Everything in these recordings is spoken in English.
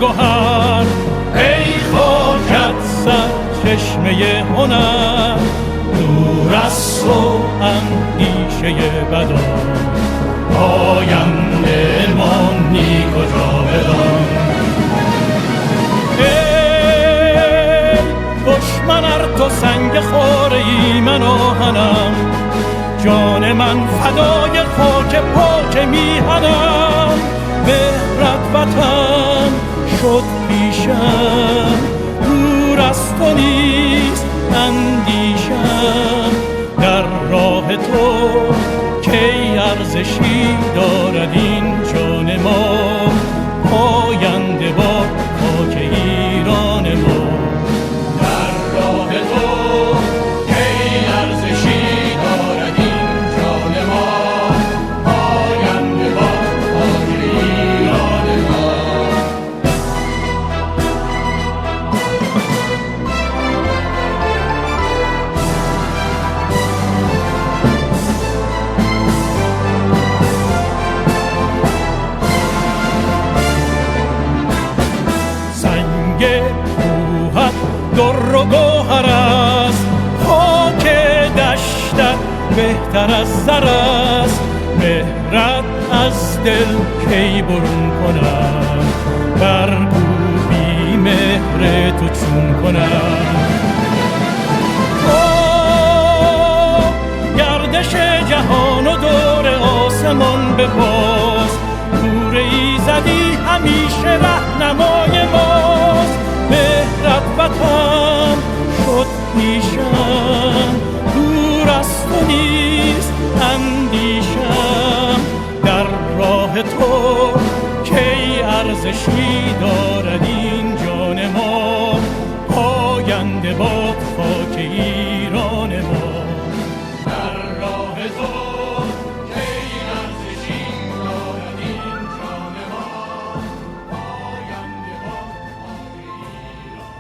گوهر، ای خاکت سرچشمه هنر، دور از تو اندیشه بدان، آینده ما نیک و جاودان. ای دشمن ار تو سنگ خاره ای من آهنم، جان من فدای خاک پاک میهنم. مهرت وطن شد پیشم، دور از تو نیست اندیشم. در راه تو کی ارزشی دارد این جان ما، پاینده با خاک ایران ما. در راه تو کی ارزشی دارد این جان ما، پاینده با خاک ایران ما. در و گوهر است، خاک دشتت بهتر از زر است. مهرت از دل کی برون کنم، برگو بی مهر تو چون کنم. گردش جهان و دور آسمان بپاس، نور ایزدی همیشه رهنمای ماست. مهرت وطن شد پیشم، دور از تو نیست اندیشم. در راه تو کی ارزشی دارد این جان ما، پاینده باد خاک ایران ما. در راه تو کی ارزشی دارد این جان ما، پاینده باد خاک ایران ما.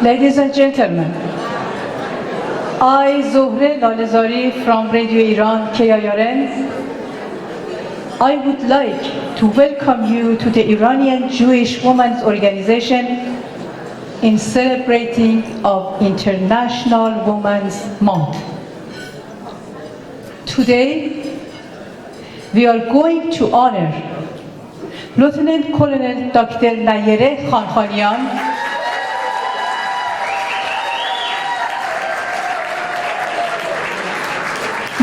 Ladies and gentlemen, I, Zohre Lalezari from Radio Iran, KIRN, I would like to welcome you to the Iranian Jewish Women's Organization in celebrating of International Women's Month. Today, we are going to honor Lieutenant Colonel Dr. Nayereh Khankhanian,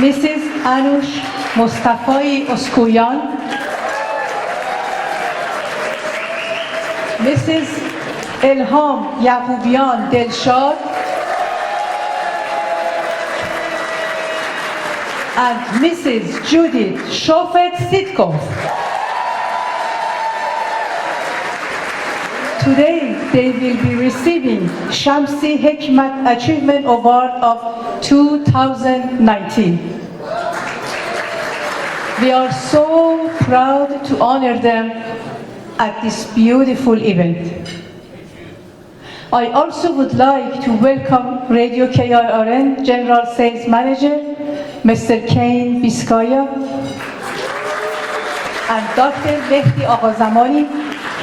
Mrs. Anoosheh Mostafaei Oskouian, Mrs. Elham Yaghoubian Delshad, and Mrs. Judith Shofet Sidkoff. Today, they will be receiving Shamsi Hekmat Achievement Award of 2019. We are so proud to honor them at this beautiful event. I also would like to welcome Radio KIRN General Sales Manager, Mr. Kane Biskaya, and Dr. Mehdi Aghazamani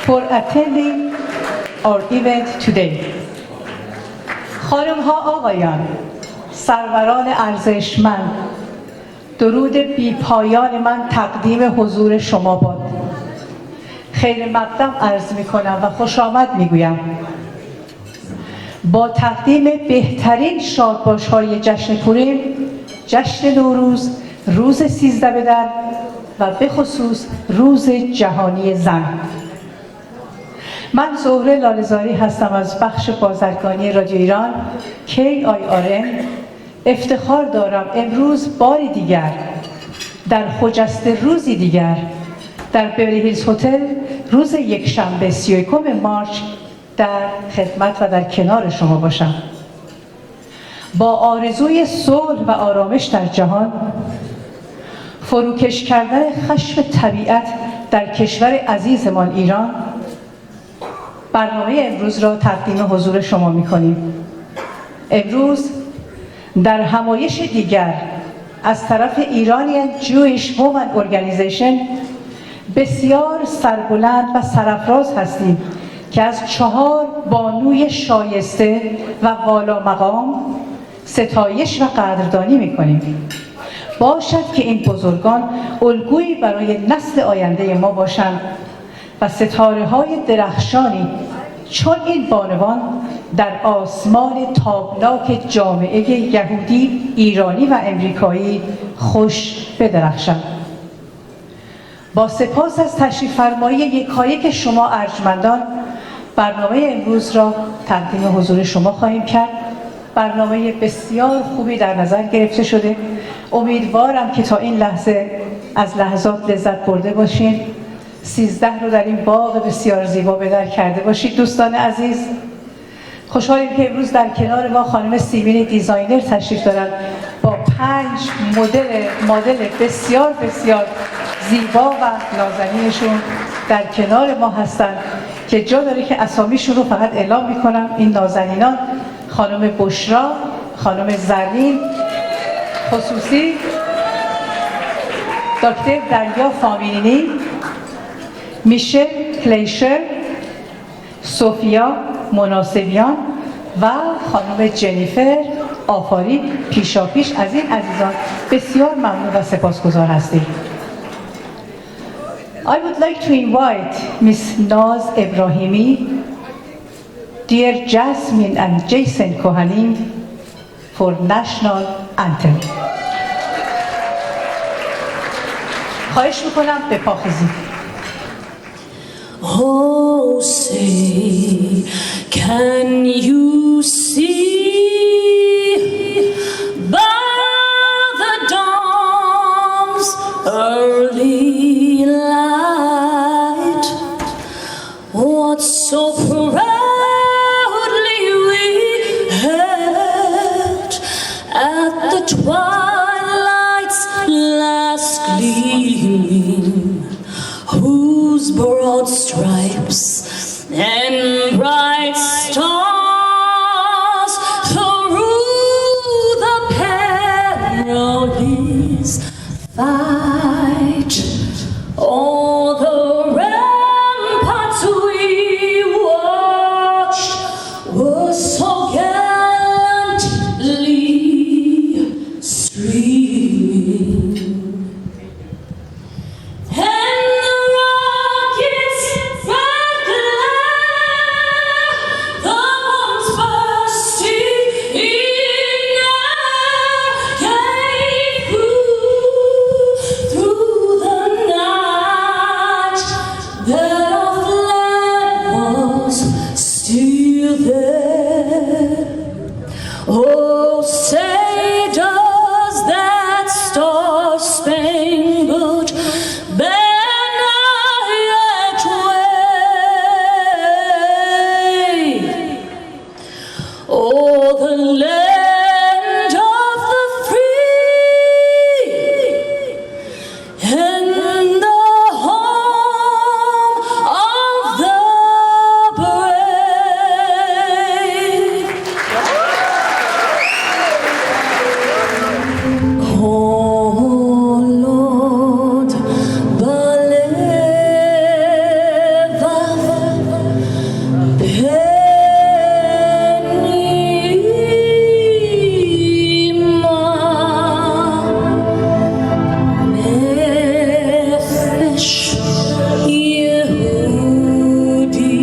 for attending our event today. خانم‌ها آقایان، سروران ارزشمند، درود بی پایان من تقدیم حضور شما باد. خیر مقدم عرض می کنم و خوش آمد می گویم. با تقدیم بهترین شادباش‌های جشن پوریم، جشن نوروز، روز 13 بدر و به خصوص روز جهانی زن. من زهره لاله‌زاری هستم از بخش بازرگانی رادیو ایران KIRN. افتخار دارم امروز باری دیگر در خجسته روزی دیگر در بیولی هیلز هتل روز یکشنبه 31 مارس در خدمت و در کنار شما باشم. با آرزوی صلح و آرامش در جهان، فروکش کردن خشم طبیعت در کشور عزیزمان ایران، برنامه امروز را تقدیم حضور شما می‌کنیم. امروز در همایش دیگر از طرف Iranian Jewish Women Organization بسیار سربلند و سرافراز هستیم که از 4 بانوی شایسته و والا مقام ستایش و قدردانی می‌کنیم. باشد که این بزرگان الگویی برای نسل آینده ما باشند و ستاره‌های درخشانی چون این بانوان در آسمان تابناک جامعه یهودی، ایرانی و امریکایی خوش بدرخشند. با سپاس از تشریف فرمایی یکایک شما ارجمندان، برنامه امروز را تقدیم حضور شما خواهیم کرد. برنامه بسیار خوبی در نظر گرفته شده. امیدوارم که تا این لحظه از لحظات لذت برده باشین. 13 رو در این باغ بسیار زیبا به در کرده باشید. دوستان عزیز، خوشحالیم که امروز در کنار ما خانم سیمین دیزاینر تشریف دارند با 5 مدل بسیار زیبا و نازنینشون در کنار ما هستند که جا داره که اسامیشون رو فقط اعلام میکنم. این نازنینان خانم بشرا، خانم زرین خصوصی، دکتر دریا فامیلینی، میشل کلیشر، سوفیا مناسبیان و خانم جنیفر آفاری. پیشاپیش از این عزیزان بسیار ممنون و سپاسگزار هستیم. I would like to invite Miss Naz Ebrahimi, dear Jasmine and Jason Kohanim for national anthem. خواهش میکنم به پا خیزید. Oh, say, can you see by the dawn's early light what so proudly we held at the twilight's last gleaming, broad stripes and bright stars fight. All the ramparts we watched were so gallantly streaming, and the rockets' red glare, the bombs bursting in air, gave through the night that our flag was still there. Oh, say does that star-spangled banner yet wave? Oh, the land of the free and the home of the brave. Lord, beleva penima nefesh Yehudi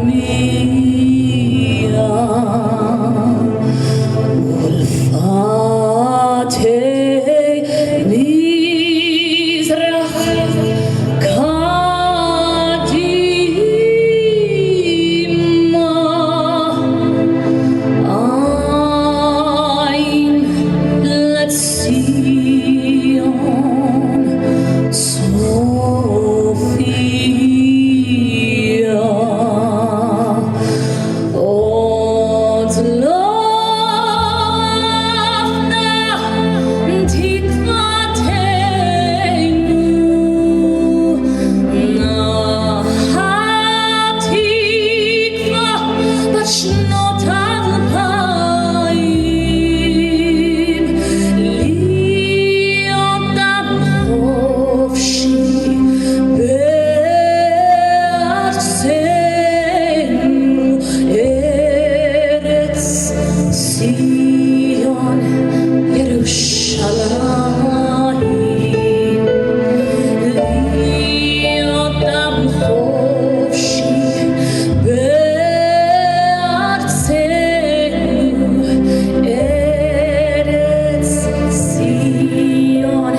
homia Fateh Mizrach Kadima Ein Letzion Sophia Od Sion Yerushalayim Liodam Chofshi Be'artzenu Eretz Sion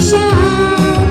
shine.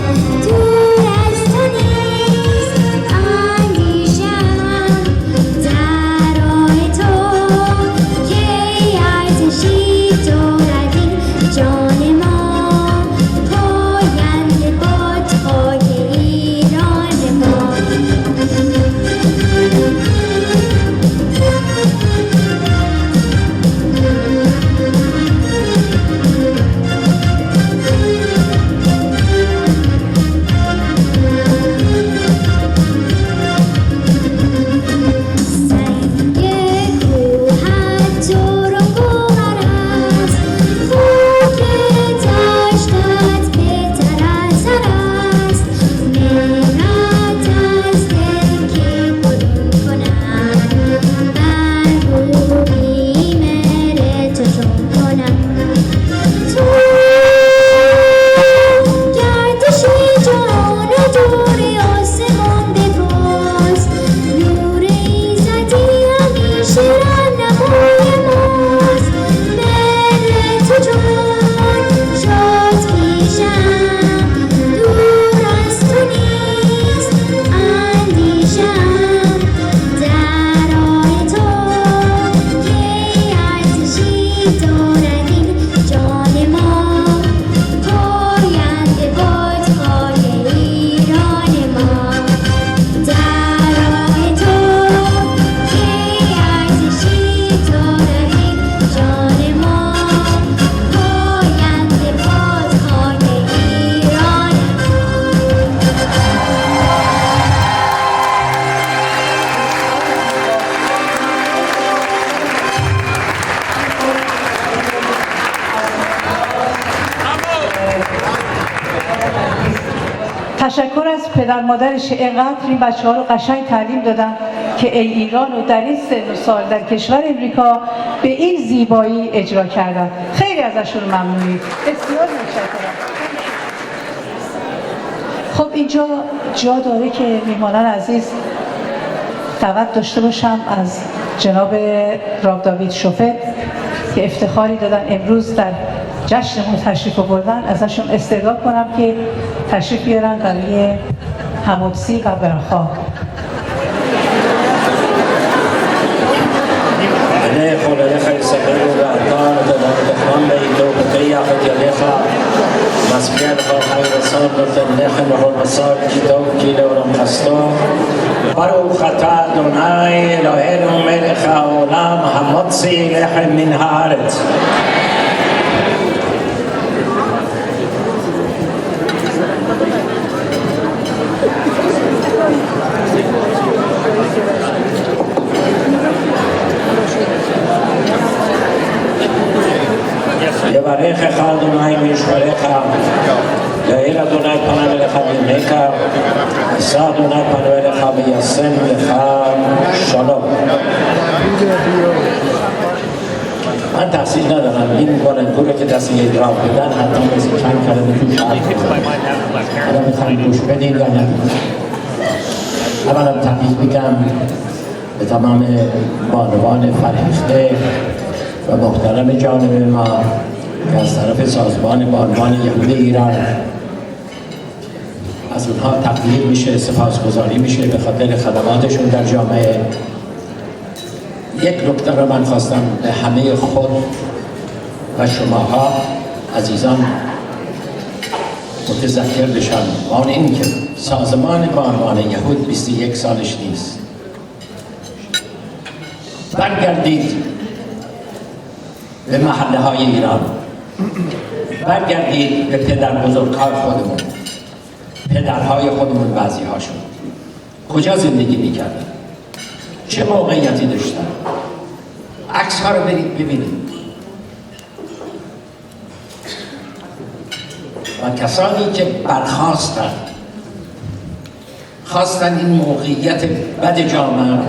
تشکر از پدر مادرش اینقدر این بچه ها رو قشنگ تعلیم دادن که ای ایران رو در این سن و سال در کشور امریکا به این زیبایی اجرا کردن. خیلی ازشون ممنونید. بسیار متشکرم. خب اینجا جا داره که میهمانان عزیز دعوت داشته باشم از جناب راو داوید شوفت که افتخاری دادن امروز در جشن ما تشریف آوردن، ازشون استعداد کنم که تشریف بیارن برای هموتسی و براخا. نه خلال خیلی سفر و رهدان و دادان به ایدو و قیه خیلیخا مسکن خواهی رسان و تنخ و حرمسال کتاب کیله و رمخستا برو خطا دونای الهین و ملخ عالم هموتسی لحم من هارت. יברך אדוני וישמרך, יאיר אדוני פניו אליך וימנך, יישא אדוני פניו אליך וישם לך שלום. من تحصیل ندارم، این والنگوره که دست یه ادراک بدن حتی بسی چند کلمه توش حرف بزن. حالا میخوایم گوش بدین یا نه؟ اولا تبریک میگم به تمام بانوان فرهیخته و محترم جانب ما که از طرف سازمان بانوان یهودی ایران از اونها تقدیر میشه، سپاسگزاری میشه به خاطر خدماتشون در جامعه. یک نکته رو من خواستم به همه خود و شماها عزیزان متذکر بشم، آن این که سازمان بانوان یهود 21 سالش نیست. برگردید به محله های ایران، برگردید به پدر بزرگان خودمون، پدرهای خودمون، بعضی هاشون کجا زندگی میکردن، چه موقعیتی داشتن. عکس ها رو برید ببینید و کسانی که برخواستن خواستن این موقعیت بد جامعه رو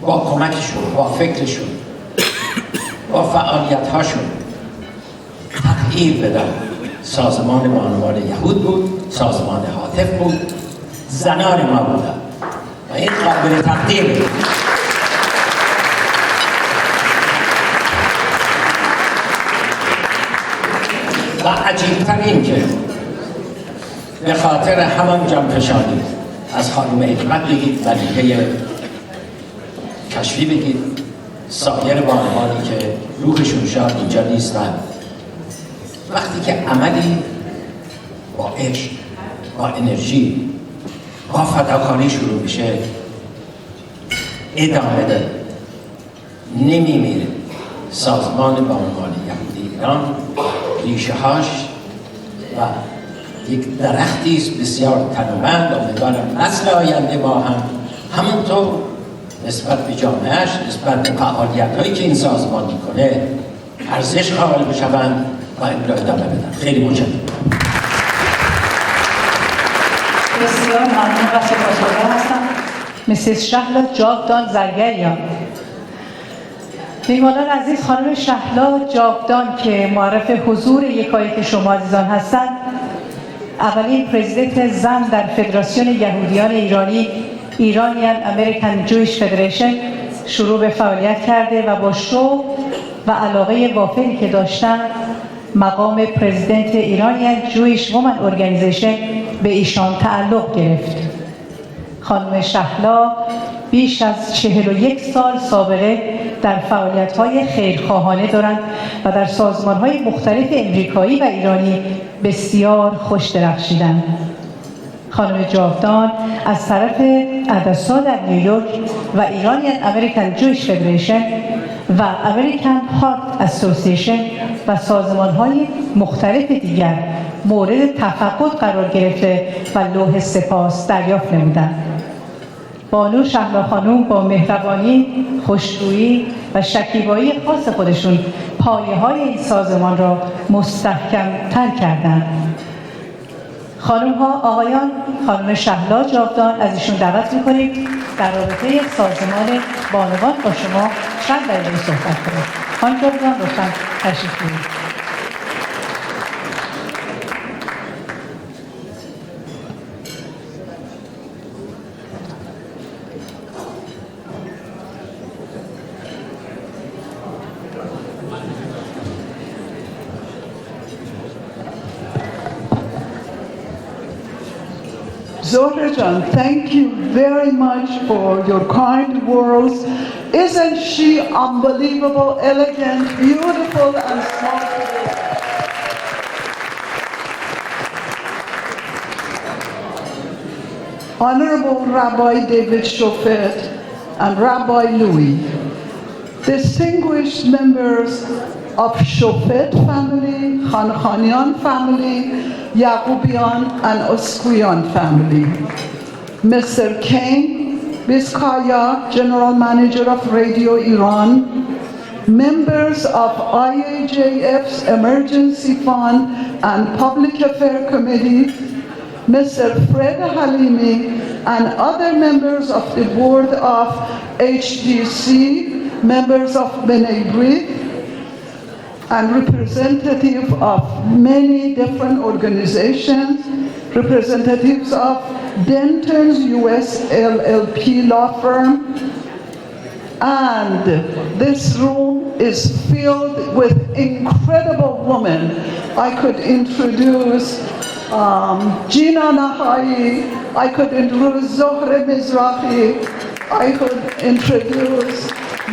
با کمکشون، با فکرشون، با فعالیت هاشون تغییر بدن. سازمان بانوان یهود بود، سازمان هاتف بود، زنان ما بودن و این قابل تقدیر بود. و عجیبتر این که به خاطر همان جانفشانی از خانم حکمت بگید، ملیحه کشفی بگید، سایر بانوانی که روحشون شاد اینجا نیستن، وقتی که عملی با عشق، با انرژی، با فداکاری شروع میشه ادامه داره، نمیمیره. سازمان بانوان یهودی ایران ریشه هاش و یک درختی است بسیار تنومند. امیدوارم نسل آینده ما هم همونطور نسبت به جامعهش، نسبت به فعالیت‌هایی که این سازمان میکنه ارزش قائل بشوند و این را ادامه بدن. خیلی متشکرم. بسیار ممنون و سپاسگزار هستم. مسیس شهلا جاودان زرگریان. میهمانان عزیز، خانم شهلا جاودان که معرف حضور یکایک شما عزیزان هستند، اولین پرزیدنت زن در فدراسیون یهودیان ایرانی ایرانیان امریکن جویش فدریشن شروع به فعالیت کرده و با شوق و علاقه وافری که داشتن مقام پرزیدنت ایرانیان جویش وومن ارگانیزیشن به ایشان تعلق گرفت. خانم شهلا بیش از 41 سال سابقه در فعالیت‌های خیرخواهانه دارند و در سازمان‌های مختلف امریکایی و ایرانی بسیار خوش درخشیدند. خانم جاودان از طرف عدسا در نیویورک و ایرانیان امریکن جویش فدریشن و امریکن هارت اسوسییشن و سازمان‌های مختلف دیگر مورد تفقد قرار گرفته و لوح سپاس دریافت نمودند. بانو شهلا خانوم با مهربانی، خوشرویی و شکیبایی خاص خودشون پایه‌های این سازمان را مستحکم‌تر کردند. خانم ها، آقایان، خانم شهلا جاودان از ایشون دعوت می‌کنیم در رابطه سازمان بانوان با شما چند دقیقه صحبت کنید. خانم جاودان لطفاً تشریف بیارید. Zohra Jan, thank you very much for your kind words. Isn't she unbelievable, elegant, beautiful, and smart? Honorable Rabbi David Shofet and Rabbi Louis, distinguished members of Shofet family, Khankhanian family, Yaghoubian and Oskouian family. Mr. Kane Biskaya, General Manager of Radio Iran, members of IJWO's Emergency Fund and Public Affairs Committee, Mr. Fred Halimi, and other members of the board of HDC, members of B'nai B'rith, and representative of many different organizations, representatives of Denton's US LLP law firm, and this room is filled with incredible women. I could introduce Gina Nahai, I could introduce Zohra Mizrahi, I could introduce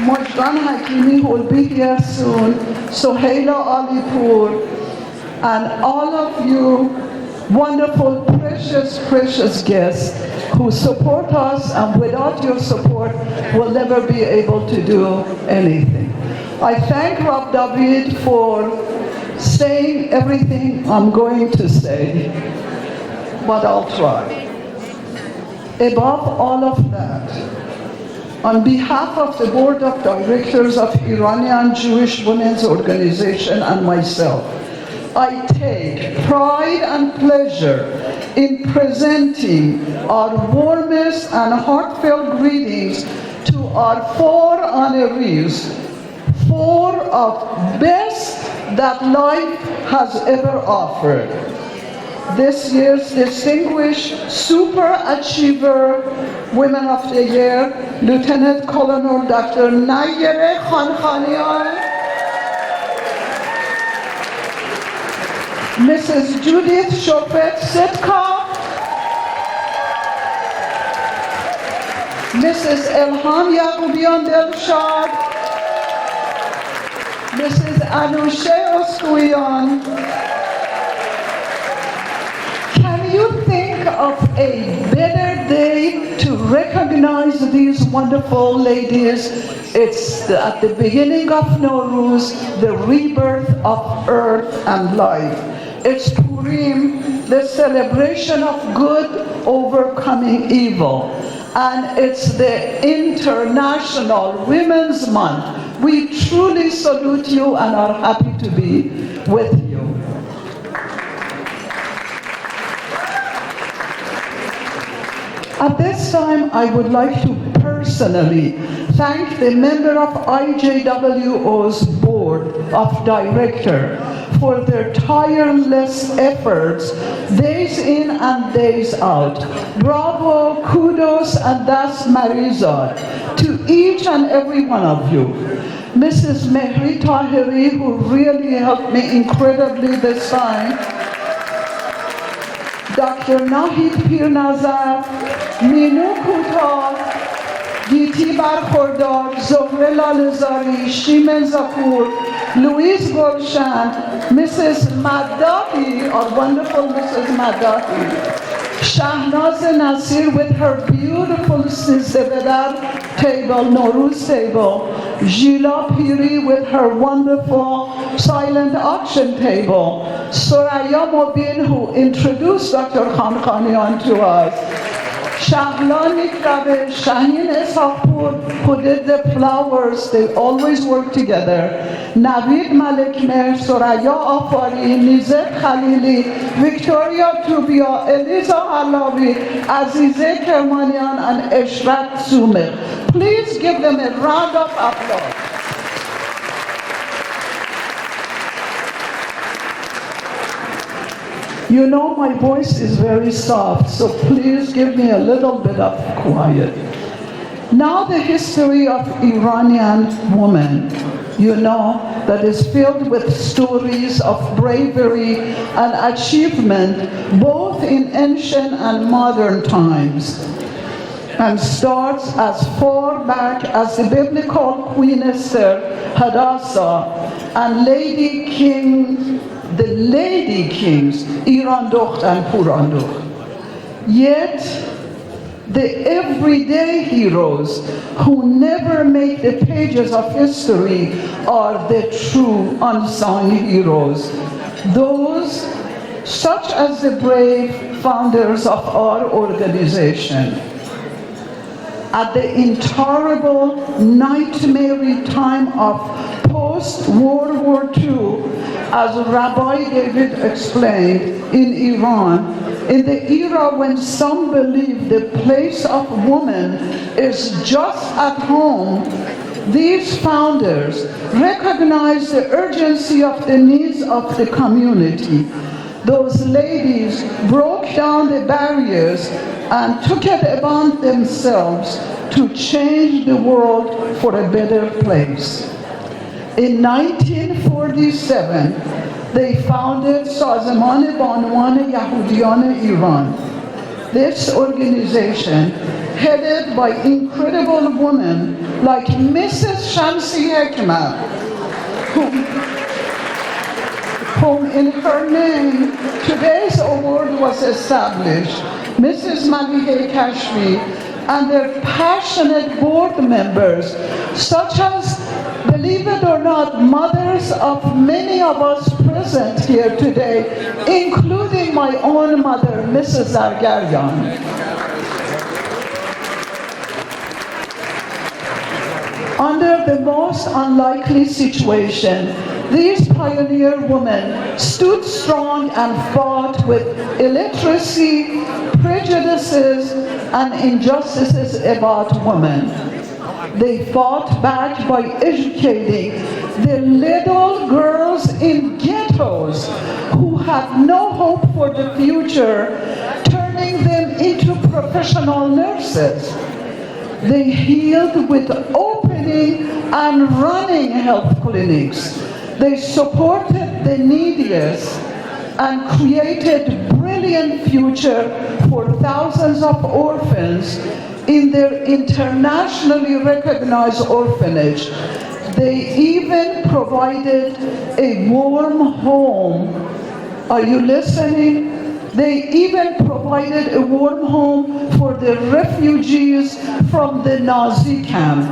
Majdan Hakimi, who will be here soon, Sohaila Alipur, and all of you wonderful, precious guests who support us, and without your support, we'll never be able to do anything. I thank Rob David for saying everything I'm going to say, but I'll try. Above all of that, on behalf of the Board of Directors of Iranian Jewish Women's Organization and myself, I take pride and pleasure in presenting our warmest and heartfelt greetings to our 4 honorees, 4 of best that life has ever offered. This year's distinguished super achiever Women of the Year, Lieutenant Colonel Dr. Nayereh Khankhanian, Mrs. Judith Shofet Sidkoff, Mrs. Elham Yaghoubian Delshad, Mrs. Anoosheh Oskouian. Can you think of a better day to recognize these wonderful ladies? It's at the beginning of Nowruz, the rebirth of earth and life. It's Purim, the celebration of good overcoming evil. And it's the International Women's Month. We truly salute you and are happy to be with you. At this time, I would like to personally thank the member of IJWO's Board of Directors for their tireless efforts, days in and days out. Bravo, kudos, and das Marizad to each and every one of you. Mrs. Mehri Tahiri, who really helped me incredibly this time. Dr. Nahid Pirnazar, Minu Kutal, Giti Barkhordar, Zohre Lalezari, Shimen Zakur, Louise Golshan, Mrs. Madahi, our wonderful Mrs. Madahi, Shahnaz Nasir with her beautiful Sizdevedar table, Nowruz table, Gila Piri with her wonderful silent auction table, Soraya Mobin, who introduced Dr. Khankhanian to us, Shahlan Ikrabe, Shahin Esapur, who did the flowers, they always work together. Navid Malik Mer, Soraya Afari, Nizet Khalili, Victoria Tubia, Eliza Halawi, Azize Kermanian, and Eshrat Sumer. Please give them a round of applause. You know my voice is very soft, so please give me a little bit of quiet. Now the history of Iranian women, you know, that is filled with stories of bravery and achievement, both in ancient and modern times, and starts as far back as the biblical Queen Esther, Hadassah, and the lady kings, Irandokht and Purandokht. Yet, the everyday heroes who never make the pages of history are the true unsung heroes. Those such as the brave founders of our organization. At the intolerable, nightmare time of post-World War II, as Rabbi David explained, in Iran, in the era when some believe the place of woman is just at home, these founders recognized the urgency of the needs of the community. Those ladies broke down the barriers and took it upon themselves to change the world for a better place. In 1947, they founded Sazeman Banuan Yaghoubian Iran. This organization, headed by incredible women like Mrs. Shamsi Hekmat, whom in her name today's award was established, Mrs. Maliheh Kashfi, and their passionate board members, such as, believe it or not, mothers of many of us present here today, including my own mother, Mrs. Zargarian. Under the most unlikely situation, these pioneer women stood strong and fought with illiteracy, prejudices, and injustices about women. They fought back by educating the little girls in ghettos who had no hope for the future, turning them into professional nurses. They healed with opening and running health clinics. They supported the neediest and created brilliant future for thousands of orphans in their internationally recognized orphanage. They even provided a warm home. Are you listening? They even provided a warm home for the refugees from the Nazi camp.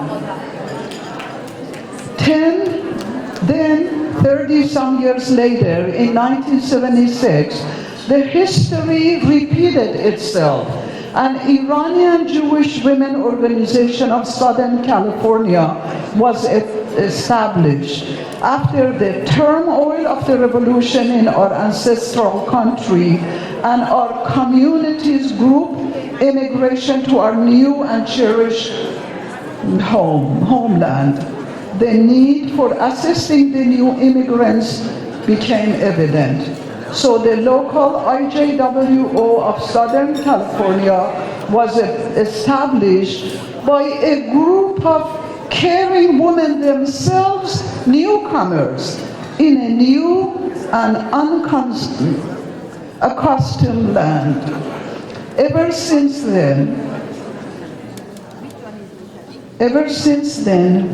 30-some years later, in 1976, the history repeated itself. An Iranian Jewish women organization of Southern California was established. After the turmoil of the revolution in our ancestral country and our community's group immigration to our new and cherished homeland, the need for assisting the new immigrants became evident. So the local IJWO of Southern California was established by a group of caring women themselves, newcomers, in a new and unaccustomed land. Ever since then,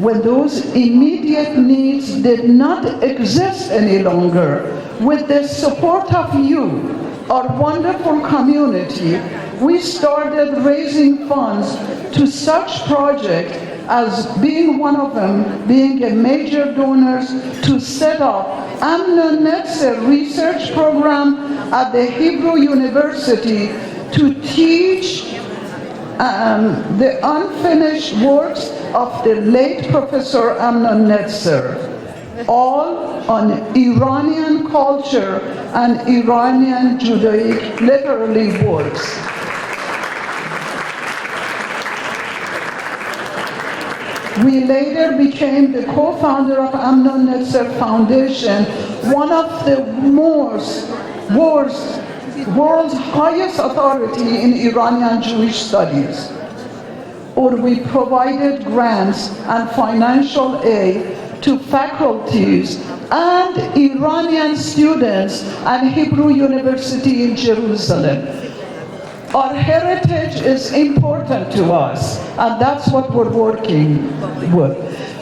when those immediate needs did not exist any longer, with the support of you, our wonderful community, we started raising funds to such projects as being one of them, being a major donor to set up Amnon Netzer research program at the Hebrew University to teach the unfinished works of the late Professor Amnon Netzer, all on Iranian culture and Iranian Judaic literary works. We later became the co-founder of Amnon Netzer Foundation, one of the world's highest authority in Iranian Jewish studies. Or we provided grants and financial aid to faculties and Iranian students at Hebrew University in Jerusalem. Our heritage is important to us, and that's what we're working with.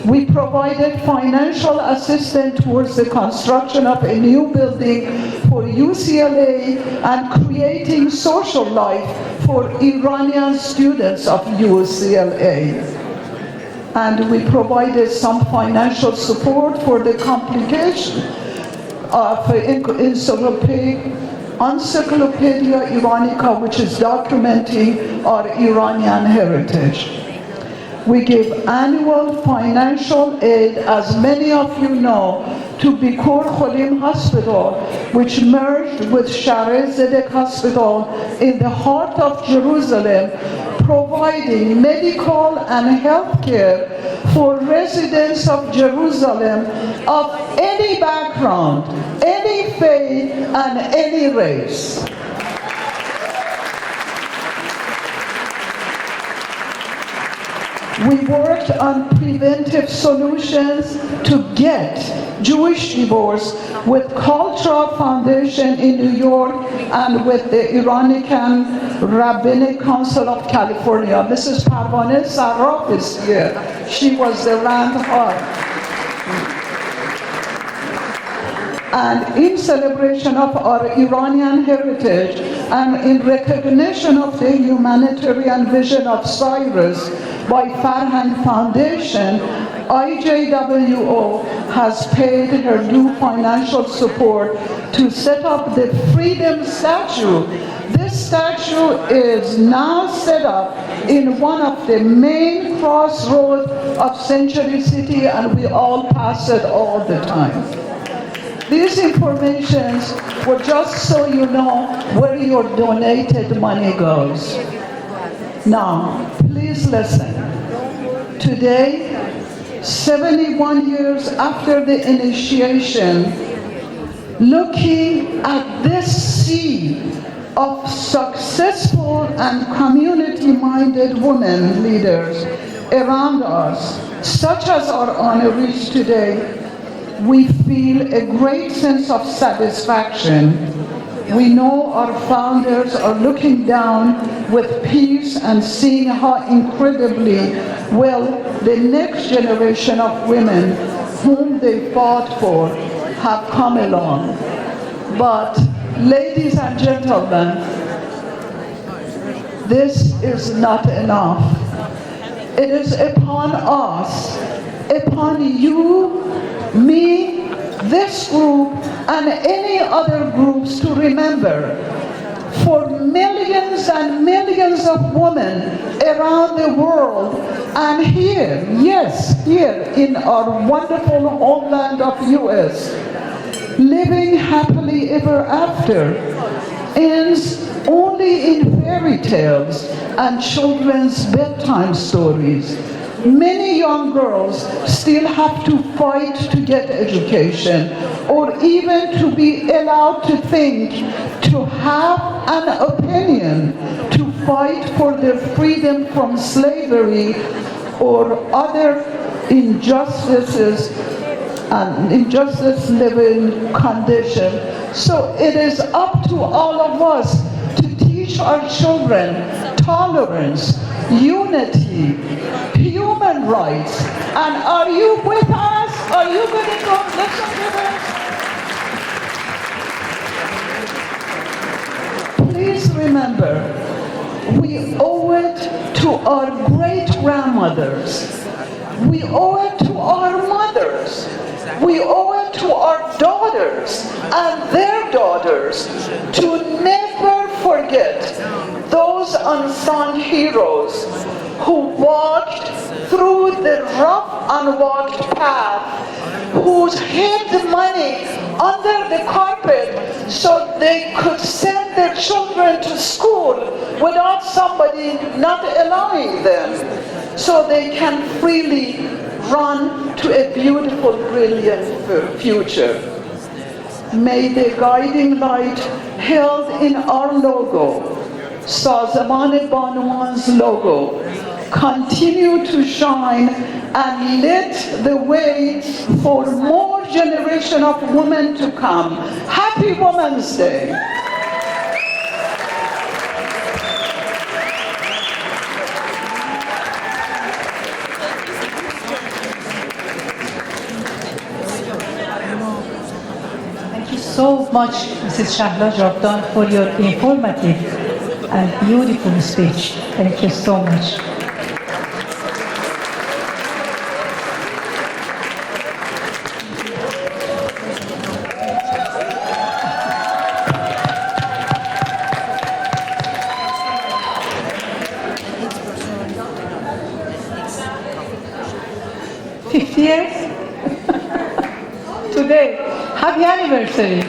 We provided financial assistance towards the construction of a new building for UCLA and creating social life for Iranian students of UCLA. And we provided some financial support for the complication of Encyclopedia Iranica, which is documenting our Iranian heritage. We give annual financial aid, as many of you know, to Bikur Cholim Hospital, which merged with Sharei Zedek Hospital in the heart of Jerusalem, providing medical and health care for residents of Jerusalem of any background, any faith, and any race. We worked on preventive solutions to get Jewish divorce with Cultural Foundation in New York and with the Iranian Rabbinic Council of California. Mrs. Parvaneh Sarraf is here. She was the Rand Hart. And in celebration of our Iranian heritage and in recognition of the humanitarian vision of Cyrus by Farhang Foundation, IJWO has paid her due financial support to set up the Freedom Statue. This statue is now set up in one of the main crossroads of Century City, and we all pass it all the time. These informations were just so you know where your donated money goes. Now, please listen. Today, 71 years after the initiation, looking at this sea of successful and community-minded women leaders around us, such as our honorees today, we feel a great sense of satisfaction. We know our founders are looking down with peace and seeing how incredibly well the next generation of women whom they fought for have come along. But, ladies and gentlemen, this is not enough. It is upon us, upon you, me, this group, and any other groups to remember, for millions and millions of women around the world, and here, yes, here in our wonderful homeland of US, living happily ever after ends only in fairy tales and children's bedtime stories. Many young girls still have to fight to get education, or even to be allowed to think, to have an opinion, to fight for their freedom from slavery or other injustices and living condition. So it is up to all of us to teach our children tolerance, unity, human rights. And are you with us? Are you going to go listen to this? Please remember, we owe it to our great-grandmothers. We owe it to our mothers. We owe it to our daughters and their daughters to never forget those unsung heroes who walked through the rough, unwalked path, who hid the money under the carpet so they could send their children to school without somebody not allowing them, so they can freely run to a beautiful, brilliant future. May the guiding light held in our logo, Sazaman Banuan's logo, continue to shine and lit the way for more generation of women to come. Happy Women's Day. Thank you so much, Mrs. Shahla Jabdan, for your informative and beautiful speech. Thank you so much. Years? Today, happy anniversary,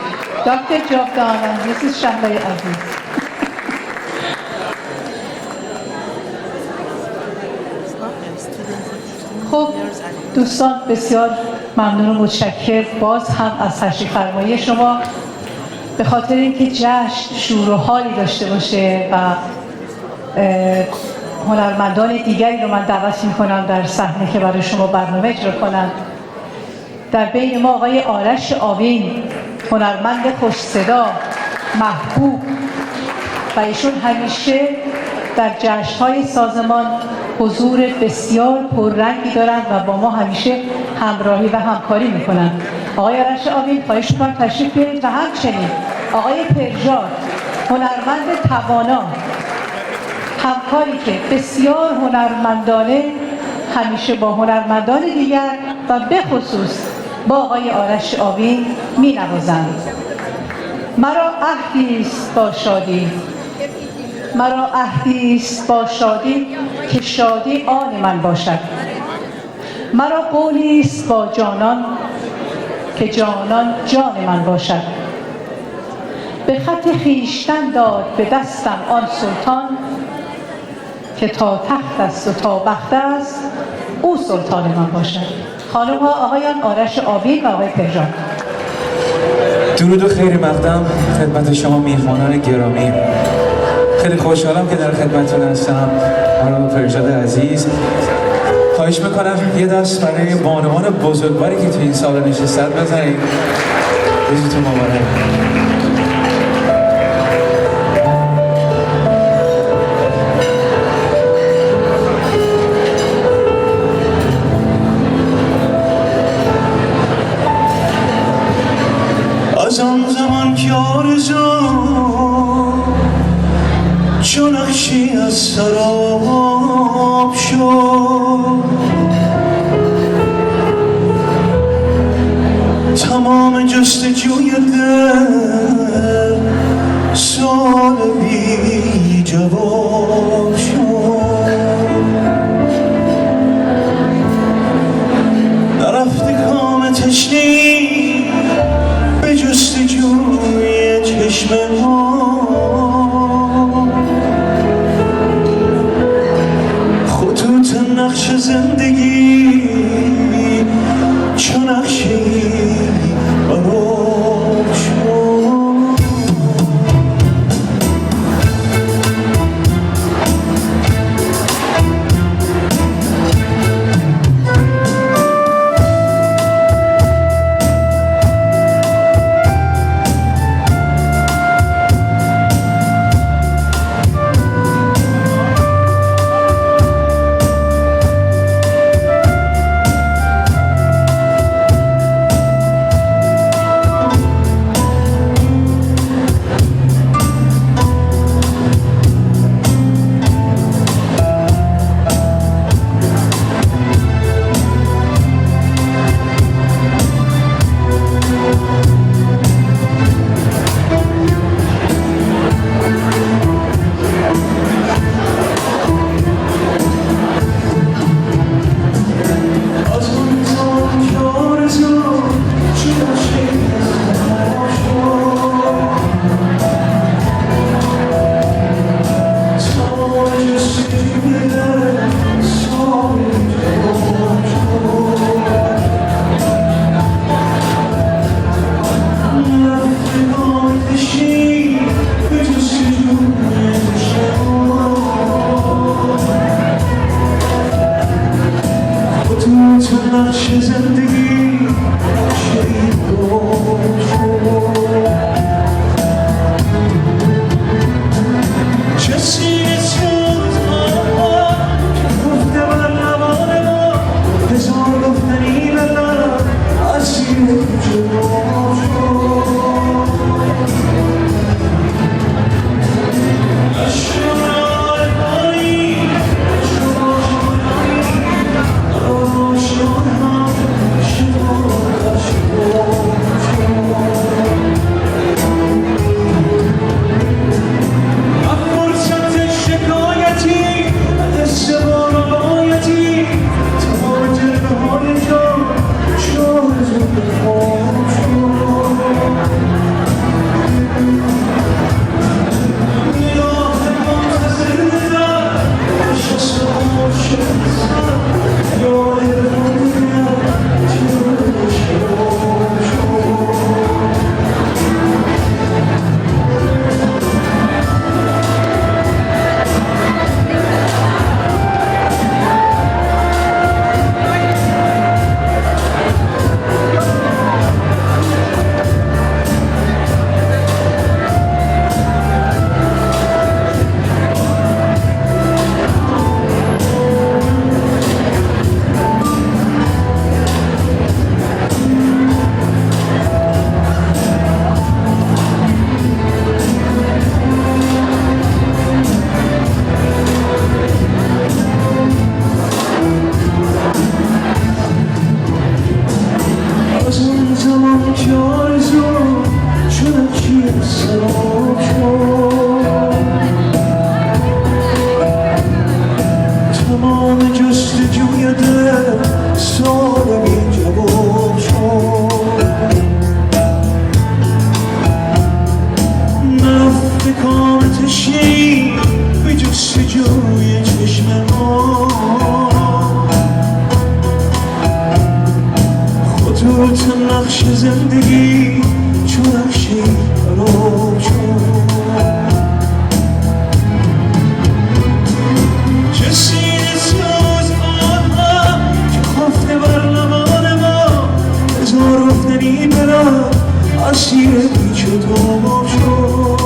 Dr. Jabdan and Mrs. Shahla Aziz. خب دوستان بسیار ممنون و متشکر باز هم از تشریف فرمایی شما به خاطر اینکه جشن شور و حالی داشته باشه و هنرمندان دیگری رو من دعوت می‌کنم در صحنه که برای شما برنامه اجرا کنند. در بین ما آقای آرش آوین، هنرمند خوش صدا، محبوب و ایشون همیشه در جشن‌های سازمان حضور بسیار پررنگی دارند و با ما همیشه همراهی و همکاری می‌کنند. آقای آرش آوین خواهش می‌کنم تشریف بیارید و همچنین آقای پرژاد، هنرمند توانا، همکاری که بسیار هنرمندانه همیشه با هنرمندان دیگر و به خصوص با آقای آرش آوین می نوازند. مرا عهدیست با شادی، مرا عهدیست با شادی که شادی آن من باشد. مرا قولیست با جانان که جانان جان من باشد. به خط خویشتن داد به دستم آن سلطان که تا تخت است و تا بخت است او سلطان من باشد. خانم ها آقایان، آرش آوین و آقای پژاد. درود و خیر مقدم خدمت شما میهمانان گرامی. خیلی خوشحالم که در خدمتتون هستم. خانم پژاد عزیز، خواهش میکنم یه دست برای بانوان بزرگواری که تو این سال نشستن بزنید. روزتون مبارک. از آن زمان که آرزو چون نقشی از سراب شد، تمام جستجوی دل سال بی جواب شد. نرفت کام تشنی به جستجوی چشم ما، خطوط نقش زندگی چون نقشی براب شد. جوی چشم ما خطوط نقش زندگی چون نقشی خراب شد چه سینه ساز آنها که خفته بر لبان ما هزار گفتنی برم اسیر پیچ و تاب شد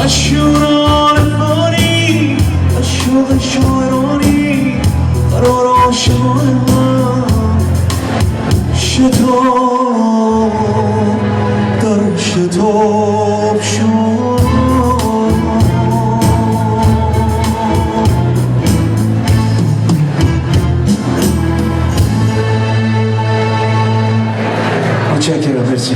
از شوران خانی از شوق شاعرانی قرار عاشقان من شتاب در شتاب شد متشکرم مرسی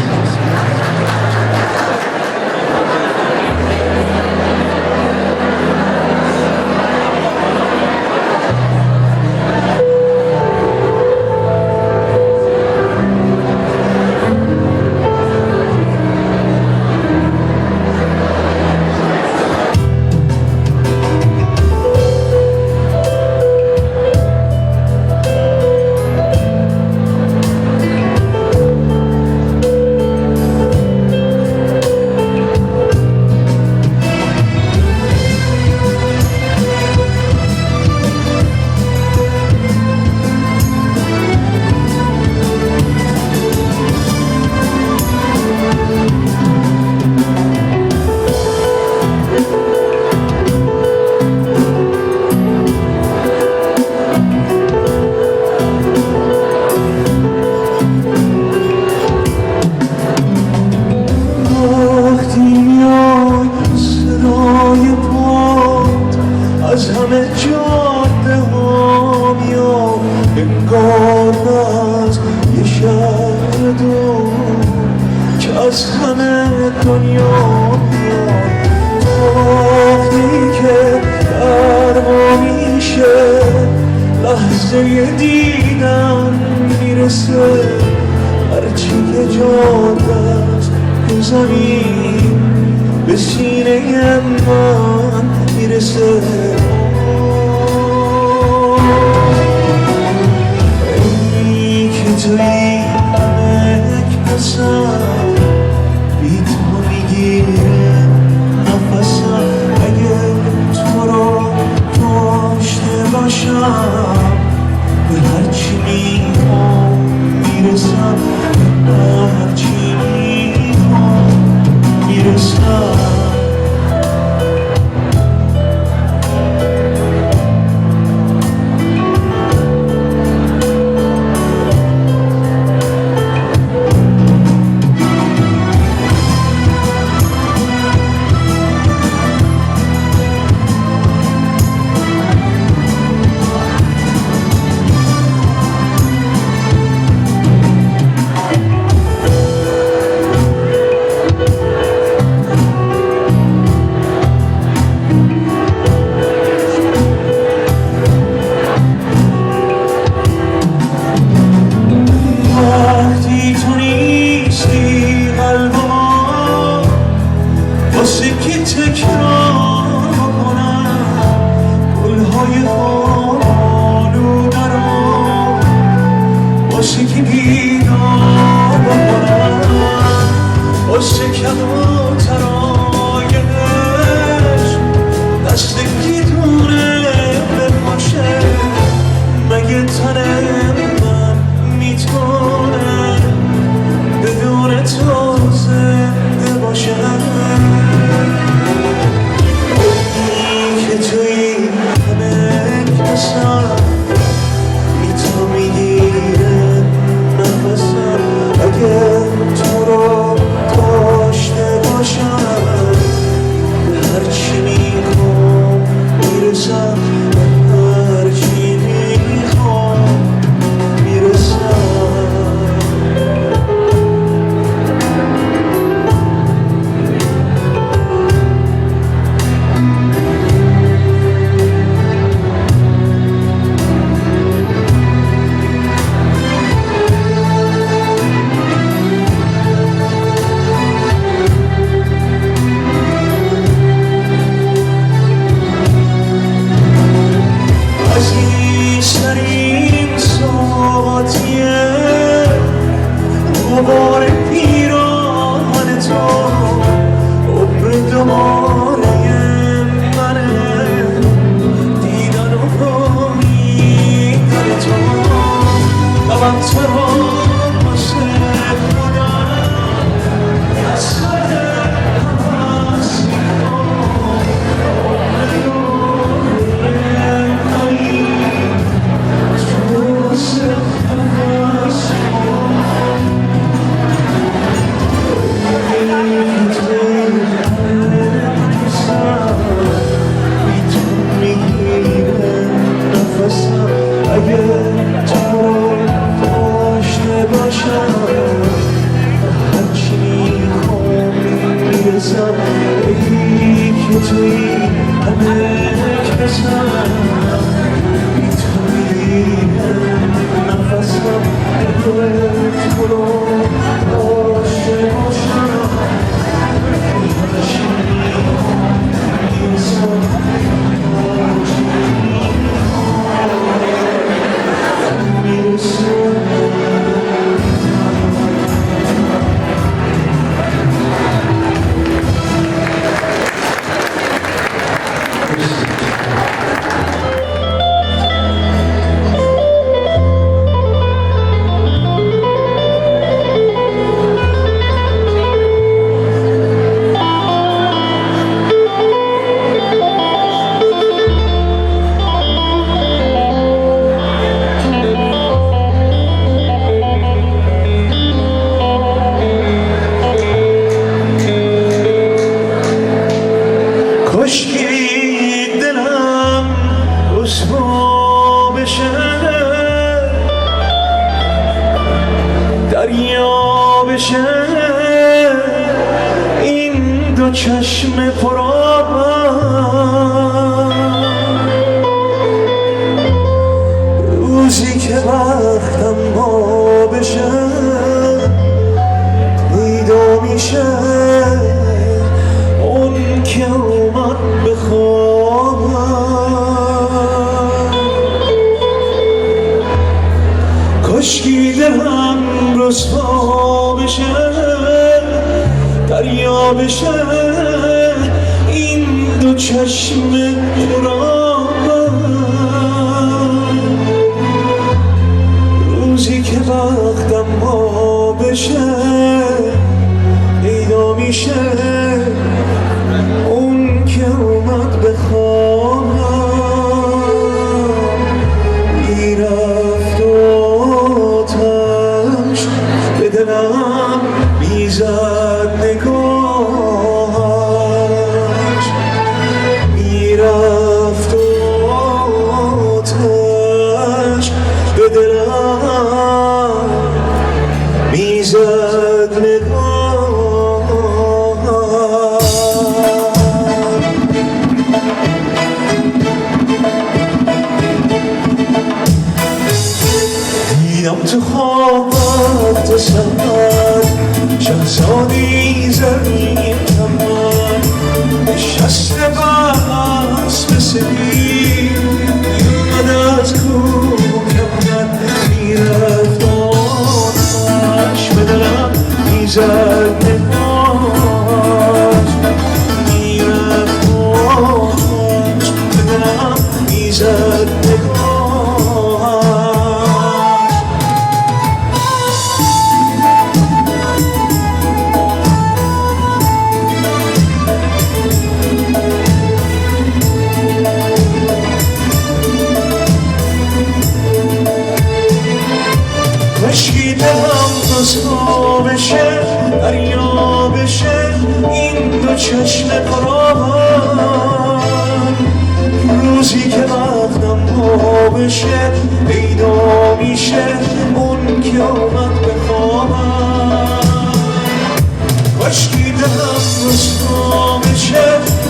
تو رو داشته باشم میرسم ای که توی همه کسم بی توی نفسم تو رو داشته باشم چشم پرآبم روزی که وقتم ما بشه پیدا میشه اون که اومد بخوابم کاشکی دلم رسوا بشه دریا بشه این دو چشم پرآبم روزی که وقتم ما بشه پیدا میشه اون که اومد بخوابم میرفت آتش به دلم میزد نگاهش میرفت آتش به دلم میزد نگاهش دیدم تو خوابت تو سهر شهزادی زمین کمر نشسته بس بسید میومد از کوکبر میرفت آتش به دلم میزد نگاهش میرفت آتش به دلم میزد نگاهش کاشکی دلم رسوا بشه دریا بشه این دو چشم پرآبم روزی که وقتم ما بشه پیدا میشه اون که آمد بخوابم کاشکی دلم رسوا بشه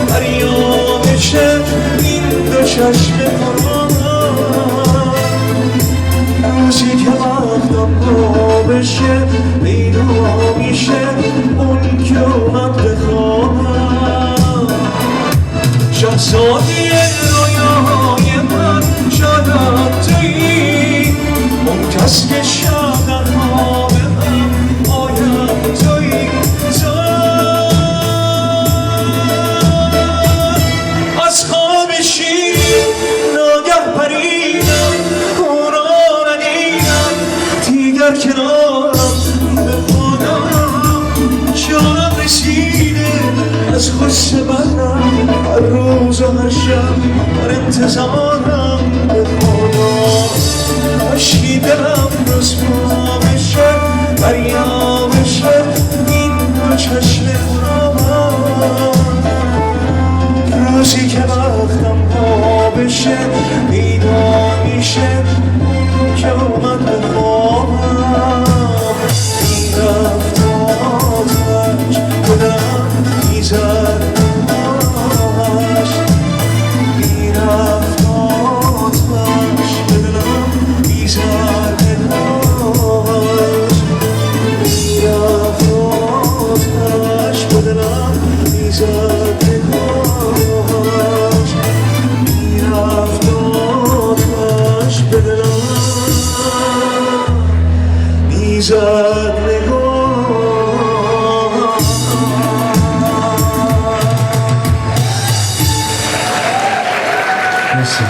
دریا بشه این دو چشم پرآبم روزی که وقتم ما بشه پیدا میشه اون که اومد بخوابم شهزادی رویاهای من شاید تویی اون کس که شب در خواب من آید تویی از خواب شیرین ناگه پریدم دیگر کنارم به خودم جانم رسیده از غصه برم هر روز و هر شب هر انتظارم به خدا کاشکی دلم رسوا بشه دریا بشه این دو چشم پرآبم روزی که وقتم ما بشه پیدا میشه اون که اومد بخوابم میرفت آتش به دلم میزد نگاهش میرفت آتش به دلم میزد نگاهش. مرسی.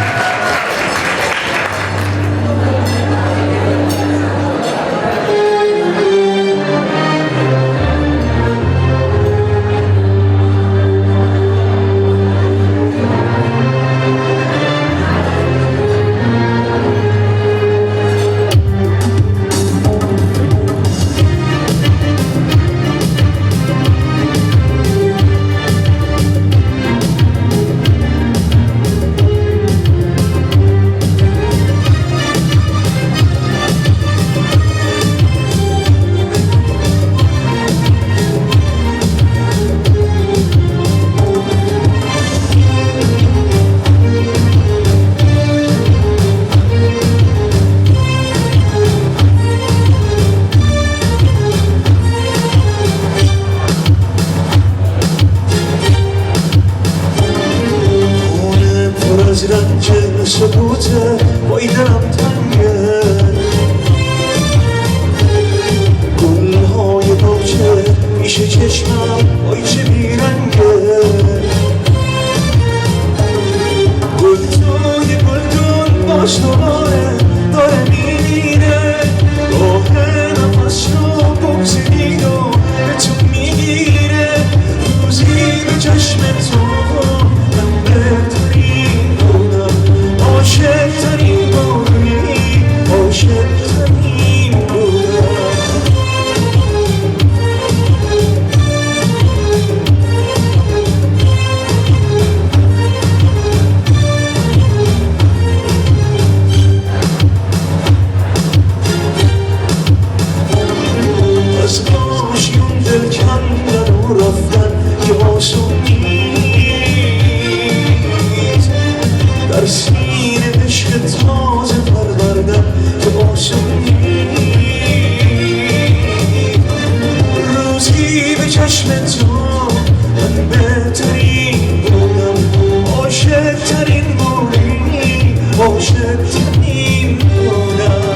سکوته وای دلم تنگه گلهای باغچه پیش چشمم وای چه بیرنگه گلدون باش دوباره داره میمیره راه نفس رو بگذارید و به تو میگیره روزی به چشم تو من بهترین بودم عاشق‌ترین بودی عاشق‌ترین بودم. از آشیون دل کندن و رفتن که آسون نیست در سینه عشق تازه پروردن که آسون نیست روزی به چشم تو من بهترین بودم عاشق‌ترین بودی عاشق‌ترین بودم.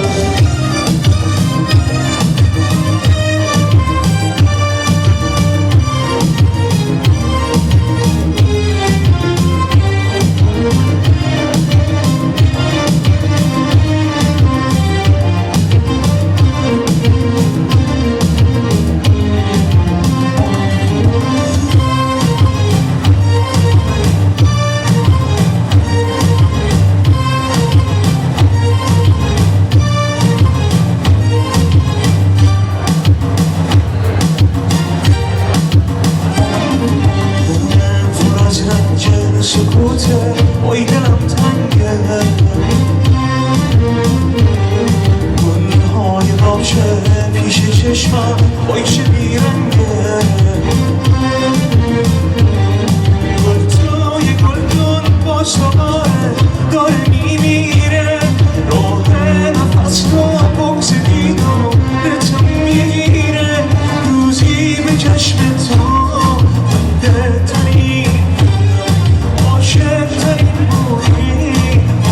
سکوته وای دلم تنگه گلهای باغچه پیش چشمم وای چه بیرنگه گلدون باش دوباره داره میمیره راه نفس رو بگذارید و به تو میگیره روزی به چشم تو من بهترین عاشق‌ترین بودی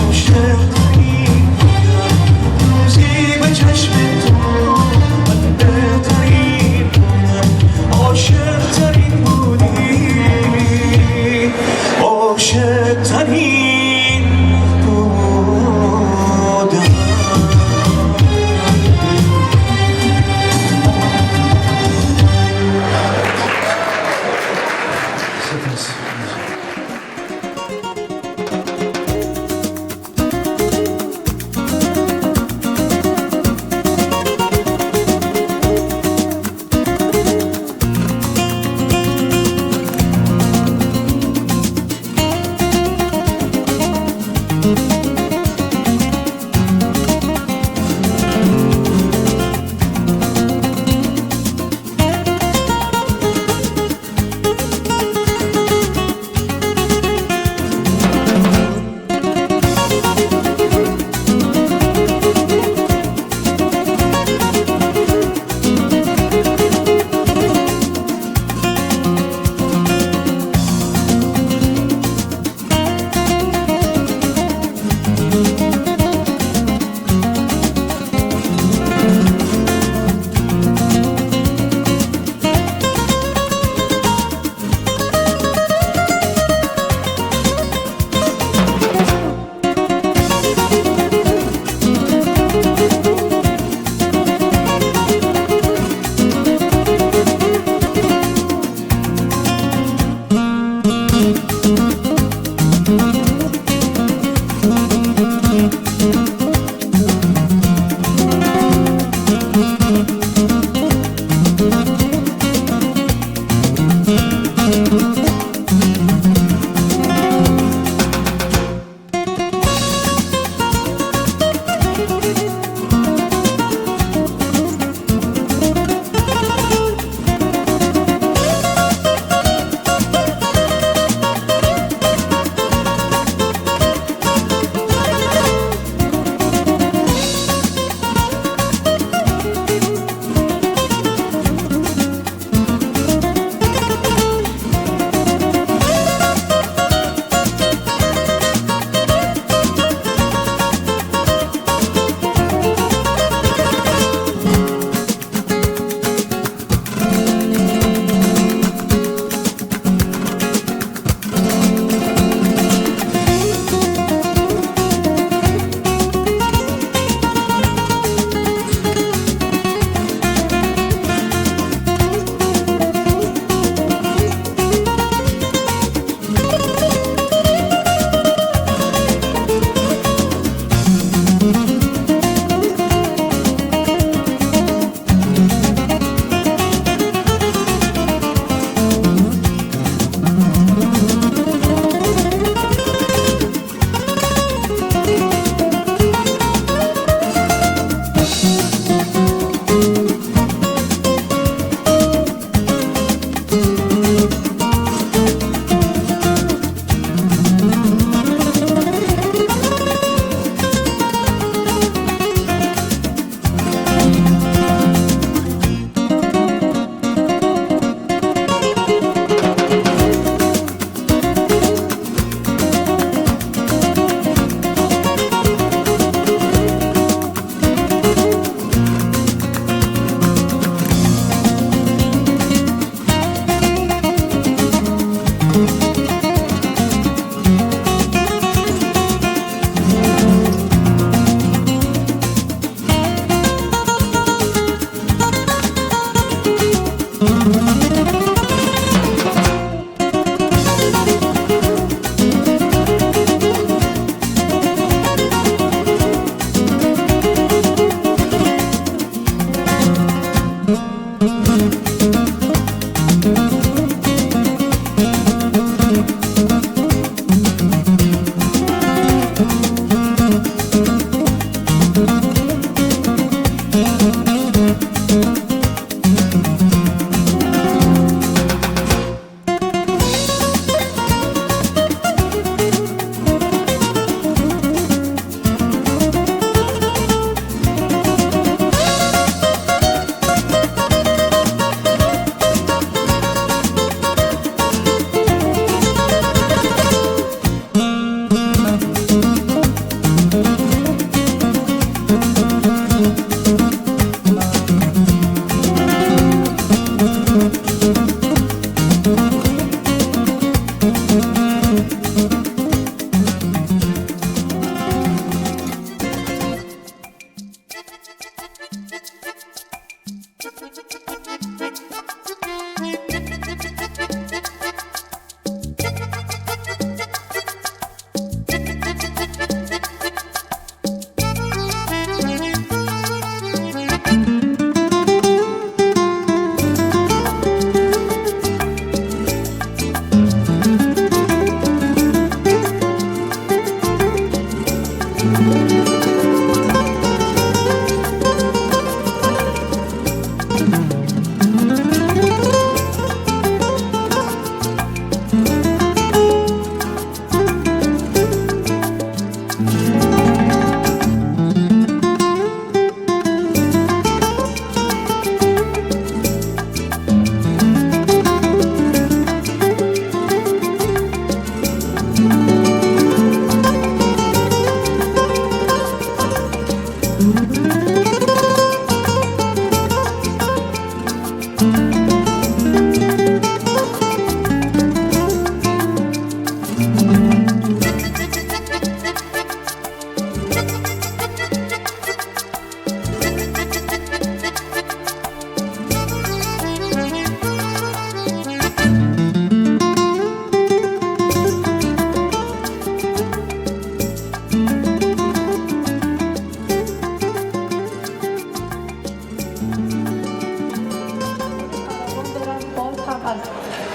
عاشق‌ترین بودم روزی به چشم تو من بهترین بودم عاشق‌ترین بودی عاشق‌ترین بودم.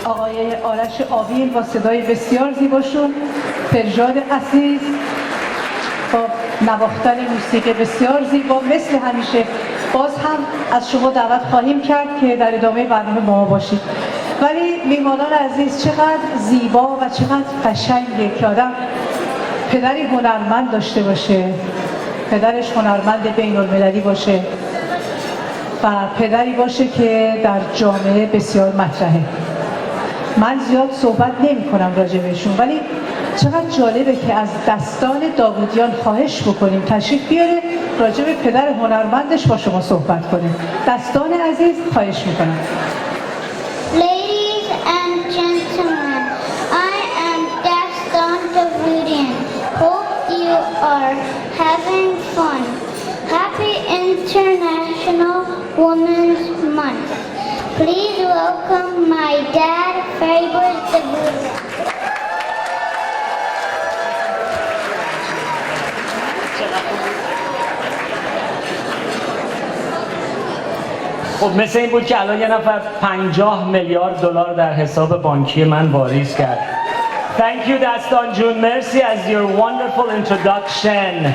آقای آرش آبین با صدای بسیار زیباشون، فرجاد عزیز با نواختن موسیقی بسیار زیبا. مثل همیشه باز هم از شما دعوت خواهیم کرد که در ادامه برنامه با ما باشید. ولی میهمانان عزیز، چقدر زیبا و چقدر قشنگه که آدم پدری هنرمند داشته باشه، پدرش هنرمند بین المللی باشه و پدری باشه که در جامعه بسیار مطرحه. من زیاد صحبت نمی کنم راجع بهشون، ولی چقدر جالبه که از دستان داوودیان خواهش بکنیم تشریف بیاره راجع به پدر هنرمندش با شما صحبت کنه. دستان عزیز، خواهش میکنم. Ladies and gentlemen, I am Dastan Davudian. Hope you are having fun. Happy International Women's Month. Please welcome my dad, Fabrice Davudian. خب مثل این بود که الان یه نفر 50 میلیارد دلار در حساب بانکی من واریز کرد. Thank you دستان جون، مرسی از your wonderful introduction.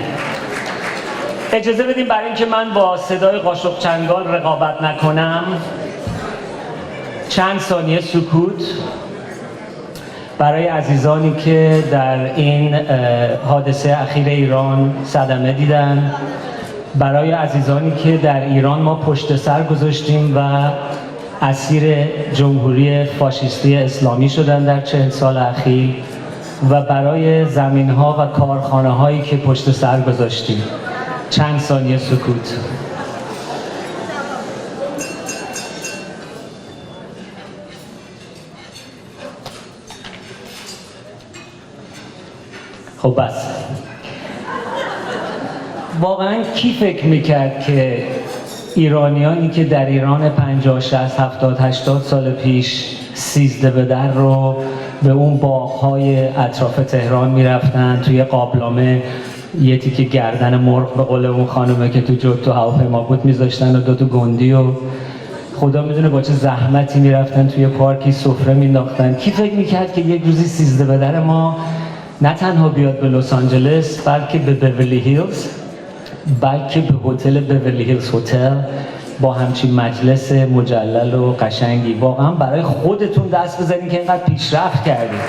اجازه بدیم برای اینکه من با صدای قاشق چنگال رقابت نکنم چند ثانیه سکوت برای عزیزانی که در این حادثه اخیر ایران صدمه دیدن، برای عزیزانی که در ایران ما پشت سر گذاشتیم و اسیر جمهوری فاشیستی اسلامی شدن در 40 سال اخیر، و برای زمین‌ها و کارخانه‌هایی که پشت سر گذاشتیم. چند ثانیه سکوت. خب بس. واقعا کی فکر میکرد که ایرانیانی که در ایران 50 60 70 80 سال پیش 13 به در رو به اون باغ‌های اطراف تهران میرفتن، توی قابلمه یه تیکه گردن مرغ به قول اون خانومه که تو هواپیما بود میذاشتن و 2 تا گندی و خدا میدونه با چه زحمتی میرفتن توی پارکی سفره مینداختن. کی فکر میکرد که یک روزی 13 به در ما نه تنها بیاد به لس آنجلس بلکه به بیورلی هیلز، بلکه به هتل بیورلی هیلز هتل با همچین مجلس مجلل و قشنگی. واقعا برای خودتون دست بزنین که اینقدر پیشرفت کردید.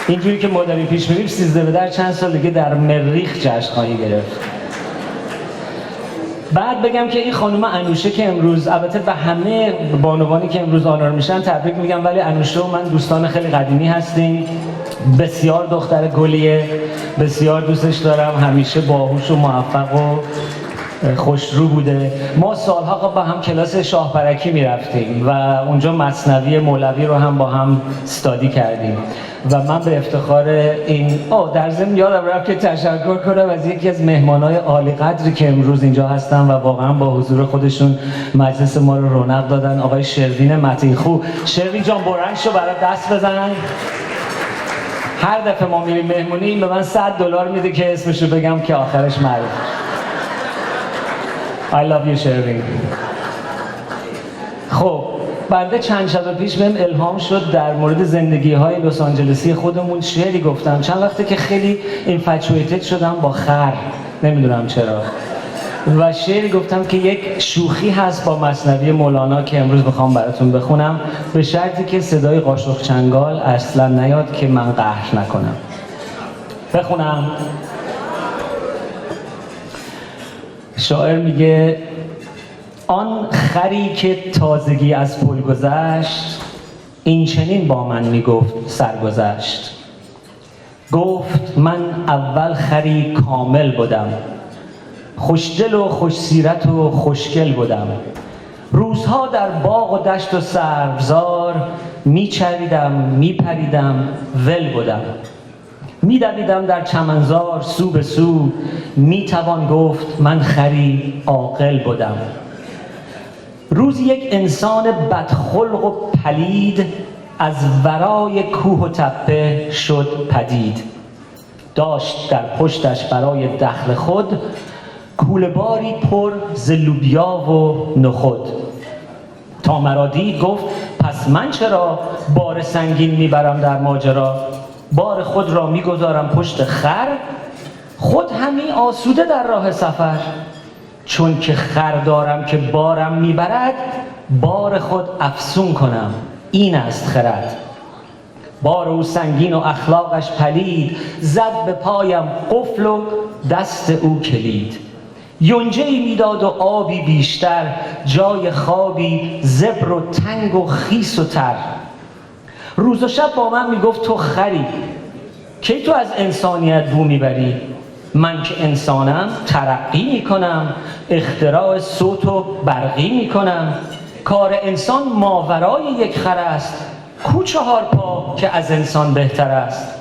اینجوری که ما داریم پیش میریم 13 به در چند سال دیگه در مریخ جشن خواهی گرفت. بعد بگم که این خانم انوشه که امروز، البته به همه بانوانی که امروز آنار میشن تبریک میگم، ولی انوشه و من دوستان خیلی قدیمی هستیم. بسیار دختر گلیه، بسیار دوستش دارم، همیشه باهوش و موفق و خوشرو بوده. ما سالها با هم کلاس شاه برکی میرفتیم و اونجا مثنوی مولوی رو هم با هم استادی کردیم و من به افتخار این در ضمن یادم رفت که تشکر کنم از یکی از مهمانای عالی قدری که امروز اینجا هستن و واقعا با حضور خودشون مجلس ما رو رونق دادن، آقای شروین متینخو. شروین جان برنشو برای دست بزنن. هر دفعه ما میریم مهمونی این به من $100 میده که اسمشو بگم که آخرش معروف. I love you شروین. خب بنده چند شب پیش بهم الهام شد در مورد زندگی‌های لس آنجلسی خودمون شعری گفتم. چند وقته که خیلی اینفچویتد شدم با خر، نمیدونم چرا، و شعری گفتم که یک شوخی هست با مثنوی مولانا که امروز بخوام براتون بخونم، به شرطی که صدای قاشق چنگال اصلا نیاد که من قهر نکنم. بخونم. شاعر میگه آن خری که تازگی از پل گذشت، این چنین با من میگفت سرگذشت. گفت من اول خری کامل بودم، خوشدل و خوش سیرت و خوشگل بودم. روزها در باغ و دشت و سبزار میچریدم میپریدم ول بودم. میدویدم در چمنزار سو به سو، میتوان گفت من خری عاقل بودم. روز یک انسان بدخلق و پلید، از ورای کوه و تپه شد پدید. داشت در پشتش برای دخل خود، کوله‌باری پر ز لوبیا و نخود. تا مرا دید گفت پس من چرا بار سنگین میبرم در ماجرا؟ بار خود را میگذارم پشت خر، خود همین آسوده در راه سفر. چون که خر دارم که بارم میبرد، بار خود افسون کنم، این است خرد. بار او سنگین و اخلاقش پلید، زد به پایم قفل و دست او کلید. یونجه‌ای میداد و آبی بیشتر، جای خوابی زبر و تنگ و خیس و تر. روز و شب با من میگفت تو خری، کی تو از انسانیت بو میبری؟ من که انسانم ترقی میکنم، اختراع صوت و برقی میکنم. کار انسان ماورای یک خر است، کو 4 پا که از انسان بهتر است.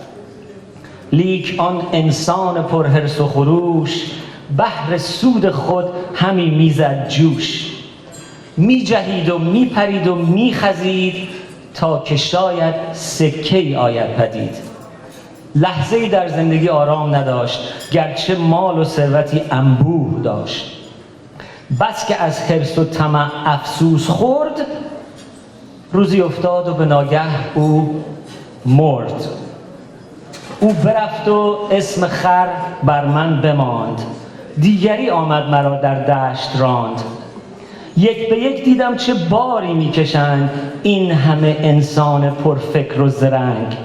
لیک آن انسان پرحرص و خروش، بهر سود خود همی میزد جوش. میجهید و میپرید و میخزید، تا که شاید سکه‌ای آید پدید. لحظه‌ای در زندگی آرام نداشت، گرچه مال و ثروتی انبوه داشت. بس که از حرص و طمع افسوس خورد، روزی افتاد و به ناگه او مرد. او برفت و اسم خر بر من بماند، دیگری آمد مرا در دشت راند. یک به یک دیدم چه باری میکشند، این همه انسان پرفکر و زرنگ.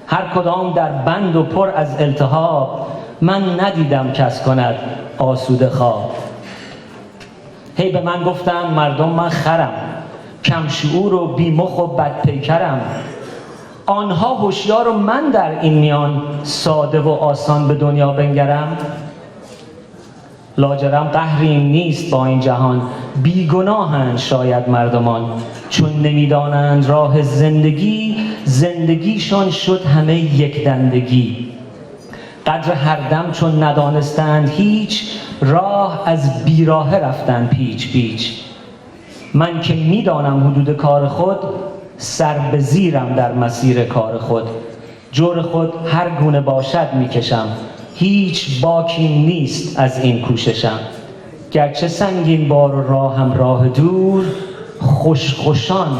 هر کدام در بند و پر از التهاب، من ندیدم کس کند آسوده خواب. هی به من گفتند مردم من خرم، کم شعور و بیمخ و بدپیکرم. آنها هوشیار و من در این میان، ساده و آسان به دنیا بنگرم. لاجرم قهریم نیست با این جهان، بیگناهند شاید مردمان. چون نمیدانند راه زندگی، زندگیشان شد همه یک دندگی. قدر هر دم چون ندانستند هیچ، راه از بیراه رفتن پیچ پیچ. من که میدانم حدود کار خود، سر به زیرم در مسیر کار خود. جور خود هر گونه باشد میکشم، هیچ باکی نیست از این کوششم. گرچه سنگین بار و راهم راه دور، خوش خوشان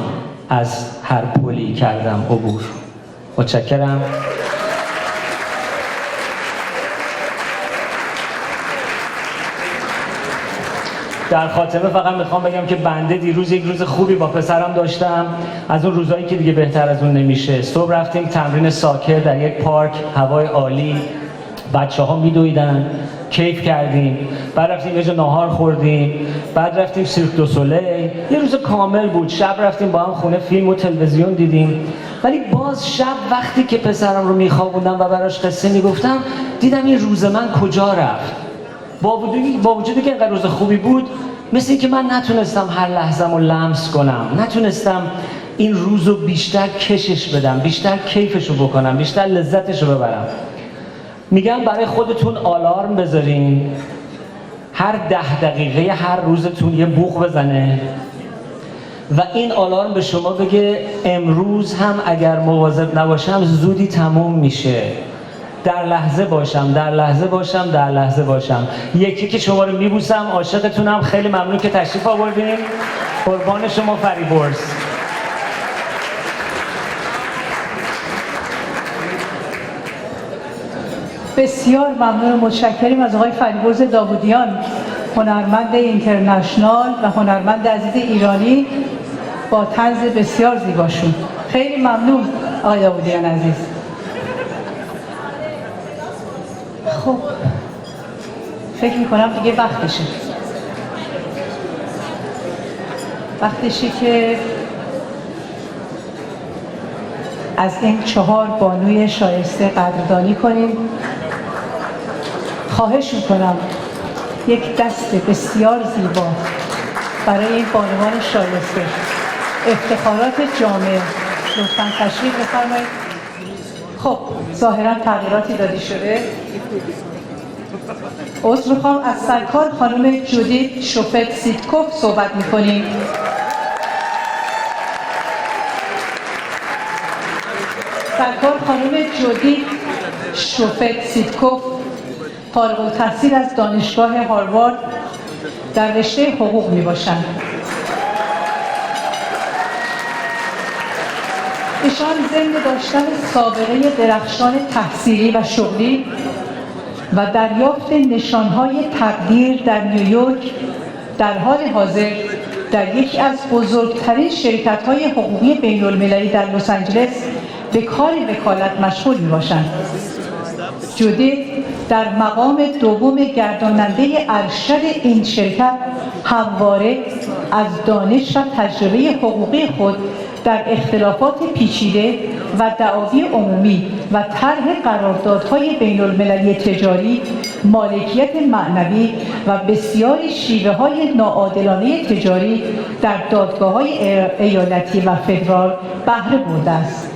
از هر پلی کردم عبور. متشکرم. در خاتمه فقط میخوام بگم که بنده دیروز یک روز خوبی با پسرم داشتم، از اون روزایی که دیگه بهتر از اون نمیشه. صبح رفتیم تمرین ساکر در یک پارک، هوای عالی، بچه‌ها میدویدن، کیف کردیم. بعد رفتیم یه جا ناهار خوردیم، بعد رفتیم سیرک دو سولیل. یه روز کامل بود. شب رفتیم با هم خونه فیلم و تلویزیون دیدیم. ولی باز شب وقتی که پسرم رو میخوابوندم و براش قصه میگفتم، دیدم این روز من کجا رفت. با وجودی که اینقدر روز خوبی بود، مثل این که من نتونستم هر لحظه‌مو رو لمس کنم، نتونستم این روز رو بیشتر کشش بدم، بیشتر کیفش رو بکنم، بیشتر لذتش رو ببرم. میگم برای خودتون آلارم بذارین، هر 10 دقیقه هر روزتون یه بوق بزنه و این آلارم به شما بگه امروز هم اگر مواظب نباشم زودی تموم میشه. در لحظه باشم، در لحظه باشم، در لحظه باشم. یکی که شما رو میبوسم، عاشقتونم. خیلی ممنون که تشریف آوردین. قربان شما فریبرز. بسیار ممنون و متشکریم از آقای فریبرز داوودیان، هنرمند اینترنشنال و هنرمند عزیز ایرانی با طنز بسیار زیباشون. خیلی ممنون آقای داوودیان عزیز. خب فکر میکنم دیگه وقتشه که از این 4 بانوی شایسته قدردانی کنیم. خواهش میکنم یک دست بسیار زیبا برای این بانوان شایسته. افتخارات جامعه لطفاً تشریف بفرمایید. خب ظاهراً تغییراتی داده شده. عذر میخوام، از سرکار خانم جودیت شوفت سیدکوف صحبت میکنیم. سرکار خانم جودیت شوفت سیدکوف فارغ التحصیل از دانشگاه هاروارد در رشته حقوق میباشند. ایشان ضمن داشتن سابقه درخشان تحصیلی و شغلی و دریافت نشانهای تقدیر در نیویورک در حال حاضر در یکی از بزرگترین شرکت‌های حقوقی بین‌المللی در لس آنجلس به کار وکالت مشغول می‌باشند. جودیت در مقام دوم گرداننده ارشد این شرکت همواره از دانش و تجربه حقوقی خود در اختلافات پیچیده و دعاوی عمومی و طرح قراردادهای بین‌المللی تجاری، مالکیت معنوی و بسیاری شیوه‌های ناعادلانه تجاری در دادگاه‌های ایالتی و فدرال بهره برده است.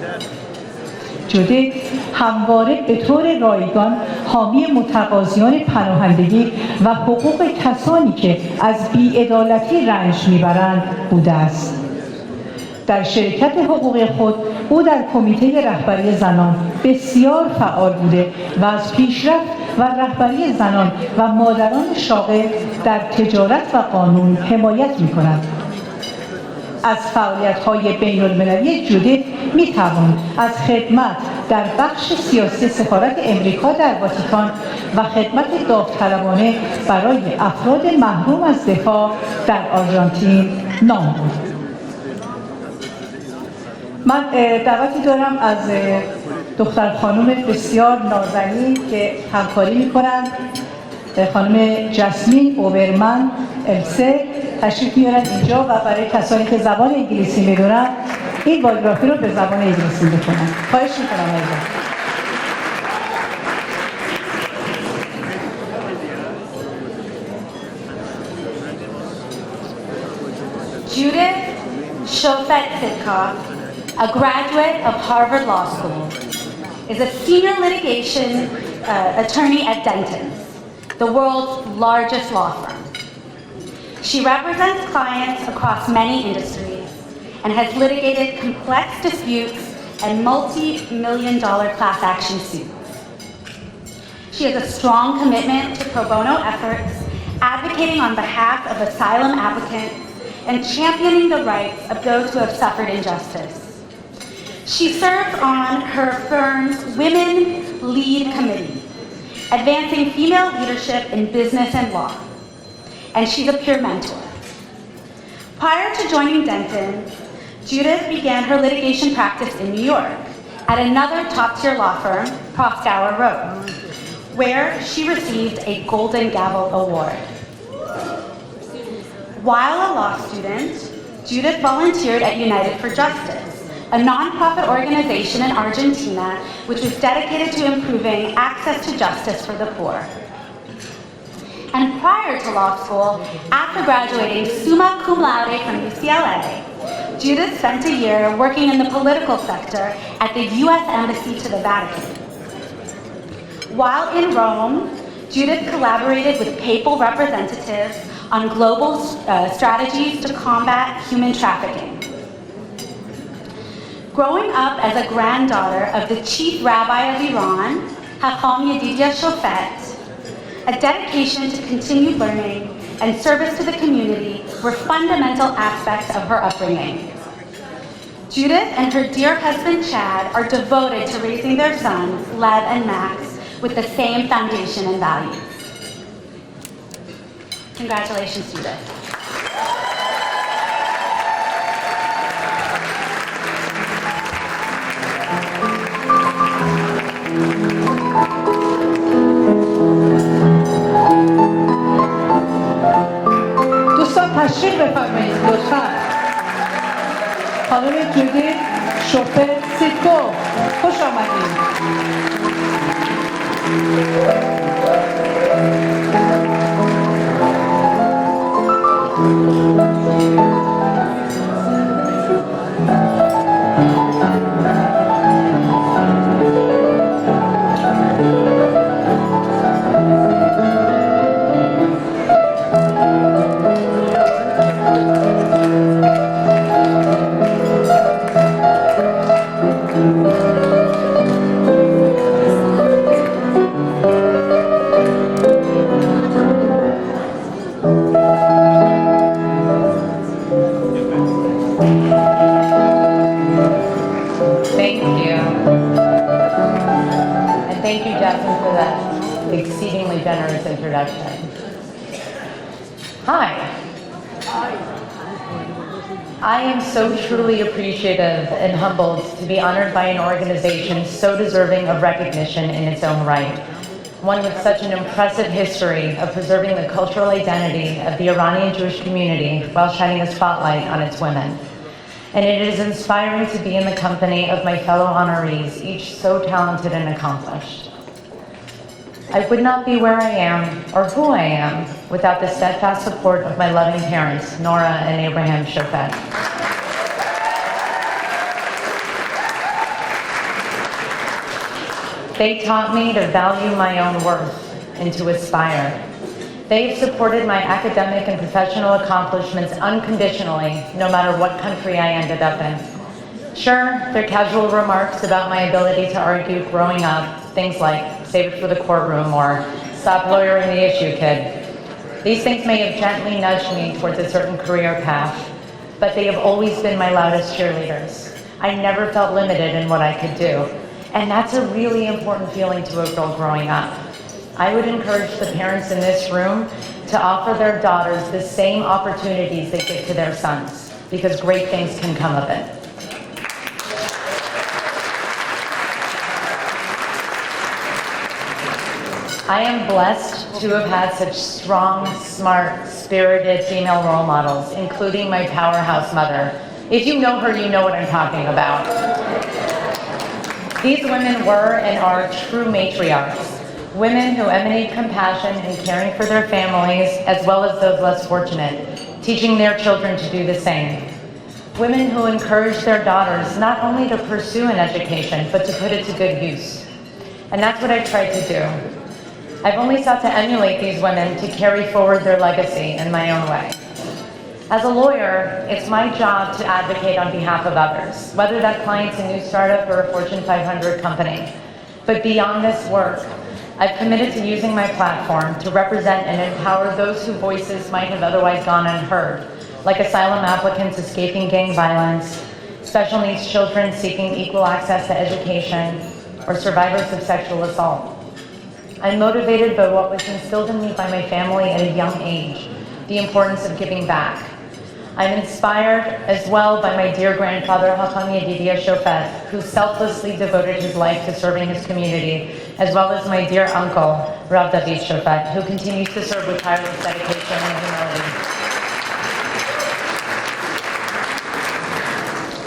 جودیت همواره به طور رایگان حامی متقاضیان پناهندگی و حقوق کسانی که از بی‌عدالتی رنج میبرند بوده است. در شرکت حقوقی خود او در کمیته رهبری زنان بسیار فعال بوده و از پیشرفت و رهبری زنان و مادران شاغل در تجارت و قانون حمایت می‌کند. از فعالیت‌های بین‌المللی جودیت می‌توان از خدمت در بخش سیاسی سفارت امریکا در واتیکان و خدمت داوطلبانه برای افراد محروم از دفاع در آرژانتین نام برد. من دعوتی دارم از دختر خانم بسیار نازنین که همکاری می‌کنند، خانم جسمین اوبرمن السه تشریف میارن اینجا و برای کسانی که زبان انگلیسی میدونن این بایوگرافی رو به زبان انگلیسی بکنن. خواهش میکنم ازتون. Judith Shofet Sidkoff, a graduate of Harvard Law School, is a senior litigation attorney at Dentons, the world's largest law firm. She represents clients across many industries and has litigated complex disputes and multi-million-dollar class action suits. She has a strong commitment to pro bono efforts, advocating on behalf of asylum applicants and championing the rights of those who have suffered injustice. She serves on her firm's Women Lead Committee, advancing female leadership in business and law, and she's a peer mentor. Prior to joining Denton, Judith began her litigation practice in New York at another top-tier law firm, Proskauer Rowe, where she received a Golden Gavel Award. While a law student, Judith volunteered at United for Justice, a nonprofit organization in Argentina which was dedicated to improving access to justice for the poor. And prior to law school, after graduating summa cum laude from UCLA, Judith spent a year working in the political sector at the U.S. Embassy to the Vatican. While in Rome, Judith collaborated with papal representatives on global strategies to combat human trafficking. Growing up as a granddaughter of the chief rabbi of Iran, Shofet, a dedication to continued learning and service to the community were fundamental aspects of her upbringing. Judith and her dear husband Chad are devoted to raising their sons, Lev and Max, with the same foundation and values. Congratulations, Judith. دوستان تشریف بفرمایید لطفاً. خانم جودیت شوفت سیدکوف، خوش آمدید. Exceedingly generous introduction. Hi. I am so truly appreciative and humbled to be honored by an organization so deserving of recognition in its own right. One with such an impressive history of preserving the cultural identity of the Iranian Jewish community while shining a spotlight on its women. And it is inspiring to be in the company of my fellow honorees, each so talented and accomplished. I would not be where I am or who I am without the steadfast support of my loving parents, Nora and Abraham Shofet. They taught me to value my own worth and to aspire. They've supported my academic and professional accomplishments unconditionally, no matter what country I ended up in. Sure, their casual remarks about my ability to argue growing up, things like, save it for the courtroom, or stop lawyering the issue, kid. These things may have gently nudged me towards a certain career path, but they have always been my loudest cheerleaders. I never felt limited in what I could do, and that's a really important feeling to a girl growing up. I would encourage the parents in this room to offer their daughters the same opportunities they give to their sons, because great things can come of it. I am blessed to have had such strong, smart, spirited female role models, including my powerhouse mother. If you know her, you know what I'm talking about. These women were and are true matriarchs, women who emanate compassion and caring for their families, as well as those less fortunate, teaching their children to do the same. Women who encourage their daughters not only to pursue an education, but to put it to good use. And that's what I've tried to do. I've only sought to emulate these women to carry forward their legacy in my own way. As a lawyer, it's my job to advocate on behalf of others, whether that client's a new startup or a Fortune 500 company. But beyond this work, I've committed to using my platform to represent and empower those whose voices might have otherwise gone unheard, like asylum applicants escaping gang violence, special needs children seeking equal access to education, or survivors of sexual assault. I'm motivated by what was instilled in me by my family at a young age, the importance of giving back. I'm inspired as well by my dear grandfather, Khankhanian Shofet, who selflessly devoted his life to serving his community, as well as my dear uncle, Rav David Shofet, who continues to serve with tireless dedication and humility.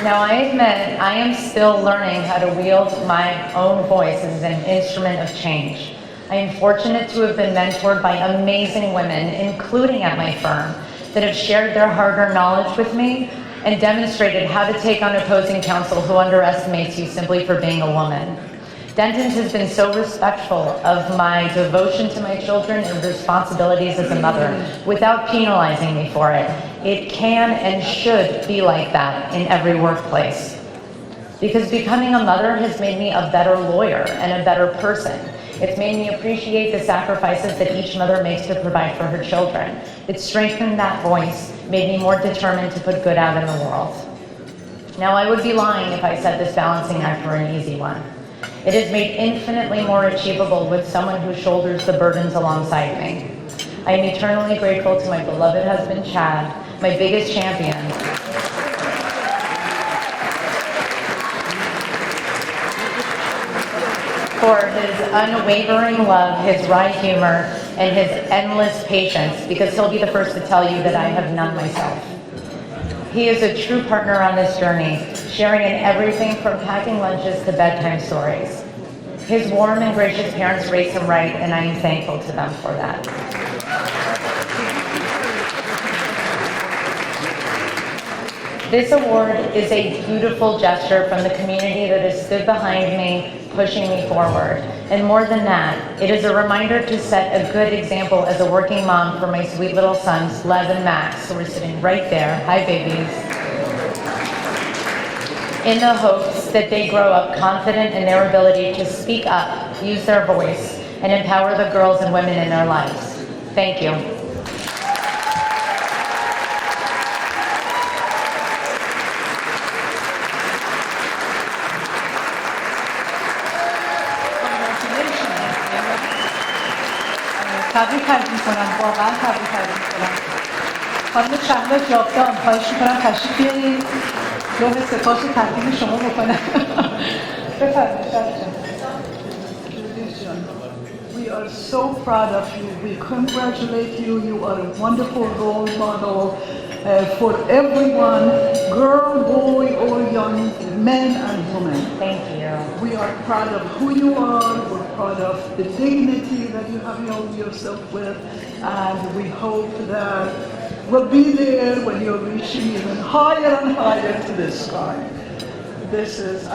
Now, I admit I am still learning how to wield my own voice as an instrument of change. I am fortunate to have been mentored by amazing women, including at my firm, that have shared their hard-earned knowledge with me and demonstrated how to take on opposing counsel who underestimates you simply for being a woman. Denton's has been so respectful of my devotion to my children and responsibilities as a mother without penalizing me for it. It can and should be like that in every workplace. Because becoming a mother has made me a better lawyer and a better person. It's made me appreciate the sacrifices that each mother makes to provide for her children. It strengthened that voice, made me more determined to put good out in the world. Now, I would be lying if I said this balancing act were an easy one. It is made infinitely more achievable with someone who shoulders the burdens alongside me. I am eternally grateful to my beloved husband, Chad, my biggest champion, for his unwavering love, his wry humor, and his endless patience, because he'll be the first to tell you that I have none myself. He is a true partner on this journey, sharing in everything from packing lunches to bedtime stories. His warm and gracious parents raised him right, and I am thankful to them for that. This award is a beautiful gesture from the community that has stood behind me, pushing me forward. And more than that, it is a reminder to set a good example as a working mom for my sweet little sons, Lev and Max, who are sitting right there. Hi, babies. In the hopes that they grow up confident in their ability to speak up, use their voice, and empower the girls and women in their lives. Thank you. تبریک میکنم، واقعا تبریک میکنم. خانم شهلا جاودان، خواهش میکنم تشریف بیارید لوح سپاس رو تقدیم شما بکنم. بفرمایید شهلا جان. We are so proud of you. We congratulate you. You are a wonderful role model for everyone, girl, boy, or young men and women. Thank you. We are proud of who you are. We're proud of the dignity that you have held yourself with, and we hope that we'll be there when you're reaching even higher and higher to the sky.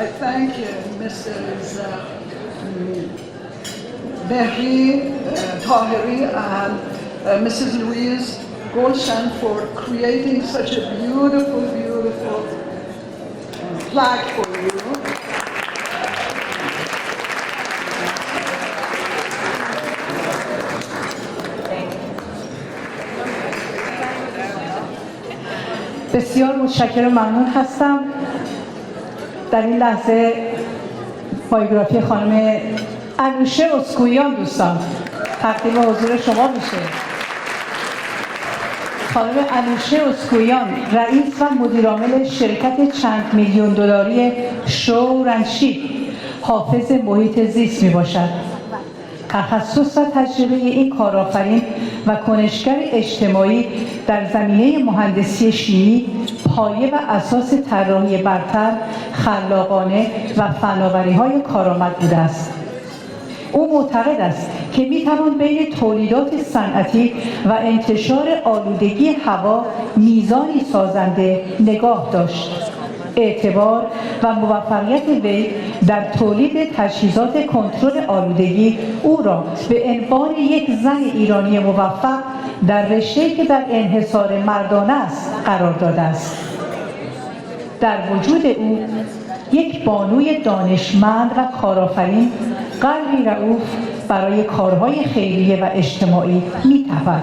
I thank Mrs. Mehri Tahiri and Mrs. Louise Golshan for creating such a beautiful, beautiful flag for you. بسیار متشکرم، ممنون هستم. در این لحظه بایوگرافی خانم انوشه اسکویان دوستان تقدیم حضور شما میشه. خانم انوشه اسکویان رئیس و مدیرعامل شرکت چند میلیون دلاری شورنشی حافظ محیط زیست می باشد. تخصص و تجربه این کارآفرین و کنشگر اجتماعی در زمینه مهندسی شیمی پایه و اساس طراحی برتر، خلاقانه و فناوری‌های کارآمد بوده است. او معتقد است که میتوان بین تولیدات صنعتی و انتشار آلودگی هوا میزانی سازنده نگاه داشت. اعتبار و موفقیت وی در تولید تجهیزات کنترل آلودگی او را به عنوان یک زن ایرانی موفق در رشته‌ای که در انحصار مردانه است قرار داده است. در وجود او یک بانوی دانشمند و کارآفرین، قلبی رئوف برای کارهای خیریه و اجتماعی می‌تپد.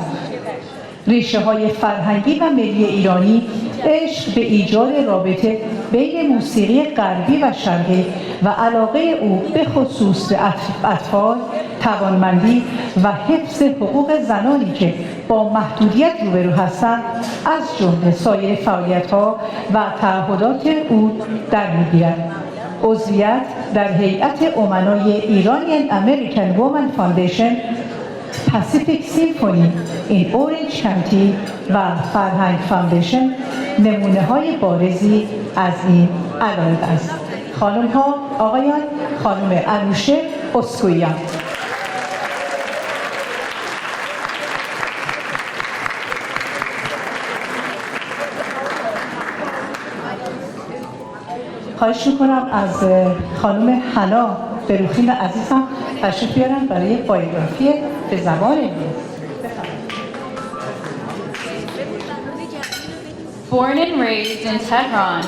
ریشه‌های فرهنگی و ملی ایرانی، عشق به ایجاد رابطه بین موسیقی غربی و شرقی و علاقه او به خصوص به اطفال، توانمندی و حفظ حقوق زنانی که با محدودیت روبرو هستند، از جمله سایر فعالیت‌ها و تعهدات او در می‌گیرد. عضویت در هیئت امنای ایرانیان امریکن وومن فاندیشن، پاسیفیک سیمفونی این اورنج کانتی و فرهنگ فاندیشن نمونه‌های بارزی از این علایق است. خانم‌ها، آقایان، خانم انوشه اسکویان. خواهش میکنم از خانم حنا بروخین عزیزم تشریف بیارن برای بایوگرافی به زبان انگلیسی. Born and raised in Tehran,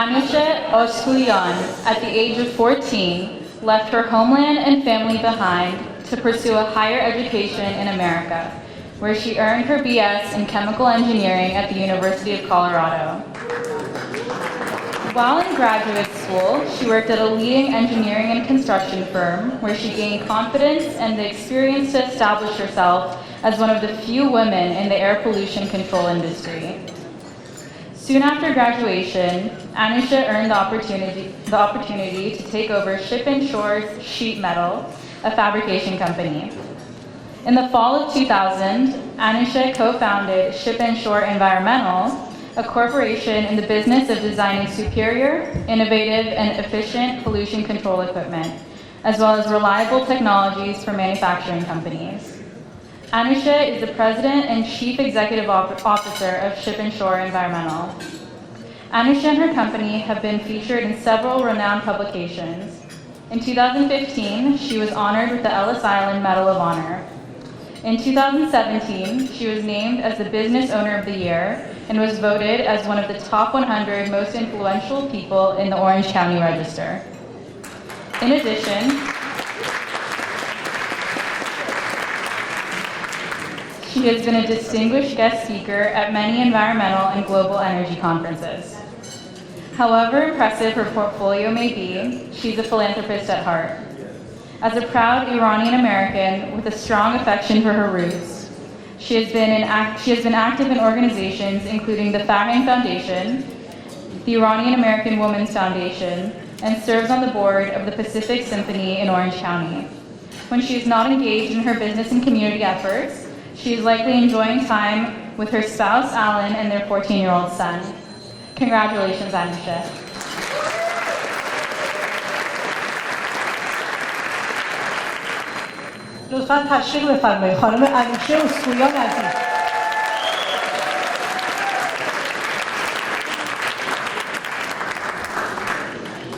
Anoosheh Oskouian, at the age of 14, left her homeland and family behind to pursue a higher education in America, where she earned her BS in chemical engineering at the University of Colorado. While in graduate school, she worked at a leading engineering and construction firm where she gained confidence and the experience to establish herself as one of the few women in the air pollution control industry. Soon after graduation, Anoosheh earned the opportunity to take over Ship and Shore's Sheet Metal, a fabrication company. In the fall of 2000, Anoosheh co-founded Ship and Shore Environmental, a corporation in the business of designing superior, innovative, and efficient pollution control equipment, as well as reliable technologies for manufacturing companies. Anoosheh is the president and chief executive officer of Ship and Shore Environmental. Anoosheh and her company have been featured in several renowned publications. In 2015, she was honored with the Ellis Island Medal of Honor. In 2017, she was named as the Business Owner of the Year and was voted as one of the top 100 most influential people in the Orange County Register. In addition, she has been a distinguished guest speaker at many environmental and global energy conferences. However impressive her portfolio may be, she's a philanthropist at heart. As a proud Iranian American with a strong affection for her roots, she has been active in organizations including the Farhang Foundation, the Iranian American Women's Foundation, and serves on the board of the Pacific Symphony in Orange County. When she is not engaged in her business and community efforts, she is likely enjoying time with her spouse, Alan, and their 14-year-old son. Congratulations, Anoosheh. لطفاً تشریف بفرمایید خانم انوشه اسکویان عزیز.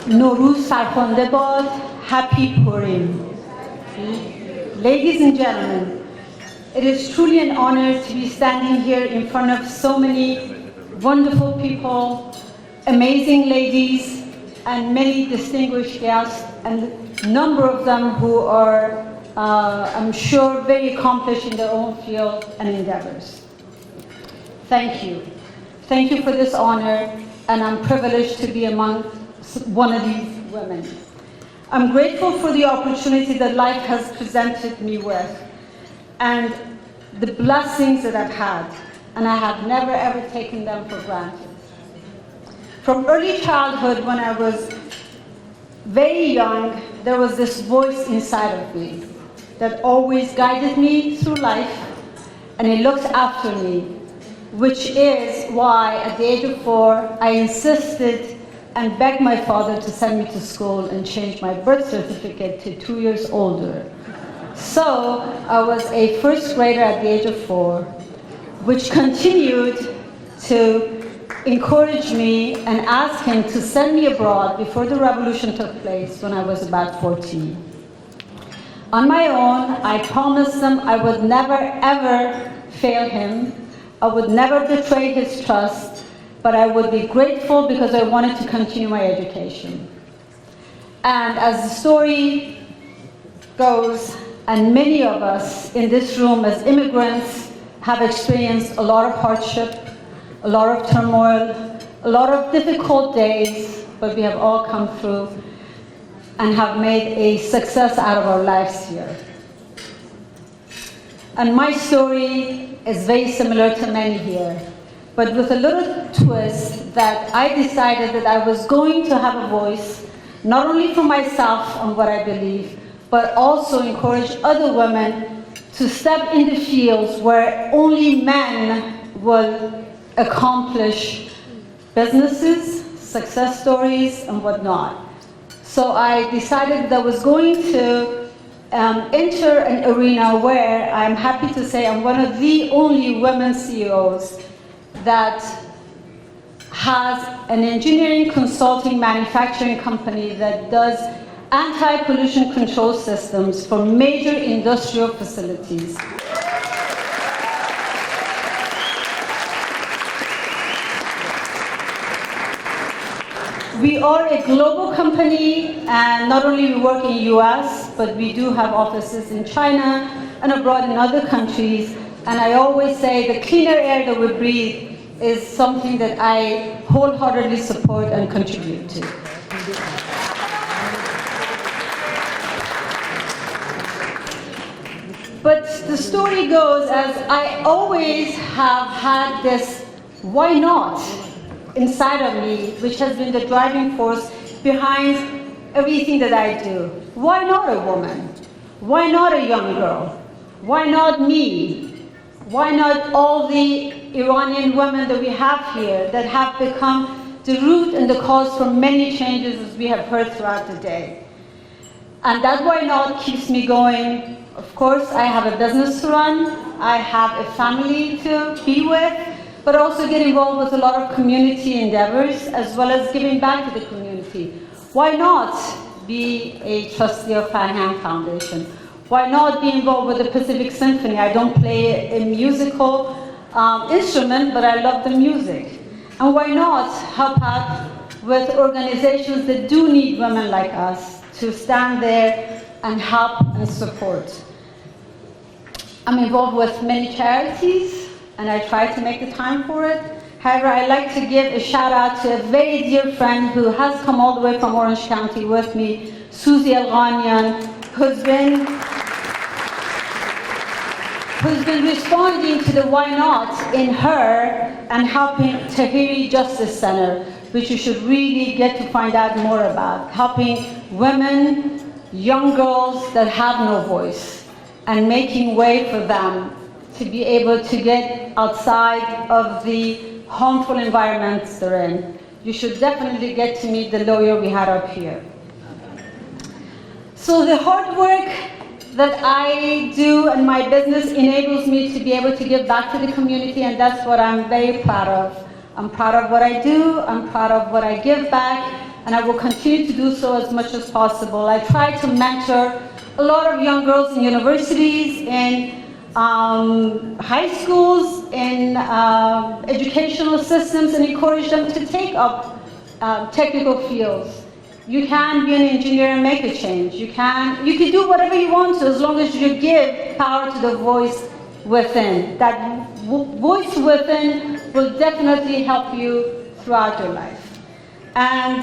نوروز سرخوانده باد. Happy Purim. Ladies and gentlemen, it is truly an honor to be standing here in front of so many wonderful people, amazing ladies, and many distinguished guests, and a number of them who are I'm sure very accomplished in their own field and endeavors. Thank you. Thank you for this honor, and I'm privileged to be among one of these women. I'm grateful for the opportunity that life has presented me with, and the blessings that I've had, and I have never ever taken them for granted. From early childhood, when I was very young, there was this voice inside of me that always guided me through life, and it looked after me, which is why at the age of 4, I insisted and begged my father to send me to school and change my birth certificate to 2 years older. So I was a first grader at the age of 4, which continued to encourage me and ask him to send me abroad before the revolution took place when I was about 14. On my own, I promised him I would never ever fail him. I would never betray his trust, but I would be grateful because I wanted to continue my education. And as the story goes, and many of us in this room as immigrants have experienced a lot of hardship, a lot of turmoil, a lot of difficult days, but we have all come through and have made a success out of our lives here. And my story is very similar to many here, but with a little twist that I decided that I was going to have a voice, not only for myself on what I believe, but also encourage other women to step in the fields where only men will accomplish businesses, success stories, and whatnot. So I decided that I was going to enter an arena where I'm happy to say I'm one of the only women CEOs that has an engineering consulting manufacturing company that does anti-pollution control systems for major industrial facilities. We are a global company, and not only we work in US, but we do have offices in China and abroad in other countries. And I always say the cleaner air that we breathe is something that I wholeheartedly support and contribute to. But the story goes as I always have had this why not inside of me, which has been the driving force behind everything that I do. Why not a woman? Why not a young girl? Why not me? Why not all the Iranian women that we have here that have become the root and the cause for many changes as we have heard throughout the day? And that why not keeps me going. Of course, I have a business to run, I have a family to be with, but also get involved with a lot of community endeavors, as well as giving back to the community. Why not be a trustee of Khankhanian Foundation? Why not be involved with the Pacific Symphony? I don't play a musical instrument, but I love the music. And why not help out with organizations that do need women like us to stand there and help and support? I'm involved with many charities, and I try to make the time for it. However, I'd like to give a shout out to a very dear friend who has come all the way from Orange County with me, Susie Elhamian, who's been responding to the why not in her and helping Tahiri Justice Center, which you should really get to find out more about, helping women, young girls that have no voice, and making way for them to be able to get outside of the harmful environments they're in. You should definitely get to meet the lawyer we had up here. So the hard work that I do and my business enables me to be able to give back to the community, and that's what I'm very proud of. I'm proud of what I do, I'm proud of what I give back, and I will continue to do so as much as possible. I try to mentor a lot of young girls in universities, in high schools, in educational systems, and encourage them to take up technical fields. You can be an engineer and make a change. You can do whatever you want to, as long as you give power to the voice within. That voice within will definitely help you throughout your life. And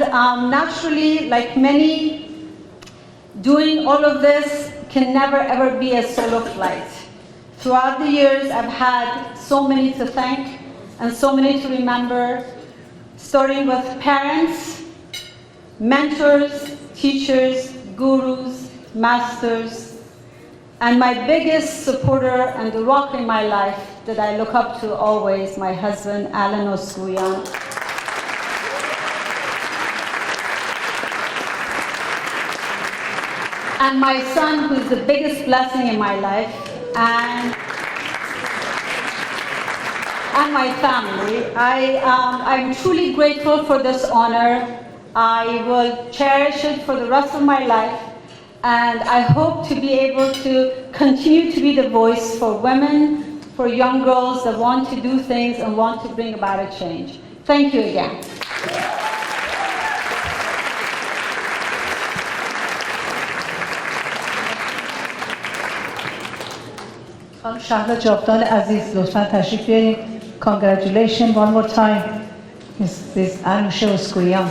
naturally, like many, doing all of this can never ever be a solo flight. Throughout the years, I've had so many to thank and so many to remember, starting with parents, mentors, teachers, gurus, masters, and my biggest supporter and the rock in my life that I look up to always, my husband, Oskouian. and my son, who's the biggest blessing in my life, and my family. I'm truly grateful for this honor. I will cherish it for the rest of my life, and I hope to be able to continue to be the voice for women, for young girls that want to do things and want to bring about a change. Thank you again. خانم شهلا جاودان عزیز لطفاً تشریف بیارین. Congratulations one more time. This Anoosheh Oskouian.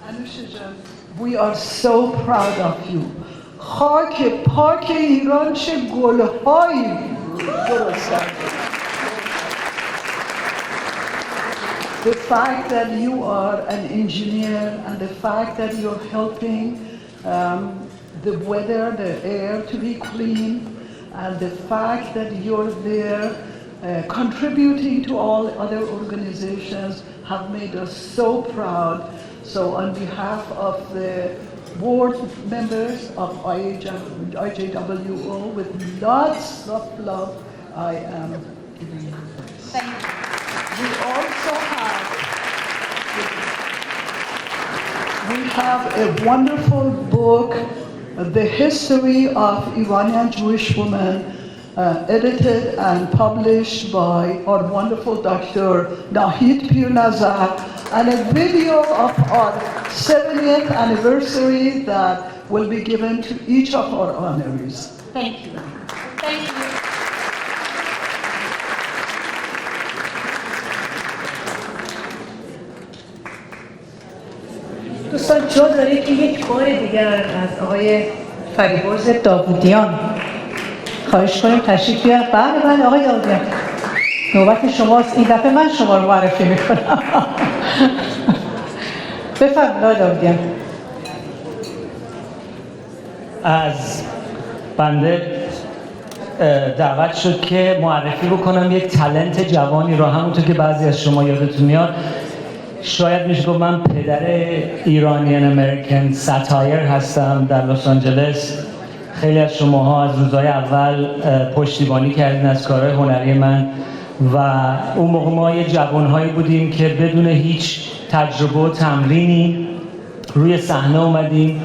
Anoosheh, we are so proud of you. خاک پاک ایران چه گل‌هایی درست. The fact that you are an engineer and the fact that you're helping the weather, the air to be clean, and the fact that you're there contributing to all other organizations have made us so proud. So on behalf of the board members of IJWO, with lots of love, I am giving you this. Thank you. We have a wonderful book, The History of Iranian Jewish Women, edited and published by our wonderful Dr. Nahid Pirnazar, and a video of our 70th anniversary that will be given to each of our honorees. Thank you. Thank you. دوستان جا داره که یک بار دیگر از آقای فریبرز داوودیان خواهش کنیم تشریف بیارن. بله آقای داوودیان، نوبت شماست. این دفعه من شما رو معرفی میکنم. بفرمایید آقای داوودیان. از بنده دعوت شد که معرفی بکنم یک تالنت جوانی رو. همونطور که بعضی از شما یادتون میاد، شاید میشه گفت من پدر ایرانیان امریکن ساتایر هستم در لس آنجلس. خیلی از شماها از روزهای اول پشتیبانی کردین از کارهای هنری من و اون موقع ما یه جوانهایی بودیم که بدون هیچ تجربه و تمرینی روی صحنه اومدیم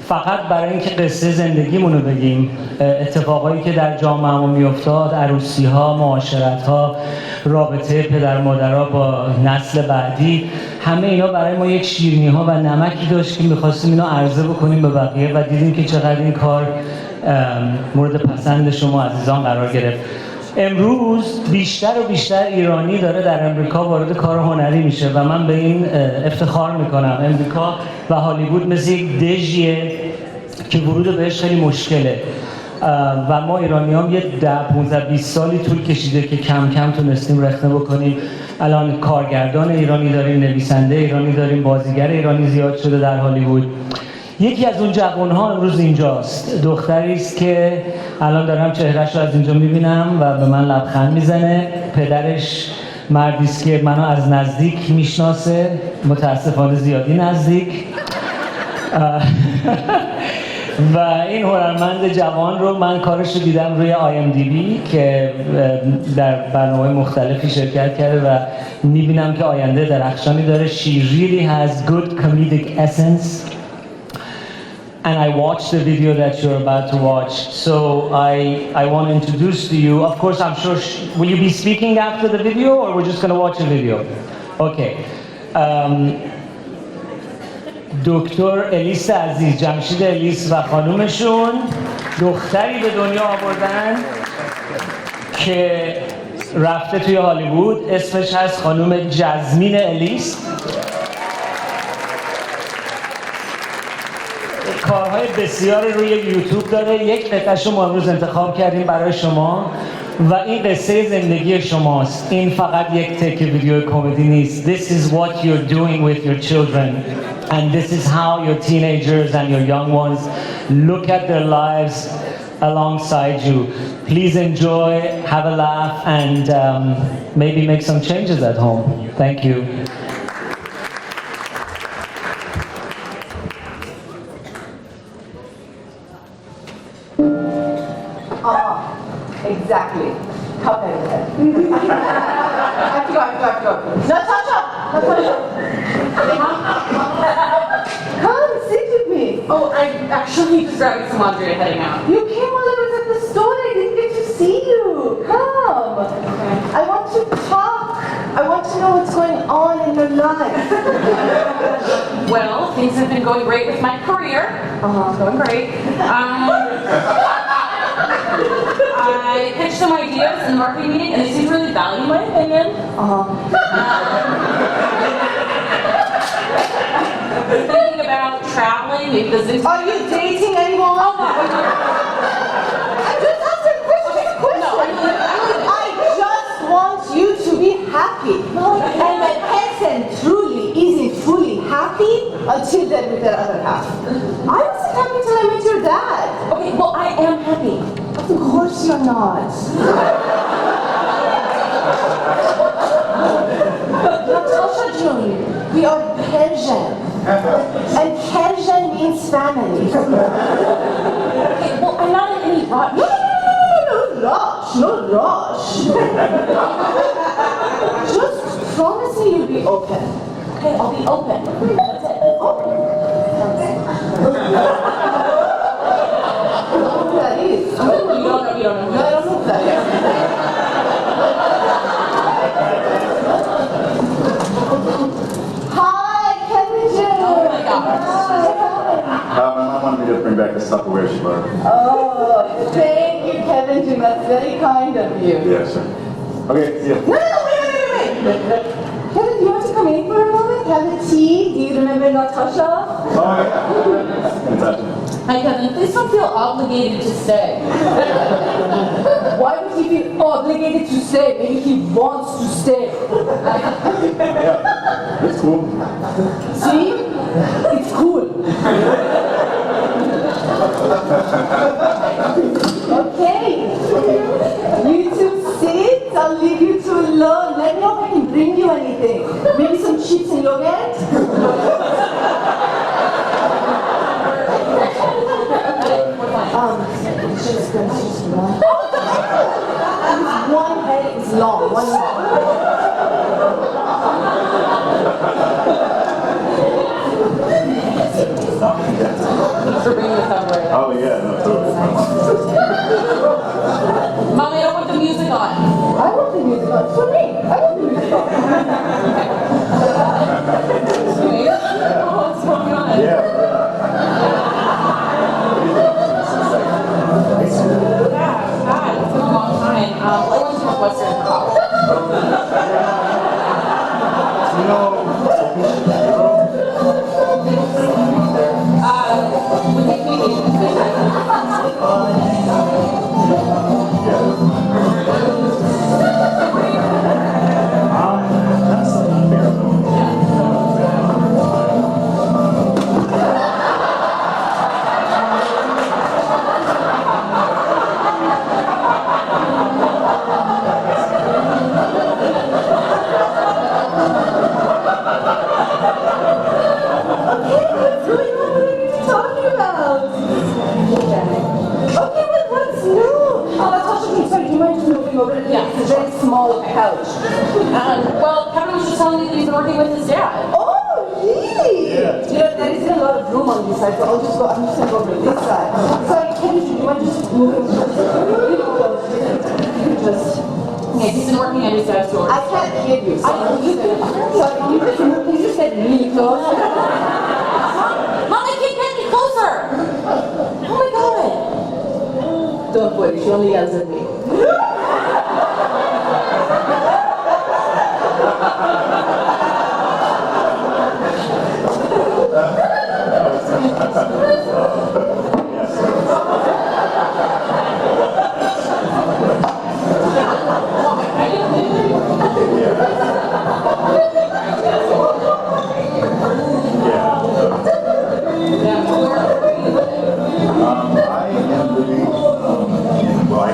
فقط برای اینکه قصه زندگیمون رو بگیم. اتفاقایی که در جامعه‌مون میافتاد، عروسی‌ها، معاشرت‌ها، رابطه پدر مادرها با نسل بعدی، همه اینا برای ما یک شیرینی‌ها و نمکی داشت که می‌خواستیم اینو عرضه بکنیم به بقیه و دیدیم که چقدر این کار مورد پسند شما عزیزان قرار گرفت. امروز بیشتر و بیشتر ایرانی داره در امریکا وارد کار هنری میشه و من به این افتخار میکنم. امریکا و هالیوود مثل یک دژیه که ورود بهش خیلی مشکله و ما ایرانیام یه 10-15-20 سالی طول کشیده که کم کم تونستیم رخنه بکنیم. الان کارگردان ایرانی داریم، نویسنده ایرانی داریم، بازیگر ایرانی زیاد شده در هالیوود. یکی از اون جوان‌ها امروز اینجاست. دختری است که الان دارم چهرهش رو از اینجا می‌بینم و به من لبخند میزنه. پدرش مردی است که منو از نزدیک میشناسه، متاسفانه زیادی نزدیک. و این هنرمند جوان رو من کارش رو دیدم روی IMDb که در برنامه مختلفی شرکت کرده و می‌بینم که آینده درخشانی داره. She really has good comedic essence. And I watched the video that you're about to watch, so I want to introduce to you. Of course, I'm sure. Will you be speaking after the video, or we're just going to watch the video? Okay. دکتر الیس عزیز، جمشید الیس و خانومشون دختری به دنیا آوردن که رفته توی هالیوود. اسمش هست خانوم جزمین الیس. کارهای بسیار روی یوتیوب داره. یک قطعه‌اش رو ما امروز انتخاب کردیم برای شما و این قصه زندگی شماست. این فقط یک تک ویدیو کمدی نیست. This is what you're doing with your children and this is how your teenagers and your young ones look at their lives alongside you. Please enjoy, have a laugh and maybe make some changes at home. Thank you. have to go. Natasha! Come, sit with me. Oh, I actually just grabbing some laundry and heading out. You came while I was at the store. I didn't get to see you. Come. I want to talk. I want to know what's going on in your life. Well, things have been going great with my career. Going great. I pitched some ideas in the marketing meeting, and they seem to really value my opinion. Thinking about traveling, maybe visiting. Are you dating anyone? Oh, no. I just asked a question. I just want you to be happy. And a person truly isn't fully happy until they're with their other half. I wasn't happy till I met your dad. Okay, well, I am happy. Of course you're not. Natasha June, we are Persian. And Persian means family. Okay, well, I'm not in any rush. No rush. Just promise me you'll be open. Okay, I'll be open. That's it. Open. That is. You don't know. No, I don't know what that is. Hi, Kevin June. Oh my gosh. My mom wanted me to bring back the Tupperware she bought. Oh, thank you, Kevin June. That's very kind of you. Yeah, sure. Okay, yeah. No, wait. Kevin, do you want to come in for a moment? Have a tea? Do you remember Natasha? Oh, yeah. Natasha. Hi, Kevin. Please don't feel obligated to stay. Why would he feel obligated to stay? Maybe he wants to stay. Yeah, it's cool. See? It's cool. Okay. You two sit. I'll leave you two alone. Let me know if I can bring you anything. Maybe some chips and yogurt? Just one head is long. One For bringing the Tupperware. Oh, yeah, no, totally. Mommy, I don't want the music on. I want the music on. For me. I want the music on. What's going on? Yeah. God, it's been a long time. I went to Northwestern for college. Well, Kevin was just telling me that he's been working with his dad. Oh, really? Yeah. You know, there isn't a lot of room on this side, so I'm just going to go over this side. Sorry, can you mind just moving? You just... Okay, he's been working at his dad's store. I can't hear you. So sorry, can you just get really close? Mom, I can't get any closer. Oh my God. Don't worry, she only yells at me. I am living in, well, I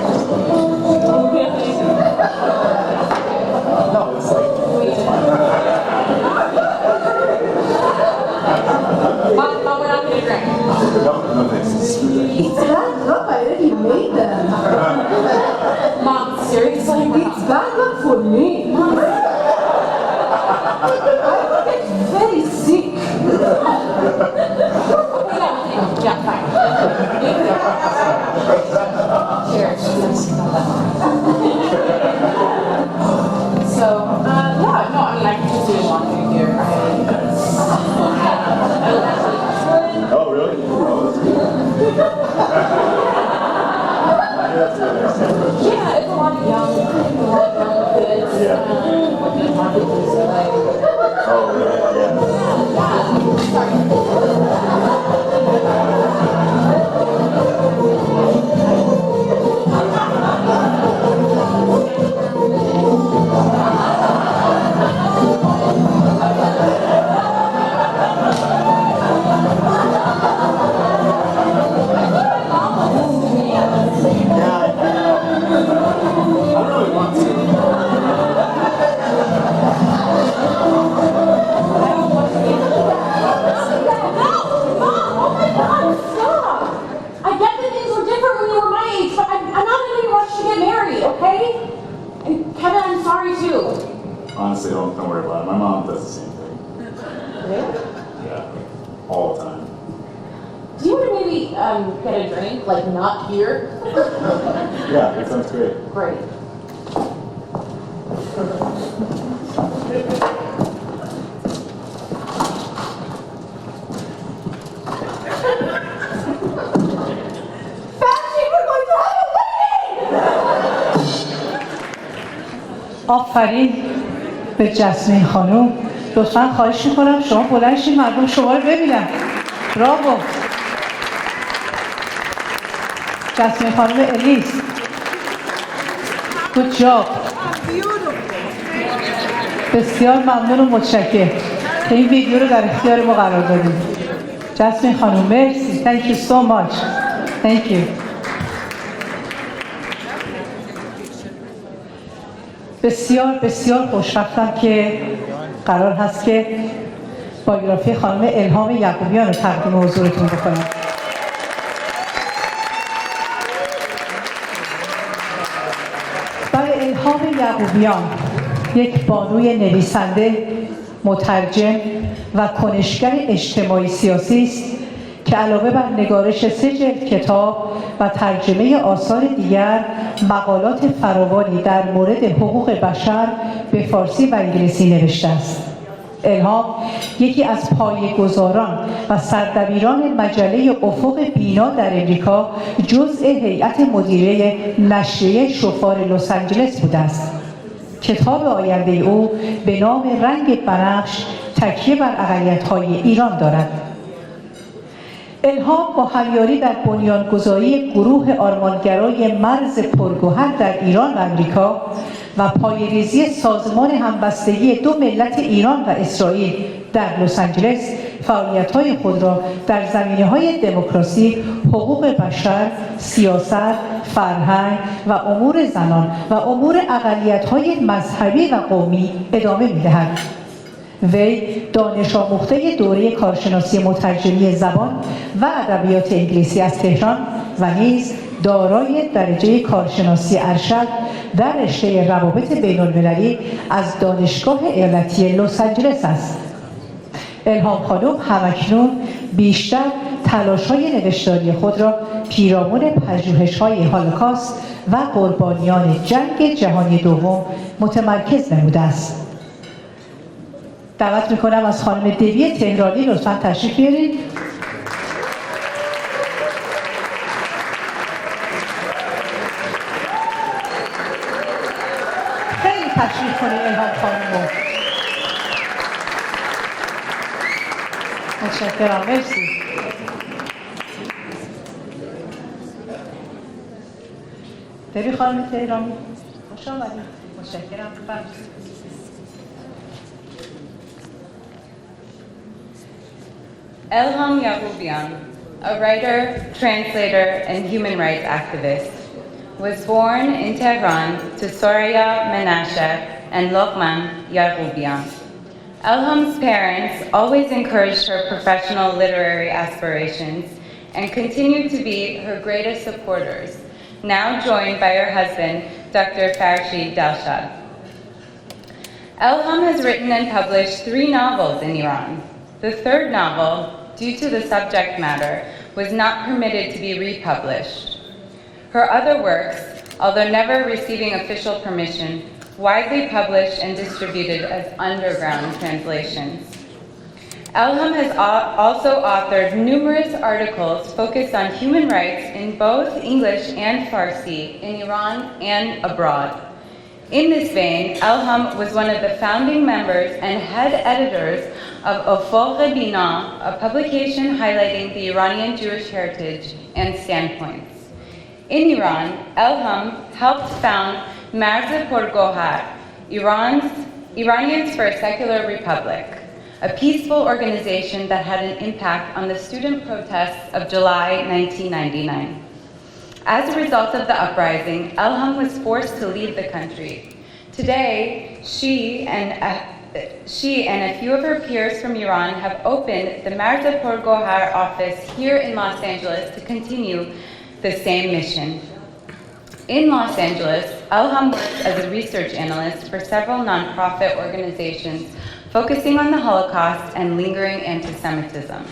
same thing. Really? Yeah, all the time. Do you want to maybe get a drink, like not here? Yeah, that sounds great. Great. آفرین به جسمین خانم. لطفاً خواهش میکنم شما بلند شید مردم شما رو ببینن. براو. جسمین خانم الیس. Good job. بسیار ممنون و متشکرم که این ویدیو رو در اختیار ما قرار دادید. جسمین خانم مرسی. Thank you so much. Thank you. بسیار بسیار خوشبختم که قرار هست که بایوگرافی خانم الهام یعقوبیان رو تقدیم حضورتون بکنم. برای الهام یعقوبیان، یک بانوی نویسنده، مترجم و کنشگر اجتماعی سیاسی است که علاوه بر نگارش 3 جلد کتاب و ترجمه آثار دیگر، مقالات فراوانی در مورد حقوق بشر به فارسی و انگلیسی نوشته است. الهام یکی از پایه‌گذاران و سردبیران مجله افق بینا در امریکا جزء هیئت مدیره نشریه شفار لس آنجلس بوده است. کتاب آینده او به نام رنگ بنفش تکیه بر اقلیت‌های ایران دارد. الهام با همیاری در بنیانگذاری گروه آرمانگرای مرز پرگوهر در ایران و امریکا و پایه‌ریزی سازمان همبستگی 2 ملت ایران و اسرائیل در لس آنجلس فعالیت‌های خود را در زمینه‌های دموکراسی، حقوق بشر، سیاست، فرهنگ و امور زنان و امور اقلیت‌های مذهبی و قومی ادامه می‌دهد. وی دانش آموخته دوره کارشناسی مترجمی زبان و ادبیات انگلیسی از تهران و نیز دارای درجه کارشناسی ارشد در رشته روابط بین‌المللی از دانشگاه ایالتی لس آنجلس است. الهام خانم همکنون بیشتر تلاش‌های نوشتاری خود را پیرامون پژوهش‌های هولوکاست و قربانیان جنگ جهانی دوم متمرکز نموده است. دعوت میکنم از خانم دیوی تهرانی لطفاً تشریف بیارید. خیلی تشریف کنید الهام خانم رو. متشکرم. مرسی. دیوی خانم تهرانی خوش آمدید. متشکرم. Elham Yaghoubian, a writer, translator, and human rights activist, was born in Tehran to Soraya Menashe and Lokman Yaghoubian. Elham's parents always encouraged her professional literary aspirations and continued to be her greatest supporters, now joined by her husband, Dr. Farshid Delshad. Elham has written and published 3 novels in Iran. The 3rd novel, due to the subject matter, was not permitted to be republished. Her other works, although never receiving official permission, widely published and distributed as underground translations. Elham has also authored numerous articles focused on human rights in both English and Farsi in Iran and abroad. In this vein, Elham was one of the founding members and head editors of Ufuk Bina, a publication highlighting the Iranian Jewish heritage and standpoints. In Iran, Elham helped found Marz Porgohar, Iranians for a Secular Republic, a peaceful organization that had an impact on the student protests of July 1999. As a result of the uprising, Elham was forced to leave the country. Today, she and a few of her peers from Iran have opened the Marz Porgohar office here in Los Angeles to continue the same mission. In Los Angeles, Elham works as a research analyst for several nonprofit organizations focusing on the Holocaust and lingering anti-Semitism,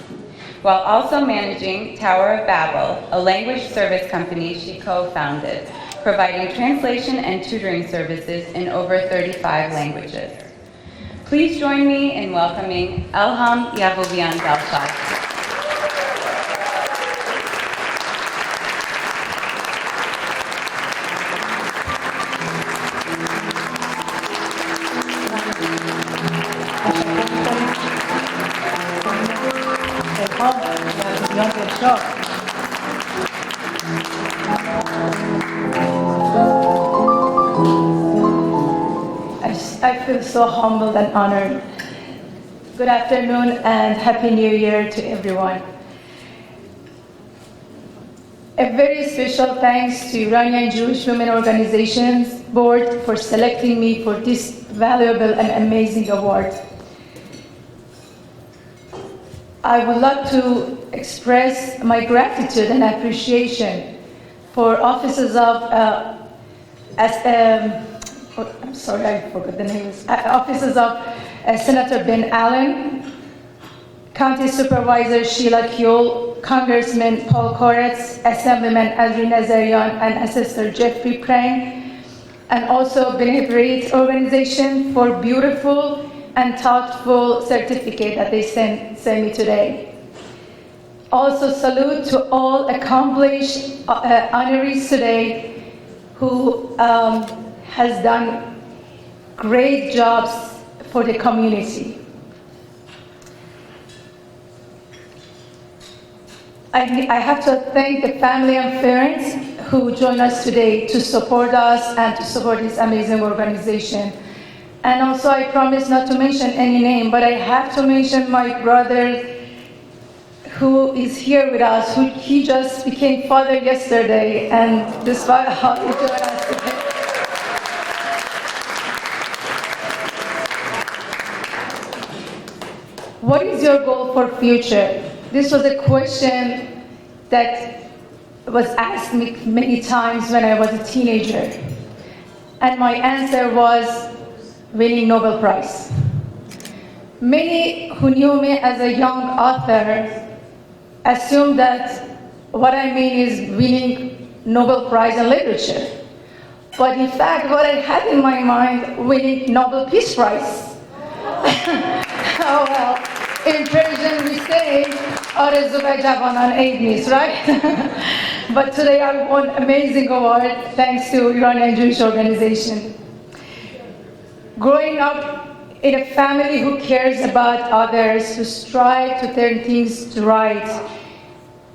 while also managing Tower of Babel, a language service company she co-founded, providing translation and tutoring services in over 35 languages. Please join me in welcoming Elham Yaghoubian Delshad. I feel so humbled and honored. Good afternoon and Happy New Year to everyone. A very special thanks to Iranian Jewish Women Organizations Board for selecting me for this valuable and amazing award. I would like to express my gratitude and appreciation for officers of I'm sorry, I forgot the names. Officers of Senator Ben Allen, County Supervisor Sheila Kuehl, Congressman Paul Koretz, Assemblyman Adri Nazarian, and Assessor Jeffrey Crane, and also B'nai B'rith organization for beautiful and thoughtful certificate that they sent me today. Also salute to all accomplished honorees today who has done great jobs for the community. I have to thank the family and friends who joined us today to support us and to support this amazing organization. And also I promise not to mention any name, but I have to mention my brother who is here with us, he just became father yesterday, and despite how he joined us today. What is your goal for future? This was a question that was asked me many times when I was a teenager. And my answer was winning Nobel Prize. Many who knew me as a young author assumed that what I mean is winning Nobel Prize in literature. But in fact, what I had in my mind, winning Nobel Peace Prize. Oh well, in Persian we say, "Arezu ve javanan eid nist," right? But today I won an amazing award thanks to Iranian Jewish Organization. Growing up in a family who cares about others, who strive to turn things right,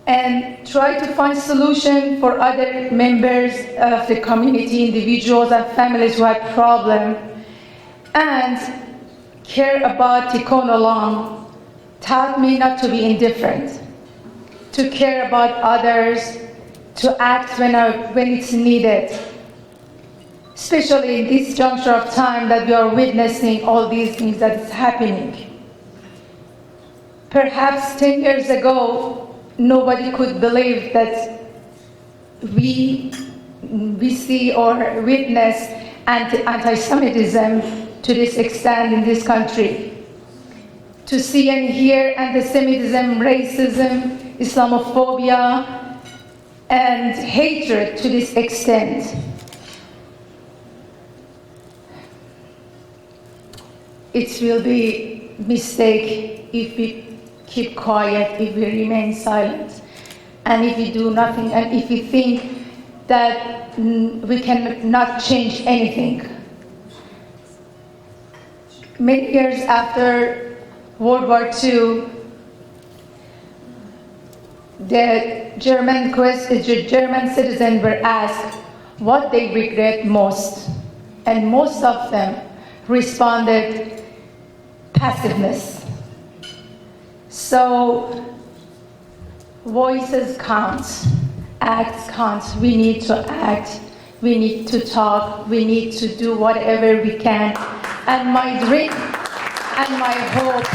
and try to find solutions for other members of the community, individuals and families who have problems, and care about Tikkun Olam, taught me not to be indifferent, to care about others, to act when it's needed, especially in this juncture of time that we are witnessing all these things that is happening. Perhaps 10 years ago, nobody could believe that we see or witness anti-Semitism to this extent in this country. To see and hear anti-Semitism, racism, Islamophobia, and hatred to this extent. It will be a mistake if we keep quiet, if we remain silent, and if we do nothing, and if we think that we can not change anything. Many years after World War II, the German citizens were asked what they regret most, and most of them responded passiveness. So voices count, acts count. We need to act, we need to talk, we need to do whatever we can. And my dream and my hope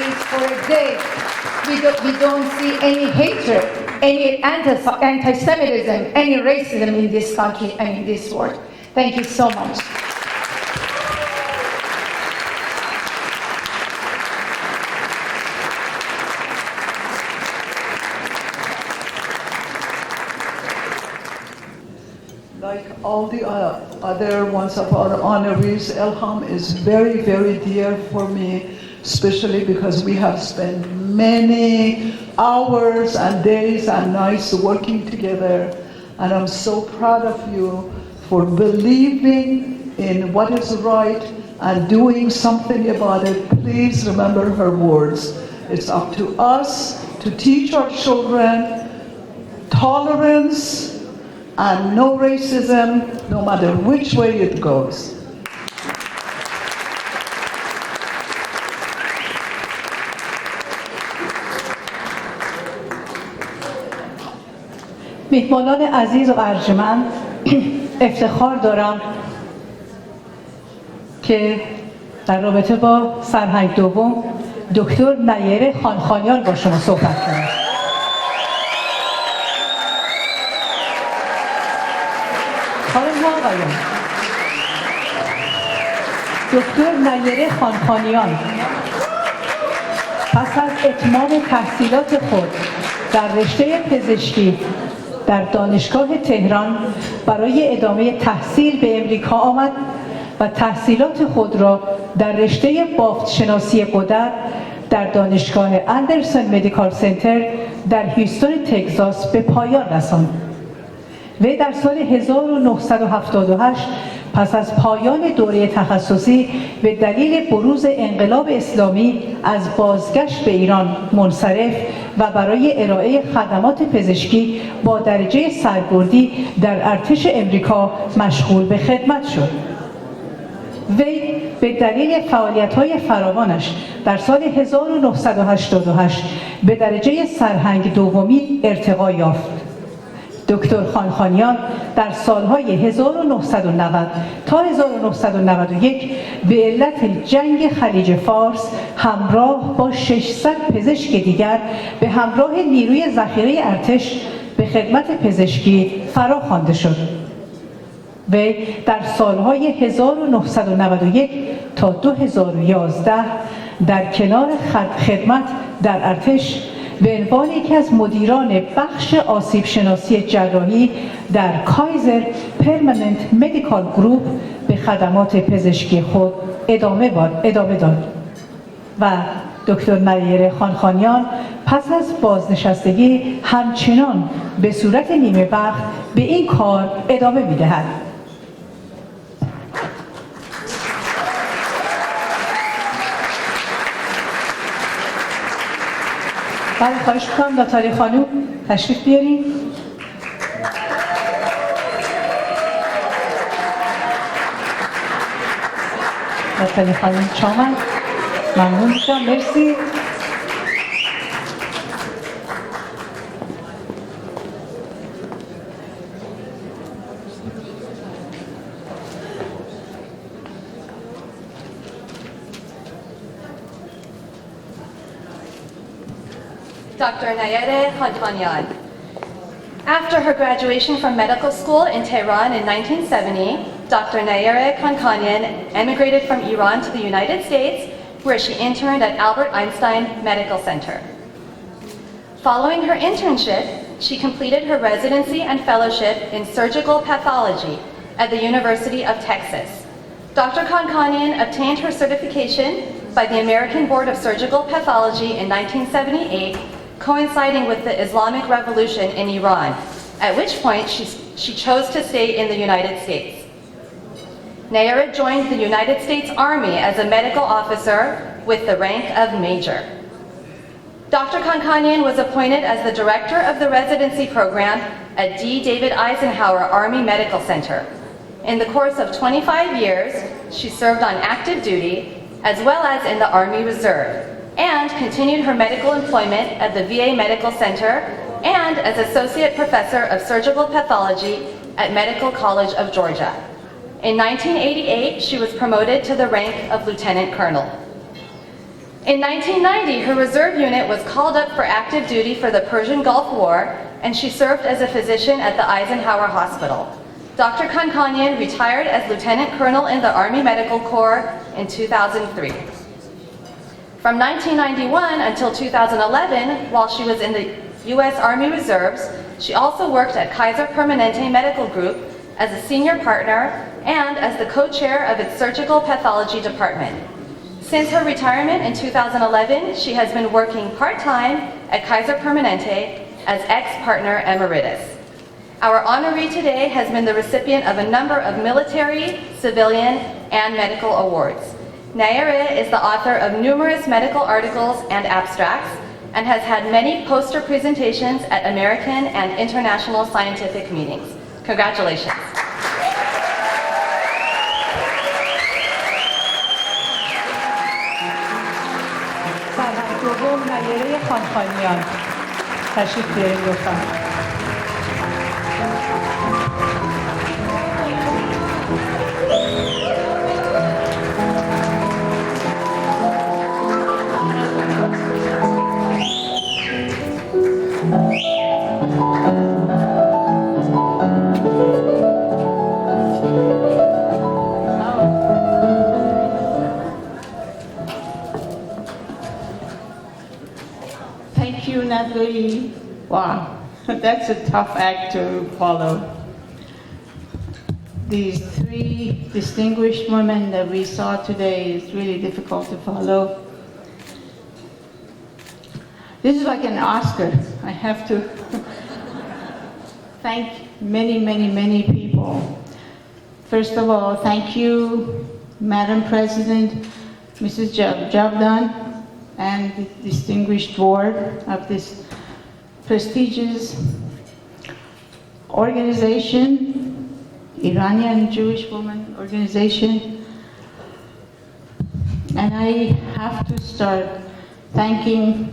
is for a day we don't see any hatred, any anti-Semitism, any racism in this country and in this world. Thank you so much. all the other ones of our honorees, Elham is very, very dear for me, especially because we have spent many hours and days and nights working together. And I'm so proud of you for believing in what is right and doing something about it. Please remember her words. It's up to us to teach our children tolerance and no racism, no matter which way it goes. میهمانان عزیز و ارجمند، افتخار دارم که در رابطه با سرهنگ دوم دکتر نیره خانخانیان با شما صحبت کنم. خانم‌ها و آقایان، دکتر نیره خانخانیان پس از اتمام تحصیلات خود در رشته پزشکی در دانشگاه تهران برای ادامه تحصیل به امریکا آمد و تحصیلات خود را در رشته بافت‌شناسی غدد در دانشگاه اندرسون مدیکال سنتر در هیوستون تگزاس به پایان رساند. وی در سال 1978 پس از پایان دوره تخصصی به دلیل بروز انقلاب اسلامی از بازگشت به ایران منصرف و برای ارائه خدمات پزشکی با درجه سربردی در ارتش امریکا مشغول به خدمت شد. وی به دلیل فعالیت‌های فراوانش در سال 1988 به درجه سرهنگ دومی ارتقا یافت. دکتر خانخانیان در سالهای 1990 تا 1991 به علت جنگ خلیج فارس همراه با 600 پزشک دیگر به همراه نیروی ذخیره ارتش به خدمت پزشکی فراخوانده شد. وی در سالهای 1991 تا 2011 در کنار خدمت در ارتش به عنوان یکی از مدیران بخش آسیب شناسی جراحی در کایزر پرمننت مدیکال گروپ به خدمات پزشکی خود ادامه داد و دکتر نایره خانخانیان پس از بازنشستگی همچنان به صورت نیمه وقت به این کار ادامه می‌دهد. بله، خواهش می‌کنم ناتالی خانم تشریف بیارین. ناتالی خانم چامن، ممنون میشم، مرسی. Dr. Nayereh Khankhanian. After her graduation from medical school in Tehran in 1970, Dr. Nayereh Khankhanian emigrated from Iran to the United States, where she interned at Albert Einstein Medical Center. Following her internship, she completed her residency and fellowship in surgical pathology at the University of Texas. Dr. Khankhanian obtained her certification by the American Board of Surgical Pathology in 1978, coinciding with the Islamic Revolution in Iran, at which point she chose to stay in the United States. Nayereh joined the United States Army as a medical officer with the rank of Major. Dr. Khankhanian was appointed as the director of the residency program at D. David Eisenhower Army Medical Center. In the course of 25 years, she served on active duty as well as in the Army Reserve, and continued her medical employment at the VA Medical Center and as Associate Professor of Surgical Pathology at Medical College of Georgia. In 1988, she was promoted to the rank of Lieutenant Colonel. In 1990, her reserve unit was called up for active duty for the Persian Gulf War, and she served as a physician at the Eisenhower Hospital. Dr. Khankhanian retired as Lieutenant Colonel in the Army Medical Corps in 2003. From 1991 until 2011, while she was in the U.S. Army Reserves, she also worked at Kaiser Permanente Medical Group as a senior partner, and as the co-chair of its surgical pathology department. Since her retirement in 2011, she has been working part-time at Kaiser Permanente as ex-partner emeritus. Our honoree today has been the recipient of a number of military, civilian, and medical awards. Nayereh is the author of numerous medical articles and abstracts, and has had many poster presentations at American and international scientific meetings. Congratulations. سرهنگ دوم نیره خانخانیان تشریف بیارید لطفا. Thank you, Natalie. Wow, that's a tough act to follow. These three distinguished women that we saw today is really difficult to follow. This is like an Oscar. I have to thank many people. First of all, thank you, Madam President, Mrs. Javdan, and the distinguished board of this prestigious organization, Iranian Jewish Women Organization. And I have to start thanking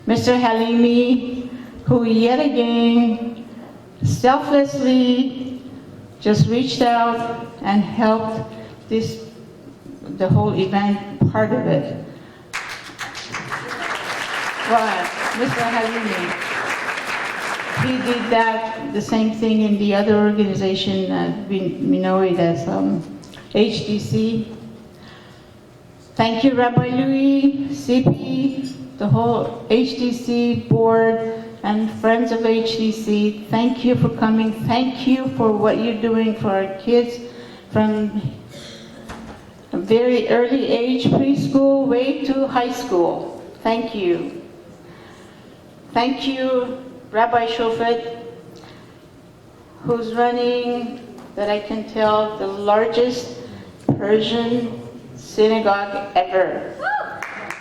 Mr. Halimi, who yet again selflessly just reached out and helped the whole event part of it. Right, Mr. Halimi. He did that, the same thing in the other organization, we know it as HDC. Thank you, Rabbi Louis, CP, the whole HDC board, and friends of HDC. Thank you for coming. Thank you for what you're doing for our kids from a very early age, preschool, way to high school. Thank you. Thank you, Rabbi Shofet, who's running, that I can tell, the largest Persian synagogue ever.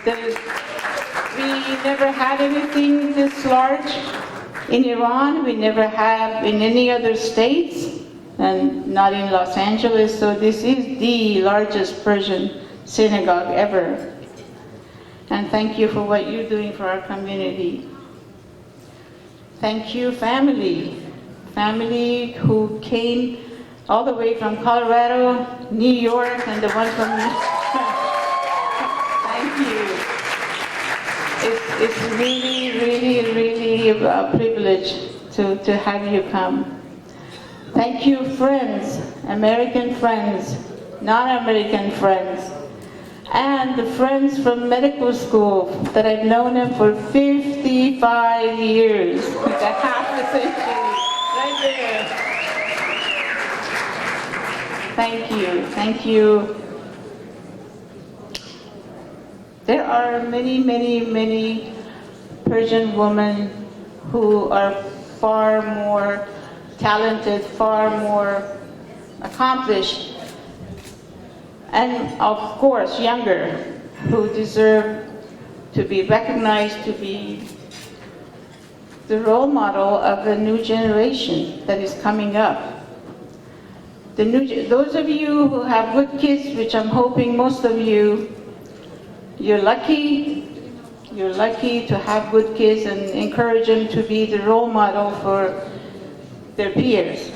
We never had anything this large in Iran. We never have in any other states, and not in Los Angeles. So this is the largest Persian synagogue ever. And thank you for what you're doing for our community. Thank you, family who came all the way from Colorado, New York, and the ones from thank you. It's really a privilege to have you come. Thank you, friends, American friends, non-American friends, and the friends from medical school that I've known them for 55 years. That's half a century, right there. Thank you. There are many Persian women who are far more talented, far more accomplished, and of course younger, who deserve to be recognized, to be the role model of a new generation that is coming up. Those of you who have good kids, which I'm hoping most of you, you're lucky to have good kids and encourage them to be the role model for their peers.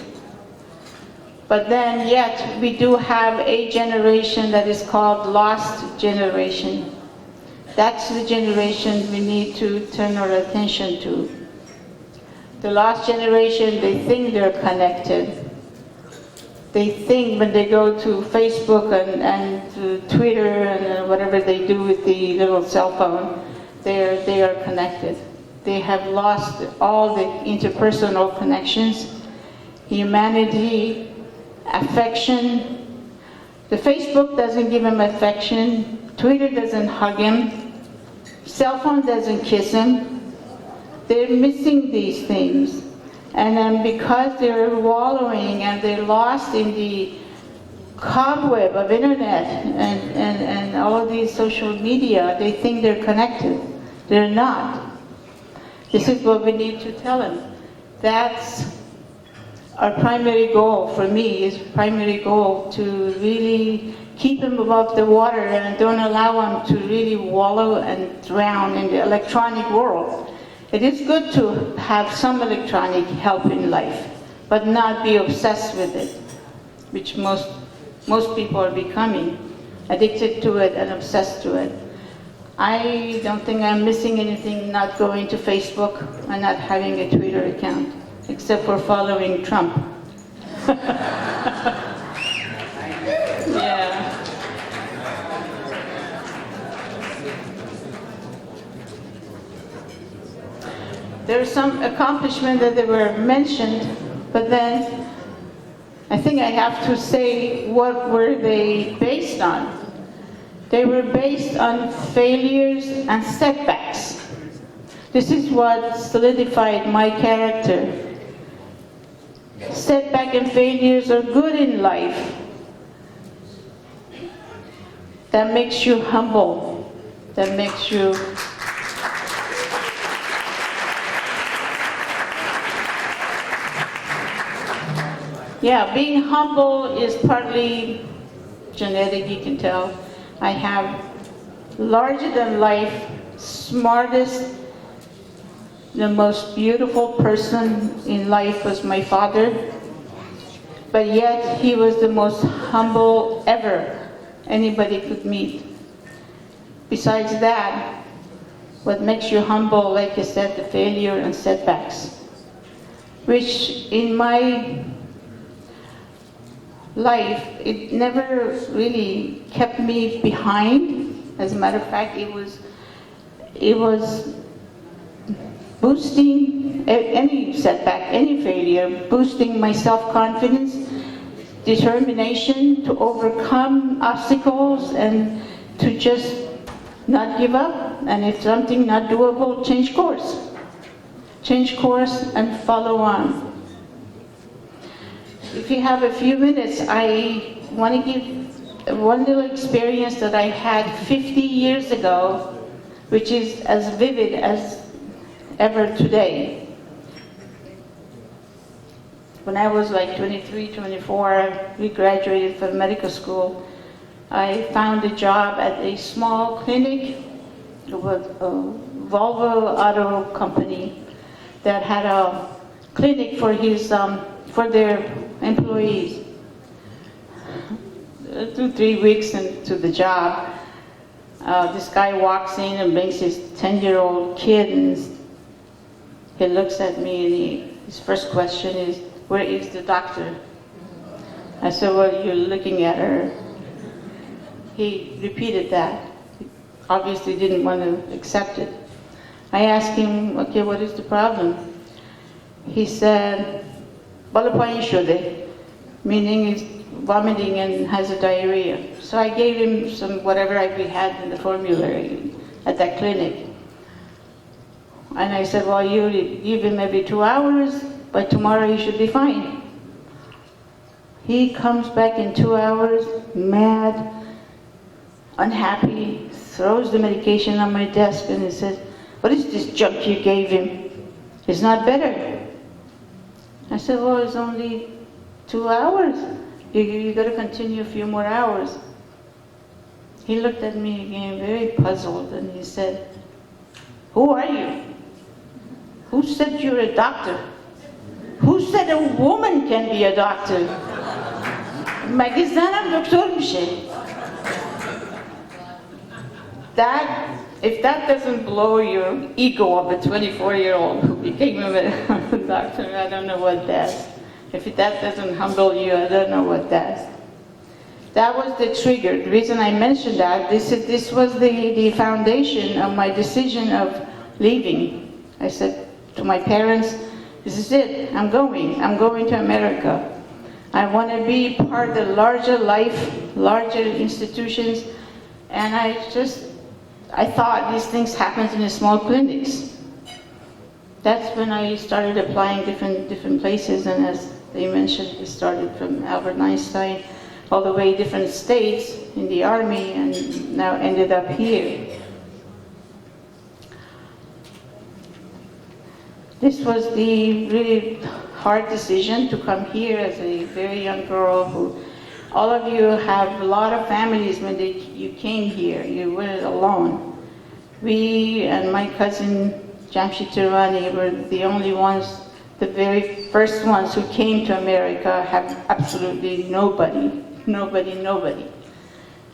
But then yet we do have a generation that is called lost generation. That's the generation we need to turn our attention to. The lost generation, they think they're connected. They think when they go to Facebook and to Twitter and whatever they do with the little cell phone, they are connected. They have lost all the interpersonal connections. humanity, affection. The Facebook doesn't give him affection. Twitter doesn't hug him. Cell phone doesn't kiss him. They're missing these things. And then because they're wallowing and they're lost in the cobweb of internet and all of these social media, they think they're connected. They're not. This is what we need to tell them. That's our primary goal. For me, is primary goal to really keep them above the water and don't allow them to really wallow and drown in the electronic world. It is good to have some electronic help in life, but not be obsessed with it, which most people are becoming addicted to it and obsessed to it. I don't think I'm missing anything not going to Facebook and not having a Twitter account, except for following Trump. Yeah. There are some accomplishments that were mentioned, but then I think I have to say what were they based on. They were based on failures and setbacks. This is what solidified my character. Setback and failures are good in life. That makes you humble. That makes you being humble is partly genetic, you can tell. I have larger than life, smartest, the most beautiful person in life was my father, but yet he was the most humble ever anybody could meet. Besides that, what makes you humble, like I said, the failure and setbacks, which in my life, it never really kept me behind. As a matter of fact, it was boosting any setback, any failure, boosting my self-confidence, determination to overcome obstacles and to just not give up. And if something not doable, change course. Change course and follow on. If you have a few minutes, I want to give one little experience that I had 50 years ago, which is as vivid as ever today. When I was like 23, 24, we graduated from medical school. I found a job at a small clinic. It was a Volvo auto company that had a clinic for their employees. 2-3 weeks into the job, this guy walks in and brings his 10-year-old kid, and he looks at me and his first question is, "Where is the doctor?" I said, "Well, you're looking at her." He repeated that. He obviously didn't want to accept it. I asked him, "Okay, what is the problem?" He said, "Bala payin shode," meaning he's vomiting and has a diarrhea. So I gave him some whatever we had in the formulary at that clinic. And I said, "Well, you give him every 2 hours, by tomorrow he should be fine." He comes back in 2 hours, mad, unhappy, throws the medication on my desk and he says, "What is this junk you gave him? It's not better." I said, "Well, it's only 2 hours. You got to continue a few more hours." He looked at me again, very puzzled, and he said, "Who are you? Who said you're a doctor? Who said a woman can be a doctor? مگه زنم دکتر میشه?" If that doesn't blow your ego of a 24-year-old who became a doctor, I don't know what does. If that doesn't humble you, I don't know what does. That was the trigger. The reason I mentioned that, this was the foundation of my decision of leaving. I said to my parents, This is it. I'm going to America. I want to be part of the larger life, larger institutions. And I thought these things happen in the small clinics. That's when I started applying different places. And as they mentioned, it started from Albert Einstein all the way different states in the Army and now ended up here. This was the really hard decision to come here as a very young girl who, all of you have a lot of families when you came here. You weren't alone. We and my cousin Jamshid Tirani were the only ones, the very first ones who came to America, have absolutely nobody.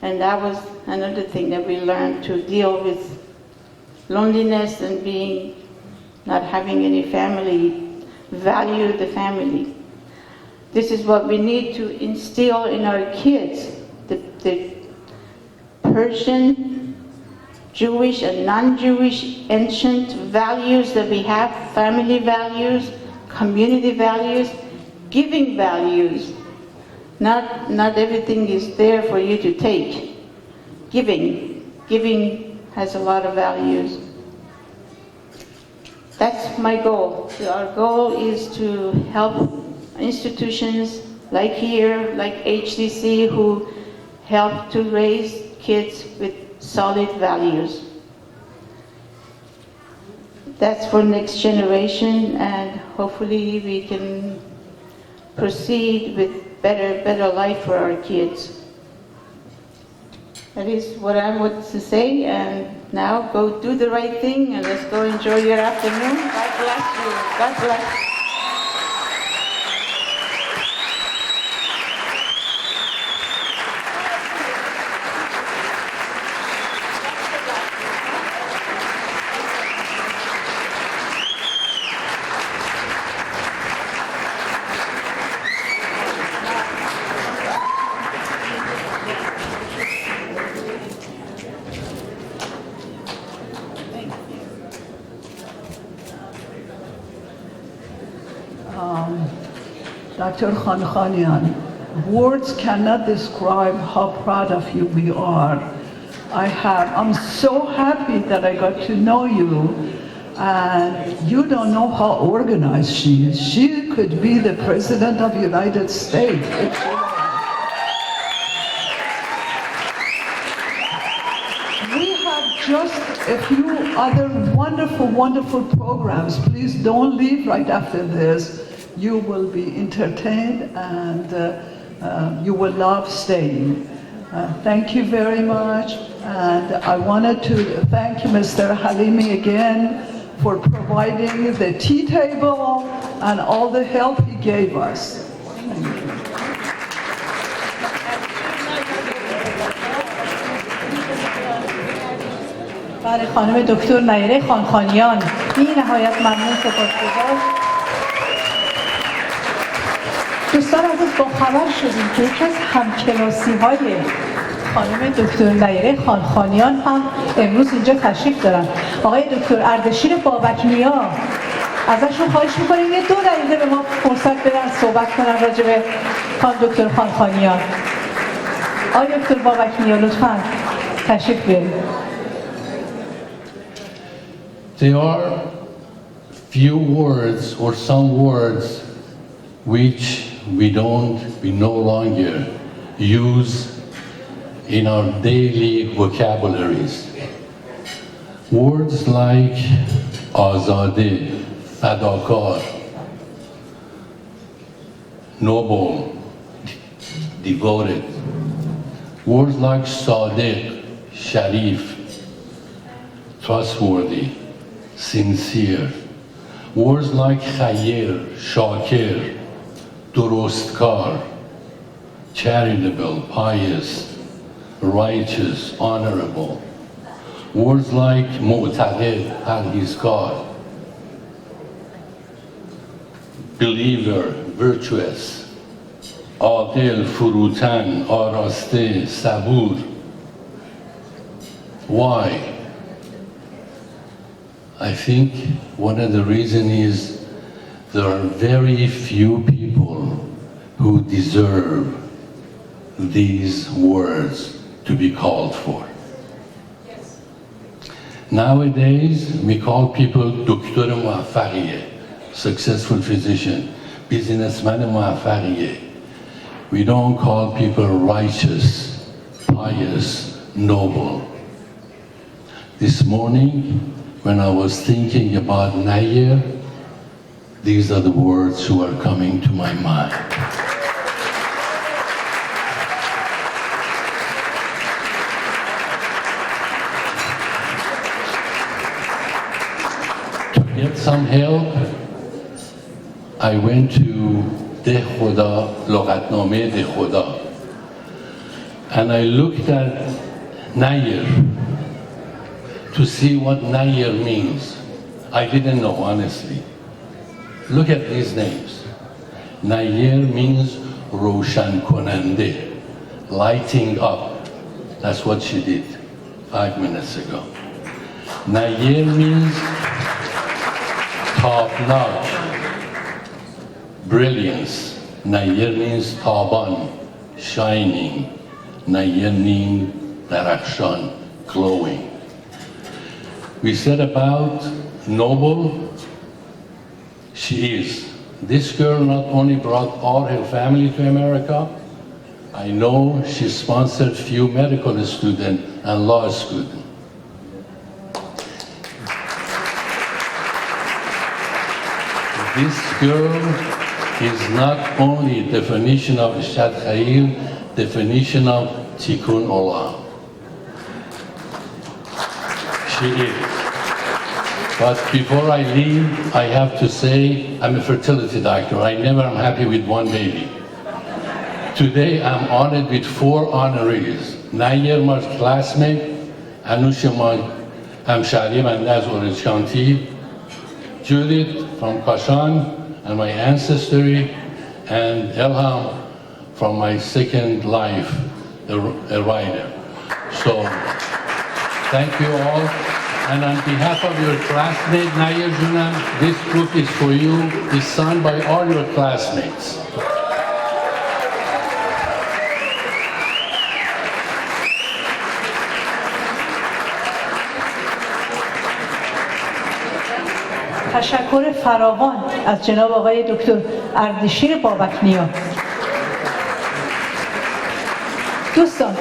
And that was another thing that we learned, to deal with loneliness and not having any family, value the family. This is what we need to instill in our kids, the Persian, Jewish and non-Jewish ancient values that we have, family values, community values, giving values. Not everything is there for you to take. Giving has a lot of values. That's my goal. Our goal is to help institutions like here, like HDC, who help to raise kids with solid values. That's for next generation, and hopefully we can proceed with better life for our kids. That is what I want to say, and now go do the right thing, and let's go enjoy your afternoon. God bless you. God bless. Dr. Khankhanian, words cannot describe how proud of you we are. I'm so happy that I got to know you, and you don't know how organized she is. She could be the President of the United States. We have just a few other wonderful programs. Please don't leave right after this. You will be entertained, and you will love staying. Thank you very much, and I wanted to thank Mr. Halimi again for providing the tea table and all the help he gave us. Thank you. بله، خانم دکتر نیره خانخانیان، بی نهایت ممنون، سپاسگزار. دوستان عزیز، با خبر شدیم که یکی از همکلاسی‌های خانم دکتر نایره خانخانیان هم امروز اینجا تشریف دارن. آقای دکتر اردشیر بابکنیا، ازشون خواهش می‌کنیم یه 2 دقیقه به ما فرصت بدن صحبت کنن راجع به خانم دکتر خانخانیان. آقای دکتر بابکنیا لطفاً تشریف بیارید. There are few words or some words which we no longer use in our daily vocabularies. Words like azadeh, fadakar, noble, devoted. Words like sadiq, sharif, trustworthy, sincere. Words like khayr, shakir, durustkar, charitable, pious, righteous, honorable. Words like mu'taqid, parhizkar, believer, virtuous, aqil, furutan, araste, sabur. Why? I think one of the reasons is there are very few people who deserve these words to be called for. Nowadays, we call people دکتر موفقیه, successful physician, businessman موفقیه. We don't call people righteous, pious, noble. This morning, when I was thinking about Nayereh, these are the words who are coming to my mind. To get some help, I went to De Khoda, Logatname De Khoda, and I looked at Nayereh to see what Nayereh means. I didn't know, honestly. Look at these names. Nayereh means Roshan Konande, lighting up. That's what she did 5 minutes ago. Nayereh means top-notch, brilliance. Nayereh means taban, shining. Nayereh means darakhshan, glowing. We said about noble, she is. This girl not only brought all her family to America, I know she sponsored few medical students and law students. This girl is not only definition of Shad Khair, definition of Tikkun Olam. She is. But before I leave, I have to say I'm a fertility doctor. I never am happy with one baby. Today I'm honored with 4 honorees. Nayereh, my classmate, Anoosheh, my hamshari bande az Orange County, Judith from Kashan and my ancestry, and Elham from my second life, a writer. So thank you all. And on behalf of your classmate, Nayereh Junam, this book is for you. It's signed by all your classmates. تشکر فراوان از جناب آقای دکتر اردشیر بابکنیا. دوستان،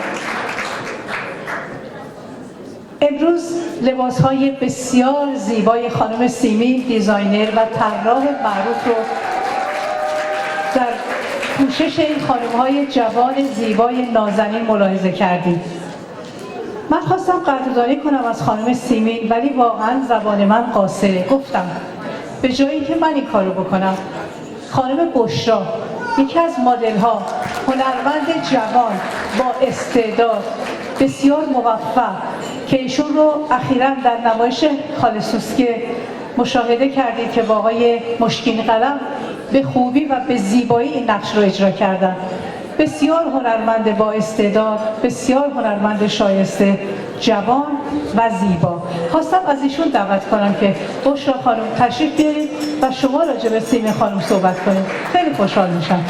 امروز لباس‌های بسیار زیبای خانم سیمین، دیزاینر و طراح معروف رو در پوشش این خانم‌های جوان زیبای نازنین ملاحظه کردیم. من خواستم قدردانی کنم از خانم سیمین، ولی واقعا زبان من قاصره. گفتم به جای اینکه من این کارو بکنم، خانم بشرا، یکی از مدل‌ها، هنرمند جوان با استعداد، بسیار موفق که ایشون رو اخیراً در نمایش خالصوسکه مشاهده کردید که با آقای مشکین قلم به خوبی و به زیبایی این نقش رو اجرا کردن. بسیار هنرمند با استعداد، بسیار هنرمند شایسته، جوان و زیبا. خواستم از ایشون دعوت کنم که بشرا خانم تشریف بیارید و شما راجع به سیمین خانم صحبت کنید. خیلی خوشحال میشم.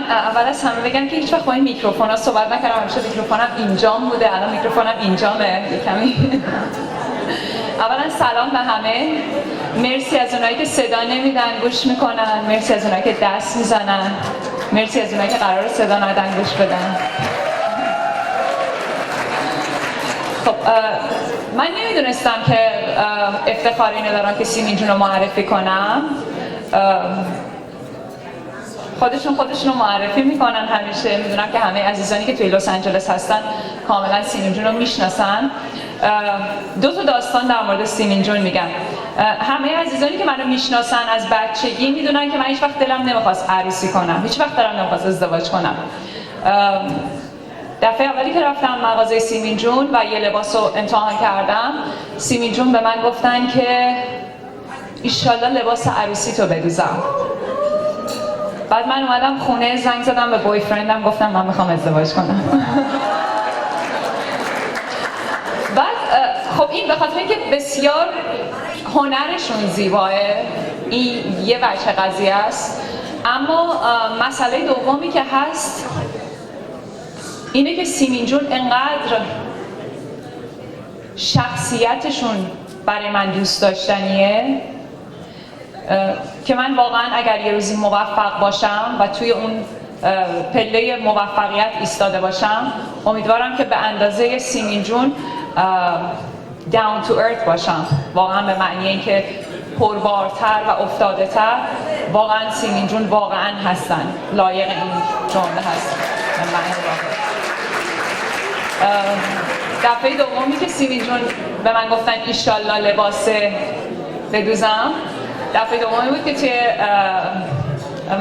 اول از همه بگم که هیچ وقت با این میکروفونا صحبت نکردم. همیشه میکروفونم اینجام بوده، الان میکروفونم اینجامه کمی. اولا سلام به همه. مرسی از اونایی که صدا نمیدن گوش میکنن، مرسی از اونایی که دست میزنن، مرسی از اونایی که قرار صدا ندن گوش بدن. خب من نمیدونستم که افتخار اینو دارم که سیمین جون رو معرفی کنم. خودشون رو معرفی میکنن همیشه. میدونم که همه عزیزانی که توی لس آنجلس هستن کاملا سیمین جون رو میشناسن. 2 تا داستان در مورد سیمین جون میگم. همه عزیزانی که منو میشناسن از بچگی میدونن که من هیچ وقت دلم نمیخواست عروسی کنم، هیچ وقت دلم نمیخواست ازدواج کنم. دفعه اولی که رفتم مغازه سیمین جون و یه لباس رو امتحان کردم، سیمین جون به من گفتن که ایشالله لباس عروسی تو بدوزم. بعد من اومدم خونه، زنگ زدم به بوی فرندم، گفتم من میخوام ازدواج کنم. بعد خب این به خاطر اینکه بسیار هنرشون زیباه، این یه وجه قضیه است. اما مسئله دومی که هست اینه که سیمین جون انقدر شخصیتشون برای من دوست داشتنیه که من واقعا اگر یه روزی موفق باشم و توی اون پله موفقیت ایستاده باشم، امیدوارم که به اندازه سیمین جون down to earth باشم، واقعا به معنی اینکه پربارتر و افتاده تر. واقعا سیمین جون واقعا هستن، لایق این جمله هستن به معنی واقع. دفعه دومی که سیمین جون به من گفتن ایشالله لباس بدوزم، دفعه دومی بود که توی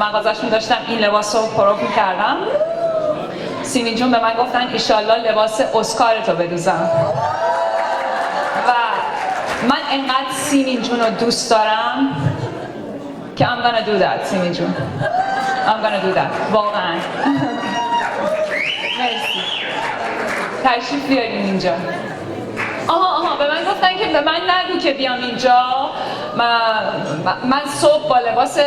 مغازه‌شون داشتم این لباس رو پروف می‌کردم. سیمین جون به من گفتن ایشالله لباس اسکارتو بدوزم و من انقدر سیمین جون رو دوست دارم که I'm gonna do that. سیمین جون I'm gonna do that واقعا. مرسی، تشریف بیارین اینجا. آها به من گفتن که به من نگو که بیام اینجا. من صبح با لباس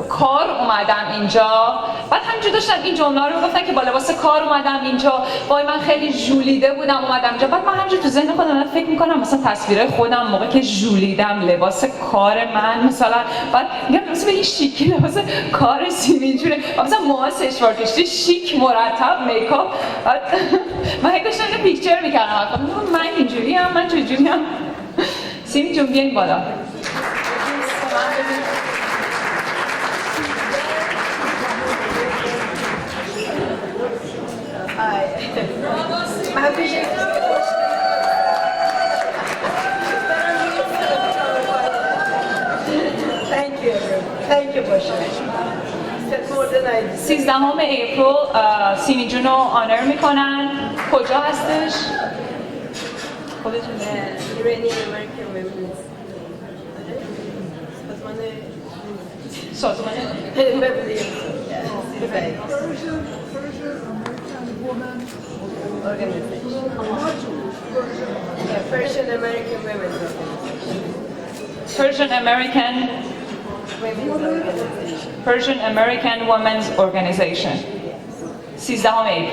کار اومدم اینجا. بعد همینجور داشتم این جمله رو گفتن که با لباس کار اومدم اینجا. وای من خیلی ژولیده بودم اومدم اینجا. بعد من همینجور تو ذهن خودم فکر میکنم مثلا تصویرهای خودم موقع که ژولیدم لباس کار من مثلا، بعد میگم مثلا به این شیکی لباس کار سیمین جونه، مثلا موها سشوار کشیده شیک مرتب میکاپ. بعد من هی داشتم اینو پیکچر میکردم من اینجوری ام، من چجوری ام. سیمین جون بیاین بالا. Thank you, Boshe. 13 اپریل سیمین جون رو آنر میکنن. کجا هستش؟ خودتونه؟ Iranian American Women's سازمان Persian American Women's Persian American Women's Organization 13 اپریل.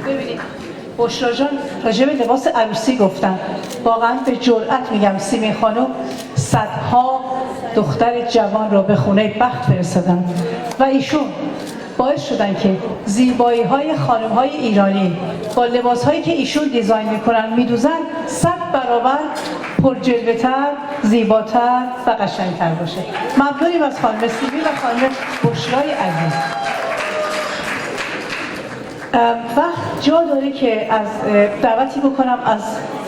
ببینید بشرا جان راجع به لباس عروسی گفتن. واقعا به جرئت میگم سیمین خانم صدها دختر جوان را به خونه بخت فرستادن و ایشون باعث شدن که زیبایی های خانم های ایرانی با لباس هایی که ایشون دیزاین میکنن میدوزن 100 برابر پرجلوه تر، زیباتر و قشنگتر باشه. ممنونیم از خانم سیمین و خانم بشرای عزیز. و جا داره که از دعوتی بکنم از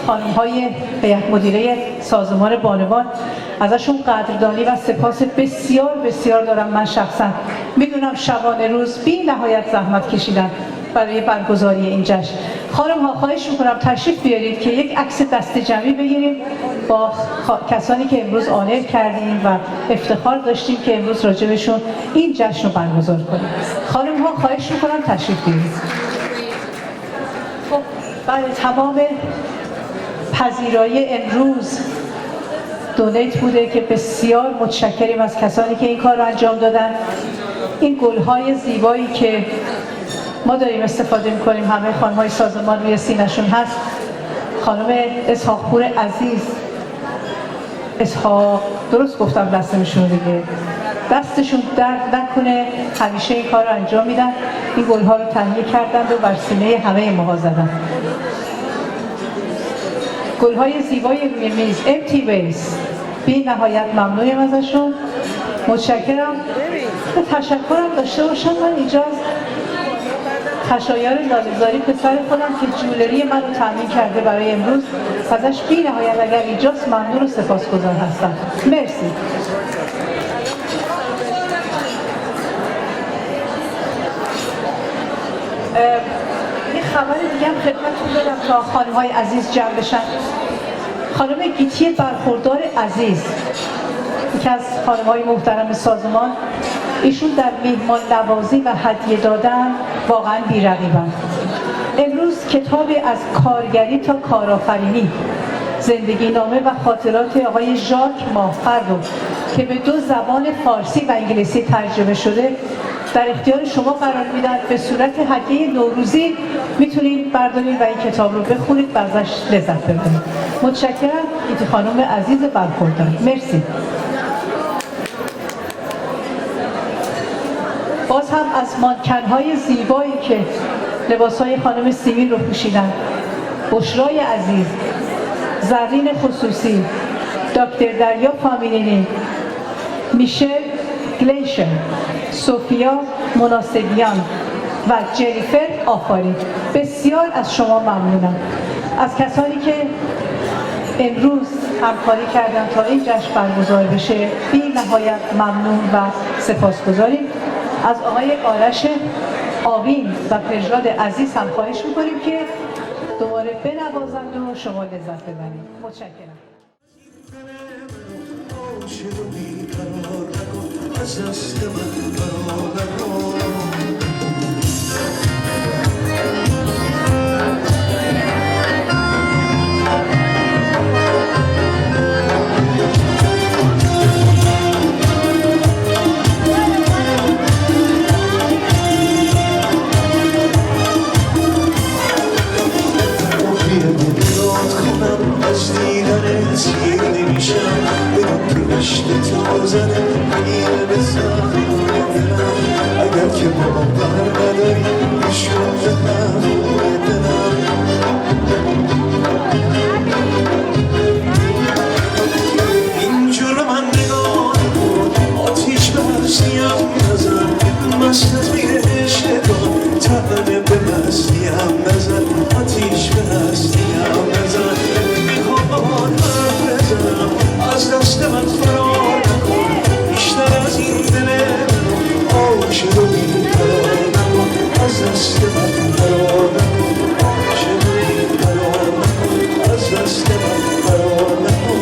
خانم‌های هیئت مدیره سازمان بانوان، ازشون قدردانی و سپاس بسیار بسیار دارم. من شخصا میدونم شبانه روز بی نهایت زحمت کشیدن برای برگزاری این جشن. خانم‌ها خواهش میکنم تشریف بیارید که یک عکس دست جمعی بگیریم با کسانی که امروز آنر کردیم و افتخار داشتیم که امروز راجبشون این جشن رو برگزار کنیم. خانم‌ها خواهش میکنم تشریف بیارید. خب برای تمام پذیرایی امروز دونیت بوده که بسیار متشکریم از کسانی که این کار رو انجام دادن. این گل‌های زیبایی که ما داریم استفاده می‌کنیم، همه خانم‌های سازمان روی سینه‌شون هست. خانم اسحاقپور عزیز، اسحاق درست گفتم دستشون دیگه، دستشون درد نکنه، همیشه این کار رو انجام میدن. این گل‌ها رو تهیه کردند و بر سینه همه ماها زدن. گل‌های زیبای روی میز empty vase، بی نهایت ممنونیم ازشون. متشکرم. تشکرم داشته باشم من اینجا خشایار لاله‌زاری پسر خودم که جولری من رو تامین کرده برای امروز، ازش بی نهایت اگر اینجاست ممنون و سپاسگزار هستم. مرسی. یه خبر دیگه هم خدمتتون دارم تا خانم‌های عزیز جمع بشن. خانم گیتی برخوردار عزیز، یکی از خانم‌های محترم سازمان، ایشون در میهمان نوازی و هدیه دادن واقعا بی‌رقیبن. امروز کتابی از کارگری تا کارآفرینی، زندگی نامه و خاطرات آقای ژاک ماهفر رو که به 2 زبان فارسی و انگلیسی ترجمه شده در اختیار شما قرار میدن. به صورت هدیه نوروزی میتونید بردارید و این کتاب رو بخونید و ازش لذت ببرید. متشکرم. گیتی خانم عزیز برخوردار. مرسی. باز هم از مانکن‌های زیبایی که لباس‌های خانم سیمین رو پوشیدن، بشرای عزیز، زرین خصوصی، دکتر دریا فامینینی، میشل گلیشر، سوفیا مناسبیان و جنیفر آفاری، بسیار از شما ممنونم. از کسانی که امروز همکاری کردن تا این جشن برگزار بشه بی نهایت ممنون و سپاسگزاریم. از آقای آرش آوین و پژراد عزیز هم خواهش میکنیم که دوباره بنوازند و شما لذت ببرید. متشکرم. از دیدن سیر نمیشم بدون رشت تازنه میره به زمان دلم اگر که باور نداری بشون به همون دلم اینجور من نگاه آتیش بستیم نزن مست از میره عشقتان تنه به مستیم نزن آتیش بستیم نزن از دست من فرار نکن بیشتر از این دل من عاشق و بی‌قرار نکن از دست من فرار نکن عاشق و بی‌قرار نکن از دست من فرار نکن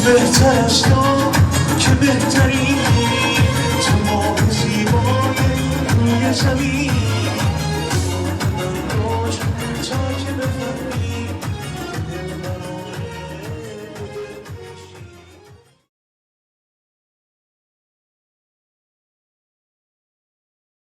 بهتر از تو که بهتری تو ماه زیبای روی زمین